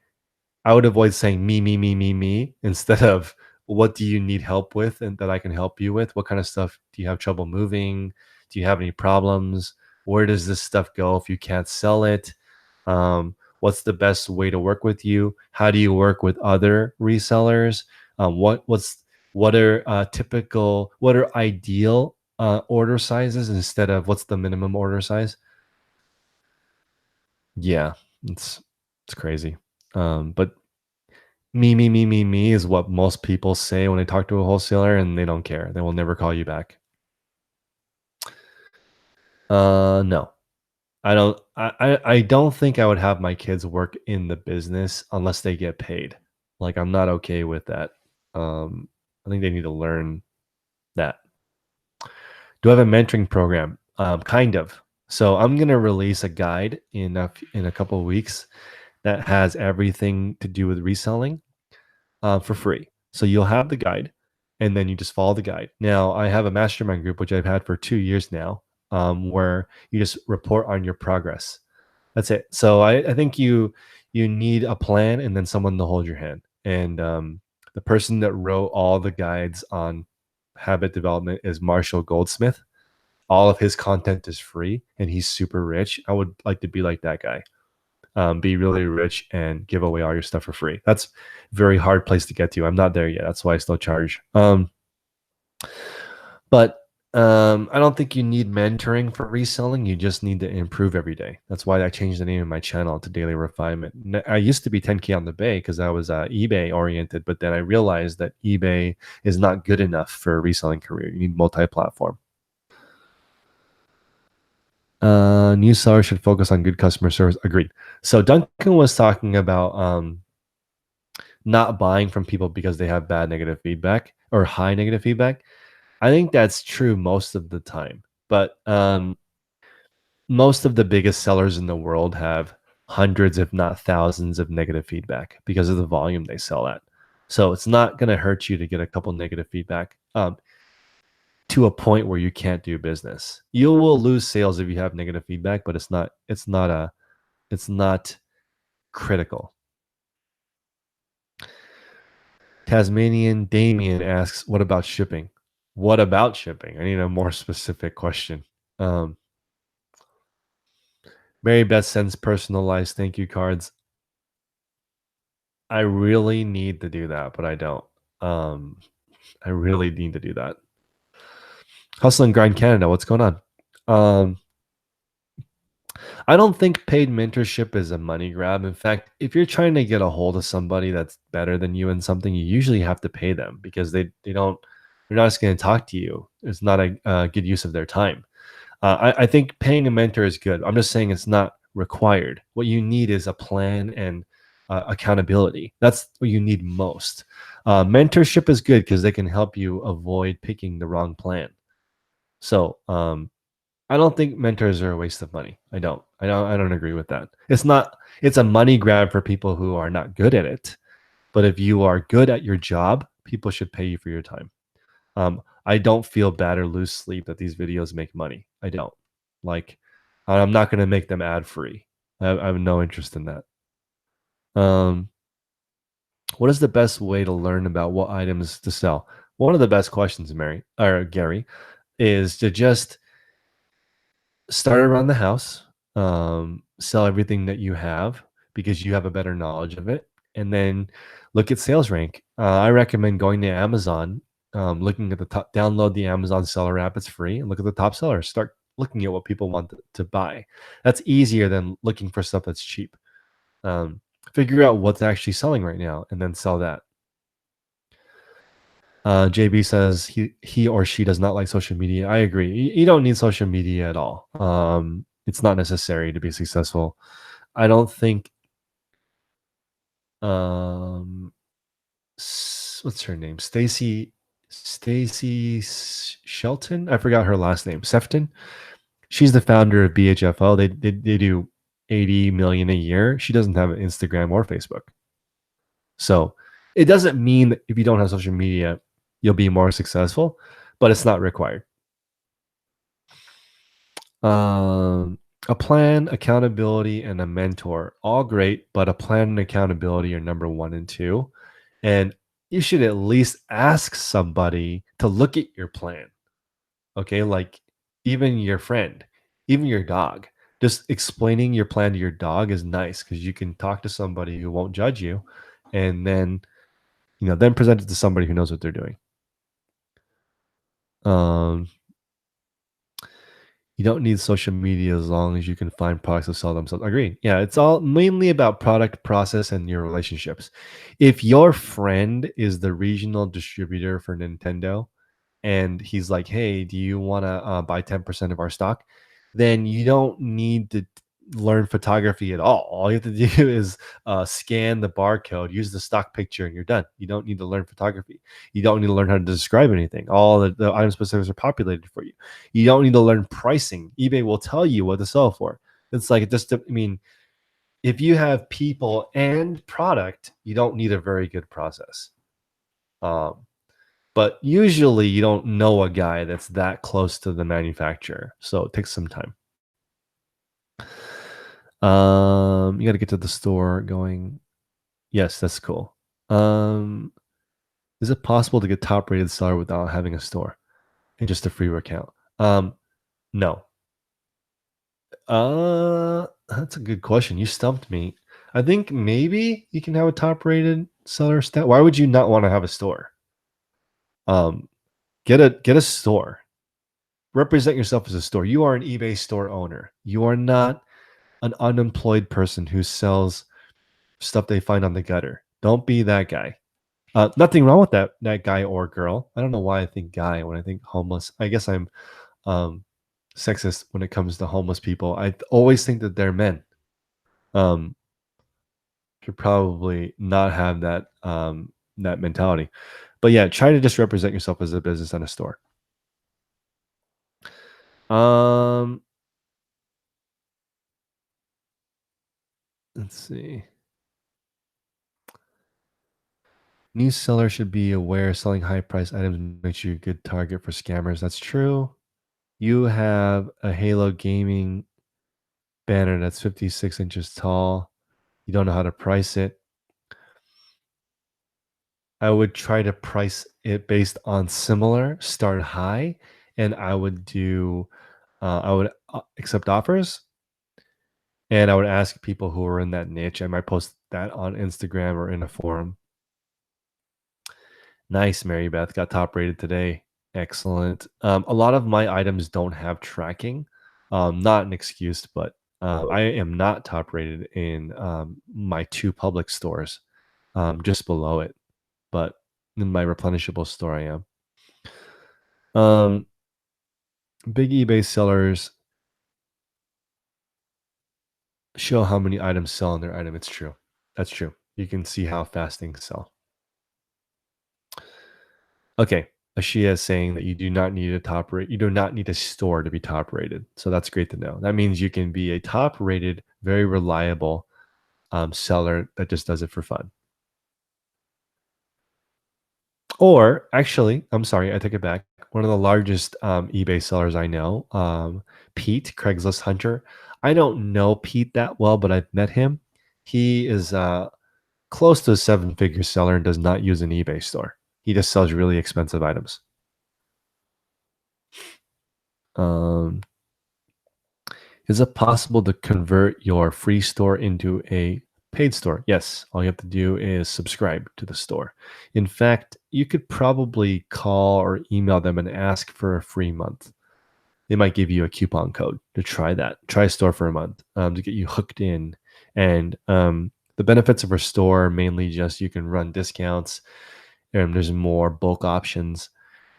would avoid saying me instead of what do you need help with and that I can help you with? What kind of stuff do you have trouble moving? Do you have any problems? Where does this stuff go if you can't sell it? What's the best way to work with you? How do you work with other resellers? What are ideal order sizes instead of what's the minimum order size? Yeah, it's crazy. But me is what most people say when they talk to a wholesaler and they don't care. They will never call you back. No. I don't think I would have my kids work in the business unless they get paid. Like I'm not okay with that. I think they need to learn that. Do I have a mentoring program? Kind of. So I'm gonna release a guide in a couple of weeks that has everything to do with reselling for free. So you'll have the guide, and then you just follow the guide. Now I have a mastermind group which I've had for 2 years now, where you just report on your progress. That's it. So I think you need a plan and then someone to hold your hand. And the person that wrote all the guides on habit development is Marshall Goldsmith. All of his content is free and he's super rich. I would like to be like that guy. Be really rich and give away all your stuff for free. That's a very hard place to get to. I'm not there yet. That's why I still charge. But I don't think you need mentoring for reselling. You just need to improve every day. That's why I changed the name of my channel to Daily Refinement. I used to be 10K on the Bay because I was eBay oriented, but then I realized that eBay is not good enough for a reselling career. You need multi-platform. New sellers should focus on good customer service. Agreed. So Duncan was talking about not buying from people because they have bad negative feedback or high negative feedback. I think that's true most of the time, but most of the biggest sellers in the world have hundreds, if not thousands, of negative feedback because of the volume they sell at. So it's not going to hurt you to get a couple negative feedback to a point where you can't do business. You will lose sales if you have negative feedback, but it's not critical. Tasmanian Damien asks, "What about shipping?" What about shipping? I need a more specific question. Um, Mary Beth sends personalized thank you cards. I really need to do that, but I don't. Um, I really need to do that. Hustle and Grind Canada, what's going on? Um, I don't think paid mentorship is a money grab. In fact, if you're trying to get a hold of somebody that's better than you in something, you usually have to pay them because they're not just going to talk to you. It's not a good use of their time. I think paying a mentor is good. I'm just saying it's not required. What you need is a plan and accountability. That's what you need most. Mentorship is good because they can help you avoid picking the wrong plan. So I don't think mentors are a waste of money. I don't. I don't agree with that. It's not. It's a money grab for people who are not good at it. But if you are good at your job, people should pay you for your time. I don't feel bad or lose sleep that these videos make money. I don't. Like, I'm not going to make them ad free. I have no interest in that. Um, what is the best way to learn about what items to sell? One of the best questions, Mary or Gary, is to just start around the house, sell everything that you have because you have a better knowledge of it, and then look at sales rank. I recommend going to Amazon, looking at the top, download the Amazon seller app. It's free, and look at the top sellers. Start looking at what people want to buy. That's easier than looking for stuff that's cheap. Um, Figure out what's actually selling right now, and then sell that. JB says he or she does not like social media. I agree. You don't need social media at all. It's not necessary to be successful. I don't think. Um, what's her name? Stacy Shelton. I forgot her last name. Sefton. She's the founder of BHFO. They do 80 million a year. She doesn't have an Instagram or Facebook. So it doesn't mean that if you don't have social media, you'll be more successful, but it's not required. A plan, accountability, and a mentor, all great, but a plan and accountability are number one and two. And you should at least ask somebody to look at your plan. Okay. Like even your friend, even your dog, just explaining your plan to your dog is nice because you can talk to somebody who won't judge you and then present it to somebody who knows what they're doing. Um, You don't need social media as long as you can find products to sell themselves. Agree. Yeah, it's all mainly about product, process, and your relationships. If your friend is the regional distributor for Nintendo and he's like, "Hey, do you want to buy 10% of our stock?" Then you don't need to learn photography at all. All you have to do is scan the barcode, use the stock picture, and you're done. You don't need to learn photography. You don't need to learn how to describe anything. All the item specifics are populated for you. You don't need to learn pricing. eBay will tell you what to sell for. It's like I mean, if you have people and product, you don't need a very good process. Um, but usually you don't know a guy that's that close to the manufacturer, so it takes some time. You got to get to the store going. Yes, that's cool. Is it possible to get top rated seller without having a store and just a free account? No. That's a good question. You stumped me. I think maybe you can have a top rated seller stat. Why would you not want to have a store? Um, get a store. represent yourself as a store. You are an eBay store owner. You are not an unemployed person who sells stuff they find on the gutter. Don't be that guy. Nothing wrong with that guy or girl. I don't know why I think guy when I think homeless. I guess I'm um, sexist when it comes to homeless people. I always think that they're men. Um, should probably not have that mentality. But yeah, try to just represent yourself as a business and a store. Um, let's see. New seller should be aware selling high price items makes you a good target for scammers. That's true. You have a Halo Gaming banner that's 56 inches tall. You don't know how to price it. I would try to price it based on similar, start high, and I would accept offers, and I would ask people who are in that niche. I might post that on Instagram or in a forum. Nice, Mary Beth got top rated today. Excellent. A lot of my items don't have tracking. Not an excuse, but I am not top rated in my two public stores, just below it. But in my replenishable store, I am. Big eBay sellers show how many items sell on their item. It's true. That's true. You can see how fast things sell. Okay. Ashia is saying that you do not need a top rate. You do not need a store to be top rated. So that's great to know. That means you can be a top rated, very reliable seller that just does it for fun. Or actually, I'm sorry, I take it back. One of the largest eBay sellers I know, Pete, Craigslist Hunter. I don't know Pete that well, but I've met him. He is close to a seven-figure seller and does not use an eBay store. He just sells really expensive items. Um, is it possible to convert your free store into a paid store? Yes. All you have to do is subscribe to the store. In fact, you could probably call or email them and ask for a free month. They might give you a coupon code to try that. Try a store for a month to get you hooked in. And the benefits of a store are mainly just you can run discounts and there's more bulk options.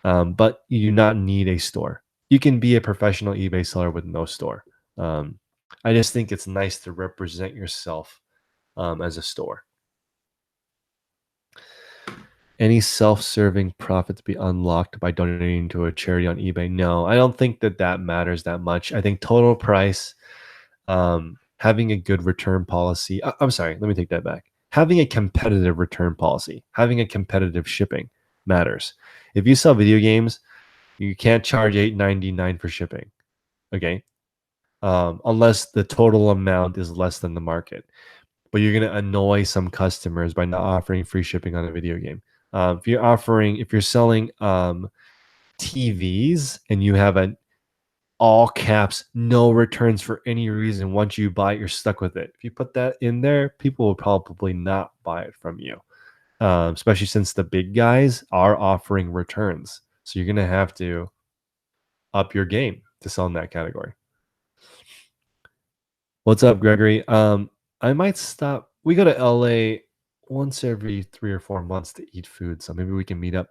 But you do not need a store. You can be a professional eBay seller with no store. Um, I just think it's nice to represent yourself as a store. Any self-serving profit to be unlocked by donating to a charity on eBay? No, I don't think that matters that much. I think total price, having a good return policy. I'm sorry, let me take that back. Having a competitive return policy, having a competitive shipping matters. If you sell video games, you can't charge $8.99 for shipping. Okay, unless the total amount is less than the market. But you're going to annoy some customers by not offering free shipping on a video game. If you're selling TVs and you have an all caps, no returns for any reason. Once you buy it, you're stuck with it. If you put that in there, people will probably not buy it from you, especially since the big guys are offering returns. So you're going to have to up your game to sell in that category. What's up, Gregory? I might stop. We go to LA once every 3 or 4 months to eat food, so maybe we can meet up.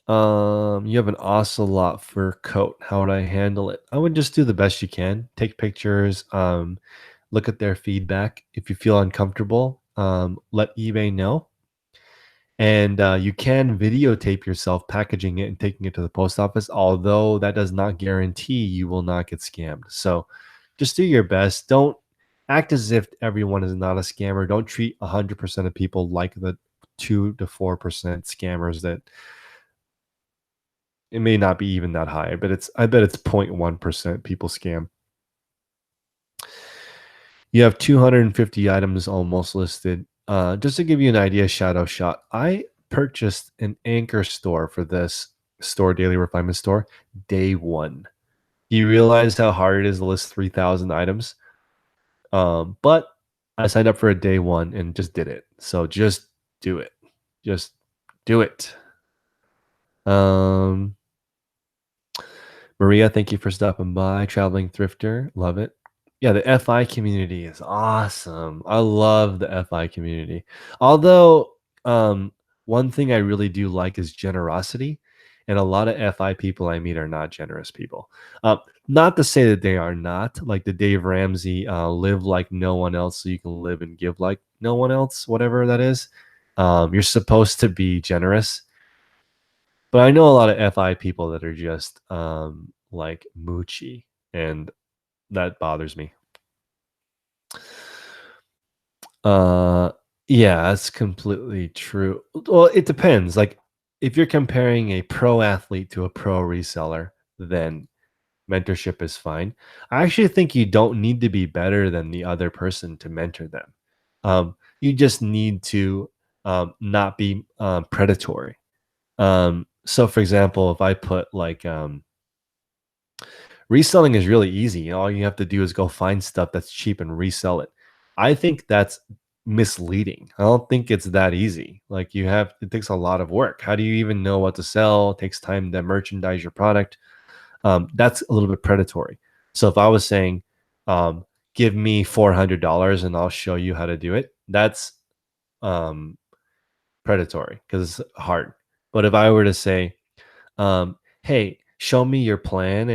You have an ocelot fur coat. How would I handle it? I would just do the best you can. Take pictures. Look at their feedback. If you feel uncomfortable, let eBay know. And you can videotape yourself packaging it and taking it to the post office, although that does not guarantee you will not get scammed. So just do your best. Don't act as if everyone is not a scammer. Don't treat 100% of people like the 2 to 4% scammers that it may not be even that high, but I bet it's 0.1% people scam. You have 250 items almost listed. Just to give you an idea, Shadow Shot, I purchased an anchor store for this store, Daily Refinement Store, day one. Do you realize how hard it is to list 3,000 items? But I signed up for a day one and just did it. So just do it. Just do it. Um, Maria, thank you for stopping by. Traveling thrifter, love it. Yeah, the FI community is awesome. I love the FI community. Although, one thing I really do like is generosity, and a lot of FI people I meet are not generous people. Not to say that they are not, like the Dave Ramsey, live like no one else, so you can live and give like no one else, whatever that is. You're supposed to be generous, but I know a lot of FI people that are just like moochy, and that bothers me. Uh yeah, that's completely true. Well, it depends. Like if you're comparing a pro athlete to a pro reseller, then mentorship is fine. I actually think you don't need to be better than the other person to mentor them. You just need to not be predatory. So for example, if I put like reselling is really easy. All you have to do is go find stuff that's cheap and resell it. I think that's misleading. I don't think it's that easy. Like it takes a lot of work. How do you even know what to sell? It takes time to merchandise your product. That's a little bit predatory. So if I was saying, give me $400 and I'll show you how to do it, that's um, predatory because it's hard. But if I were to say, hey, show me your plan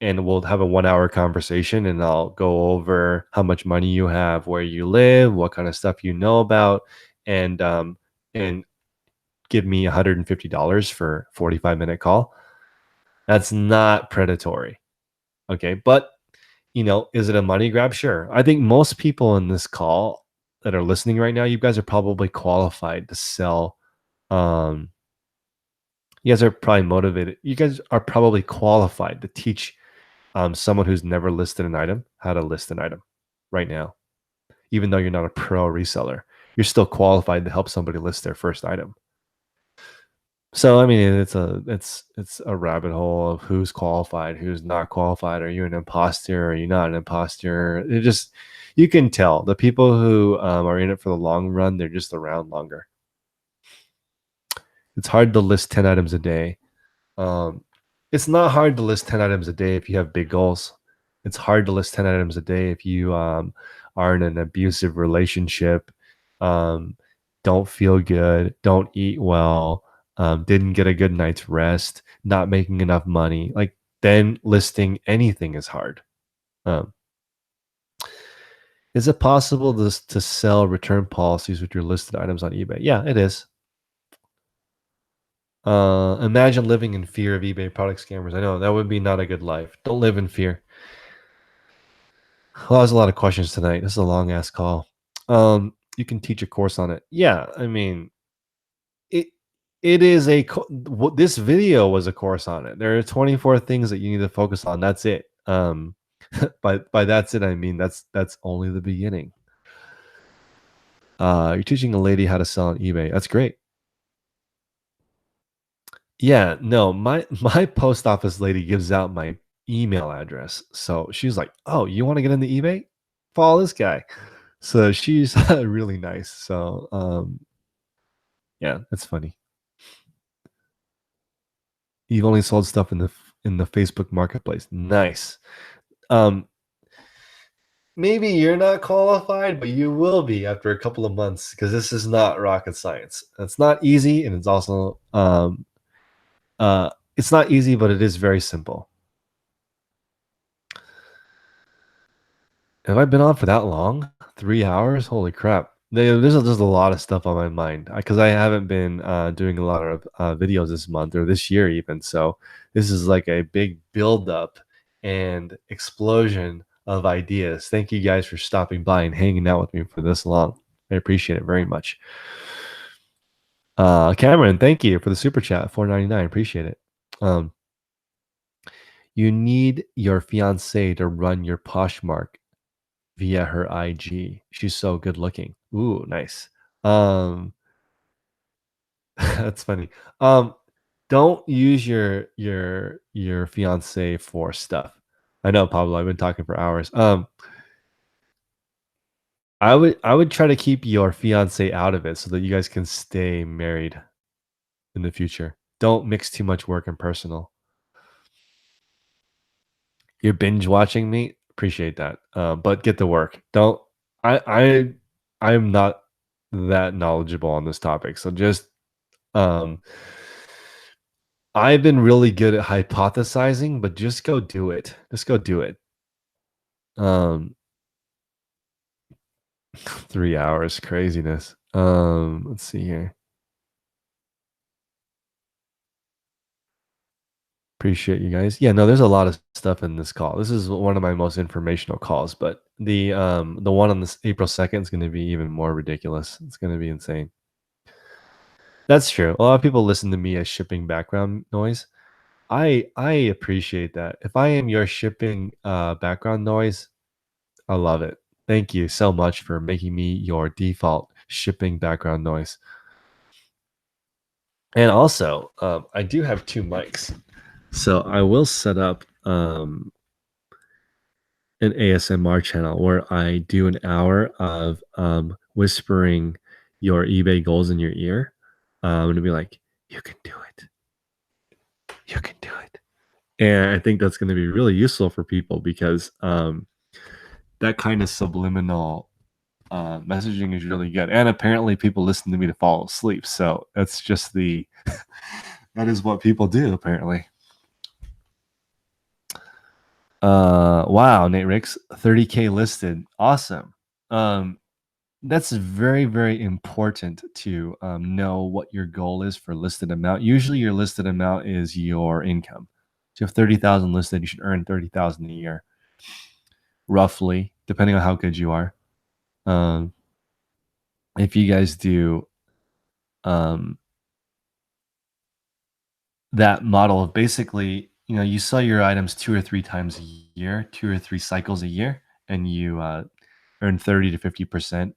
and we'll have a 1 hour conversation and I'll go over how much money you have, where you live, what kind of stuff you know about, and give me $150 for 45-minute call. That's not predatory. Okay. But is it a money grab? Sure. I think most people in this call that are listening right now, you guys are probably qualified to sell. Um, you guys are probably motivated. You guys are probably qualified to teach someone who's never listed an item how to list an item right now. Even though you're not a pro reseller, you're still qualified to help somebody list their first item. So I mean, it's a rabbit hole of who's qualified, who's not qualified. Are you an imposter? Are you not an imposter? You can tell the people who are in it for the long run. They're just around longer. It's hard to list 10 items a day. Um, it's not hard to list 10 items a day if you have big goals. It's hard to list 10 items a day if you are in an abusive relationship, um, don't feel good, don't eat well, didn't get a good night's rest, not making enough money. Like then listing anything is hard. Um, is it possible to sell return policies with your listed items on eBay? Yeah, it is. Imagine living in fear of eBay product scammers. I know that would be not a good life. Don't live in fear. Well, there's a lot of questions tonight. This is a long ass call. You can teach a course on it. Yeah, I mean, it it is this video was a course on it. There are 24 things that you need to focus on. That's it. By that's it, I mean that's only the beginning. You're teaching a lady how to sell on eBay. That's great. Yeah, no, my post office lady gives out my email address. So she's like, "Oh, you want to get into eBay? Follow this guy." So she's really nice. So yeah, that's funny. You've only sold stuff in the Facebook marketplace. Nice. Um maybe you're not qualified, but you will be after a couple of months because this is not rocket science. It's not easy and it's also it's not easy, but it is very simple. Have I been on for that long? 3 hours? Holy crap. There's just a lot of stuff on my mind because I haven't been doing a lot of videos this month or this year even. So this is like a big buildup and explosion of ideas. Thank you guys for stopping by and hanging out with me for this long. I appreciate it very much. Cameron, thank you for the super chat, $4.99. Appreciate it. You need your fiance to run your Poshmark via her IG. She's so good looking. Ooh, nice. Um, that's funny. Don't use your fiance for stuff. I know, Pablo. I've been talking for hours. I would try to keep your fiance out of it so that you guys can stay married. in the future. Don't mix too much work and personal. You're binge watching me. Appreciate that. But get to work. Don't. I. I'm not that knowledgeable on this topic. So just. Um. I've been really good at hypothesizing, but just go do it. Just go do it. Um. 3 hours, craziness. Let's see here. Appreciate you guys. Yeah, no, there's a lot of stuff in this call. This is one of my most informational calls, but the one on this April 2nd is going to be even more ridiculous. It's going to be insane. That's true. A lot of people listen to me as shipping background noise. I appreciate that. If I am your shipping background noise, I love it. Thank you so much for making me your default shipping background noise. And also, I do have two mics. So I will set up an ASMR channel where I do an hour of whispering your eBay goals in your ear. I'm going to be like, you can do it. You can do it. And I think that's going to be really useful for people because that kind of subliminal messaging is really good. And apparently people listen to me to fall asleep. So that's just that is what people do apparently. Wow, Nate Ricks, 30K listed. Awesome. That's very, very important to know what your goal is for listed amount. Usually your listed amount is your income. So if 30,000 listed, you should earn 30,000 a year, roughly, depending on how good you are. Um, if you guys do um, that model of basically, you sell your items 2 or 3 times a year, 2 or 3 cycles a year, and you earn 30 to 50%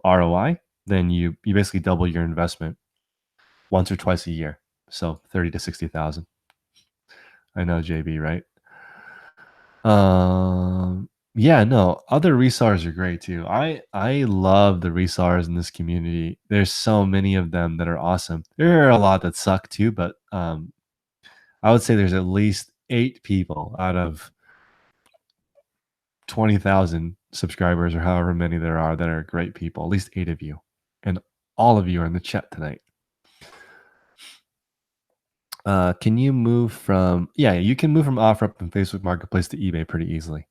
ROI, then you basically double your investment once or twice a year. So 30 to 60,000. I know, JB, right? Yeah, no, other resellers are great too. I love the resellers in this community. There's so many of them that are awesome. There are a lot that suck too, but I would say there's at least 8 people out of 20,000 subscribers or however many there are that are great people. At least 8 of you, and all of you are in the chat tonight. Can you move from? Yeah, you can move from OfferUp and Facebook Marketplace to eBay pretty easily.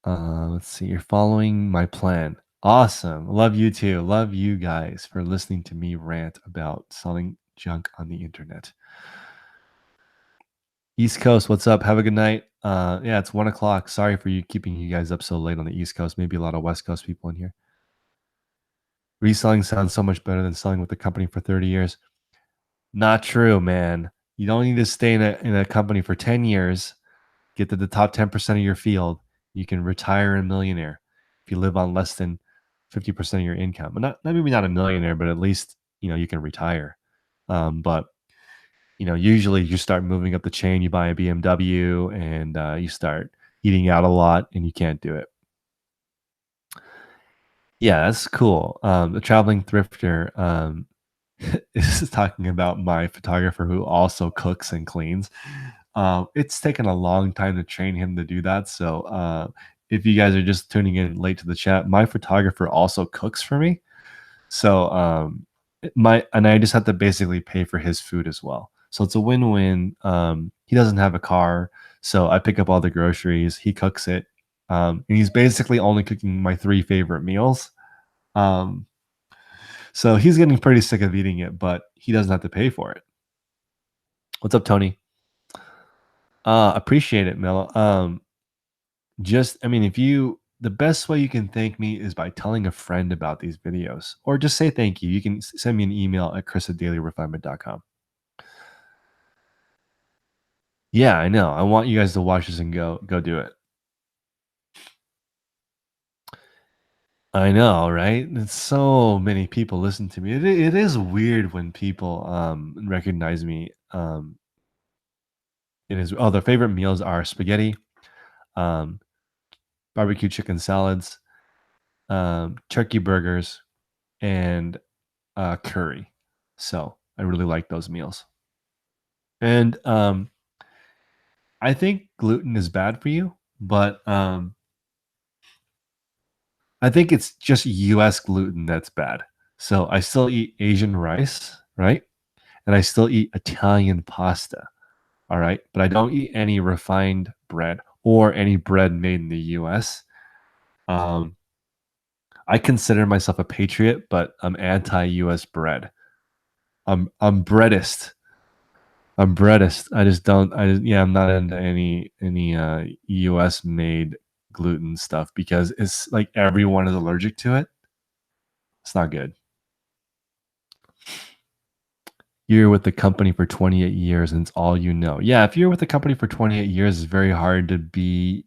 Let's see. You're following my plan. Awesome. Love you too. Love you guys for listening to me rant about selling junk on the internet. East Coast, what's up? Have a good night. Yeah, it's 1 o'clock. Sorry for keeping you guys up so late on the East Coast. Maybe a lot of West Coast people in here. Reselling sounds so much better than selling with the company for 30 years. Not true, man. You don't need to stay in a company for 10 years, get to the top 10% of your field. You can retire a millionaire if you live on less than 50% of your income. But maybe not a millionaire, but at least, you can retire. But usually you start moving up the chain, you buy a BMW and you start eating out a lot and you can't do it. Yeah, that's cool. The traveling thrifter is talking about my photographer who also cooks and cleans. It's taken a long time to train him to do that. So if you guys are just tuning in late to the chat, my photographer also cooks for me. So I just have to basically pay for his food as well. So it's a win-win. He doesn't have a car, so I pick up all the groceries. He cooks it, and he's basically only cooking my 3 favorite meals. Um, so he's getting pretty sick of eating it, but he doesn't have to pay for it. What's up, Tony? Appreciate it, Mel. The best way you can thank me is by telling a friend about these videos, or just say thank you. You can send me an email at chris@dailyrefinement.com. Yeah, I know. I want you guys to watch this and go do it. I know, right? It's so many people listen to me. It is weird when people recognize me. It is. Oh, their favorite meals are spaghetti, barbecue chicken salads, turkey burgers, and curry. So I really like those meals. And I think gluten is bad for you, but I think it's just US gluten that's bad. So I still eat Asian rice, right? And I still eat Italian pasta, all right? But I don't eat any refined bread or any bread made in the US. Um, I consider myself a patriot, but I'm anti-US bread. I'm breadist. I'm breadist. I just don't. Yeah. I'm not into any U.S. made gluten stuff because it's like everyone is allergic to it. It's not good. You're with the company for 28 years and it's all you know. Yeah, if you're with the company for 28 years, it's very hard to be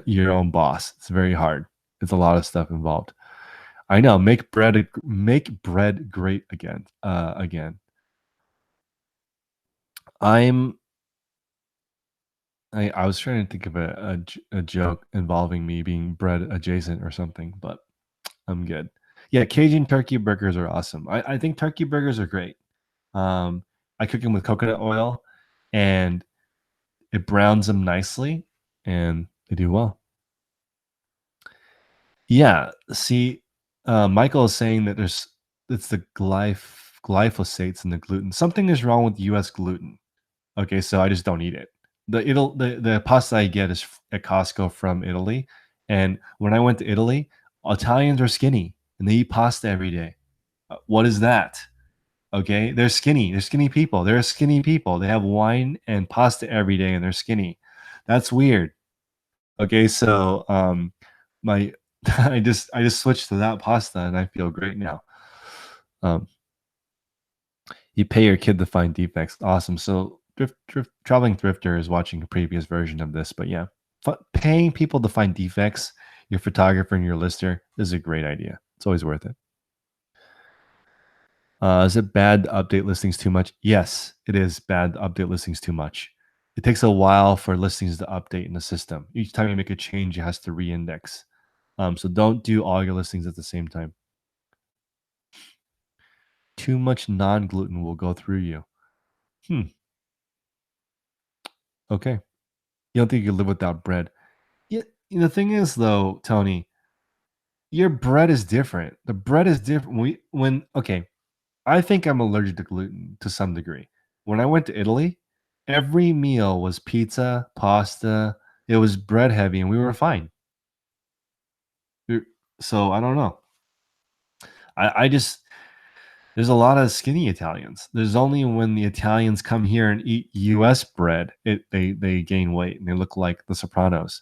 your own boss. It's very hard. It's a lot of stuff involved. I know. Make bread great again. Again. I'm I was trying to think of a joke involving me being bread adjacent or something, but I'm good. Yeah, Cajun turkey burgers are awesome. I think turkey burgers are great. Um, I cook them with coconut oil, and it browns them nicely, and they do well. Yeah. See, Michael is saying that it's the glyphosates in the gluten. Something is wrong with U.S. gluten. Okay, so I just don't eat it. The pasta I get is at Costco from Italy, and when I went to Italy, Italians are skinny and they eat pasta every day. What is that? Okay, they're skinny. They're skinny people. They're skinny people. They have wine and pasta every day, and they're skinny. That's weird. Okay, so my I just switched to that pasta, and I feel great now. Um, You pay your kid to find defects. Awesome. So traveling thrifter is watching a previous version of this, but yeah, paying people to find defects, your photographer and your lister is a great idea. It's always worth it. Is it bad to update listings too much? Yes, it is bad to update listings too much. It takes a while for listings to update in the system. Each time you make a change, it has to re-index. So don't do all your listings at the same time. Too much non-gluten will go through you. Hmm. Okay. You don't think you could live without bread? Yeah, the thing is though, Tony, your bread is different. The bread is different. Okay, I think I'm allergic to gluten to some degree. When I went to Italy, every meal was pizza, pasta. It was bread heavy, and we were fine. So I don't know. I just there's a lot of skinny Italians. There's only when the Italians come here and eat U.S. bread, they gain weight and they look like the Sopranos,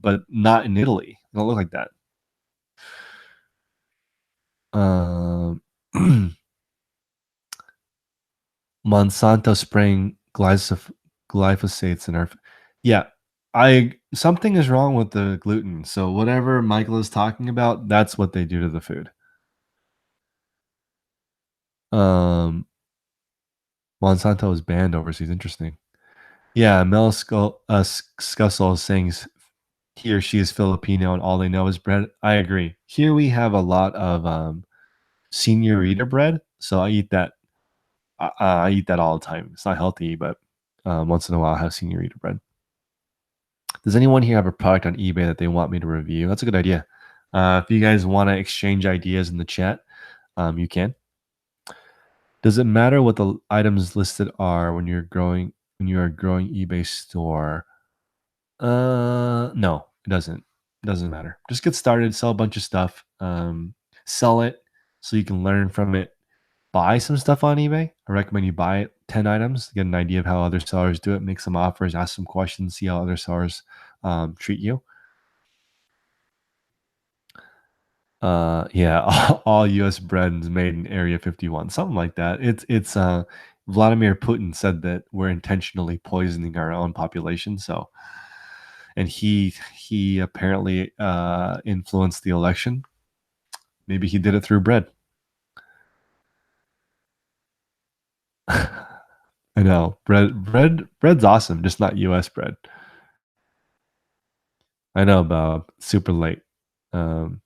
but not in Italy. They don't look like that. Um, Monsanto spraying glyphosates in our. Yeah, I something is wrong with the gluten. So whatever Michael is talking about, that's what they do to the food. Um, Monsanto is banned overseas. Interesting. Yeah, Mel Scussel is saying he or she is Filipino and all they know is bread. I agree. Here we have a lot of señorita bread, so I eat that. I eat that all the time. It's not healthy, but once in a while I have señorita bread. Does anyone here have a product on eBay that they want me to review? That's a good idea. If you guys want to exchange ideas in the chat, you can. Does it matter what the items listed are when you are growing eBay store? No, it doesn't. It doesn't matter. Just get started, sell a bunch of stuff, sell it so you can learn from it. Buy some stuff on eBay. I recommend you buy 10 items, get an idea of how other sellers do it, make some offers, ask some questions, see how other sellers treat you. Yeah, all U.S. bread is made in Area 51, something like that. It's Vladimir Putin said that we're intentionally poisoning our own population. So, and he apparently influenced the election. Maybe he did it through bread. I know bread's awesome, just not U.S. bread. I know, Bob. Super late. Um,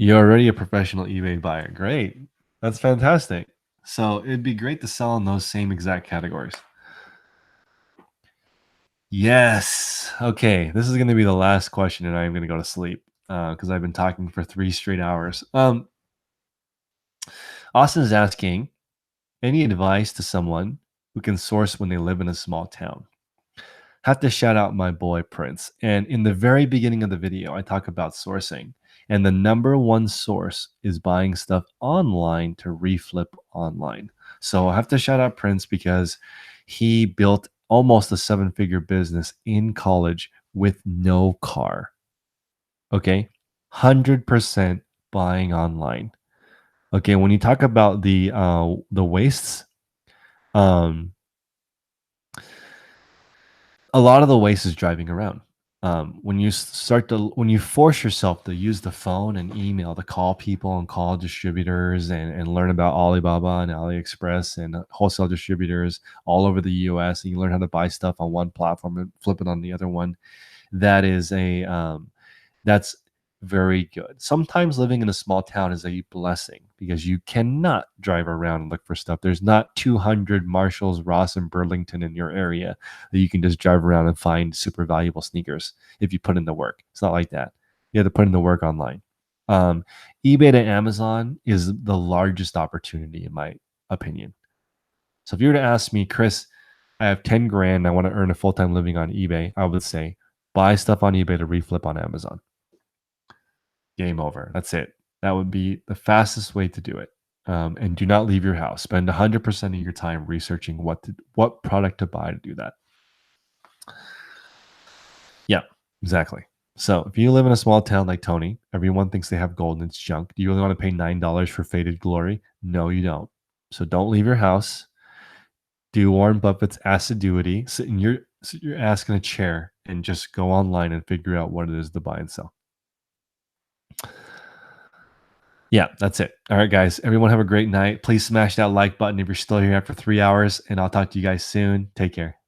You're already a professional eBay buyer. Great. That's fantastic. So it'd be great to sell in those same exact categories. Yes. Okay. This is going to be the last question, and I'm going to go to sleep because I've been talking for 3 straight hours. Austin is asking any advice to someone who can source when they live in a small town. Have to shout out my boy Prince. And in the very beginning of the video, I talk about sourcing. And the number one source is buying stuff online to reflip online. So I have to shout out Prince because he built almost a 7-figure business in college with no car. Okay. 100% buying online. Okay. When you talk about the wastes, um, a lot of the waste is driving around. When you force yourself to use the phone and email to call people and call distributors and learn about Alibaba and AliExpress and wholesale distributors all over the US, and you learn how to buy stuff on one platform and flip it on the other one, that is that's very good. Sometimes living in a small town is a blessing because you cannot drive around and look for stuff. There's not 200 Marshalls, Ross, and Burlington in your area that you can just drive around and find super valuable sneakers if you put in the work. It's not like that. You have to put in the work online. Um, eBay to Amazon is the largest opportunity, in my opinion. So if you were to ask me, Chris, I have 10 grand, I want to earn a full-time living on eBay, I would say buy stuff on eBay to reflip on Amazon. Game over. That's it. That would be the fastest way to do it. And do not leave your house. Spend 100% of your time researching what product to buy to do that. Yeah, exactly. So if you live in a small town like Tony, everyone thinks they have gold and it's junk. Do you really want to pay $9 for faded glory? No, you don't. So don't leave your house. Do Warren Buffett's assiduity. Sit your ass in a chair and just go online and figure out what it is to buy and sell. Yeah, that's it. All right, guys. Everyone have a great night. Please smash that like button if you're still here after 3 hours, and I'll talk to you guys soon. Take care.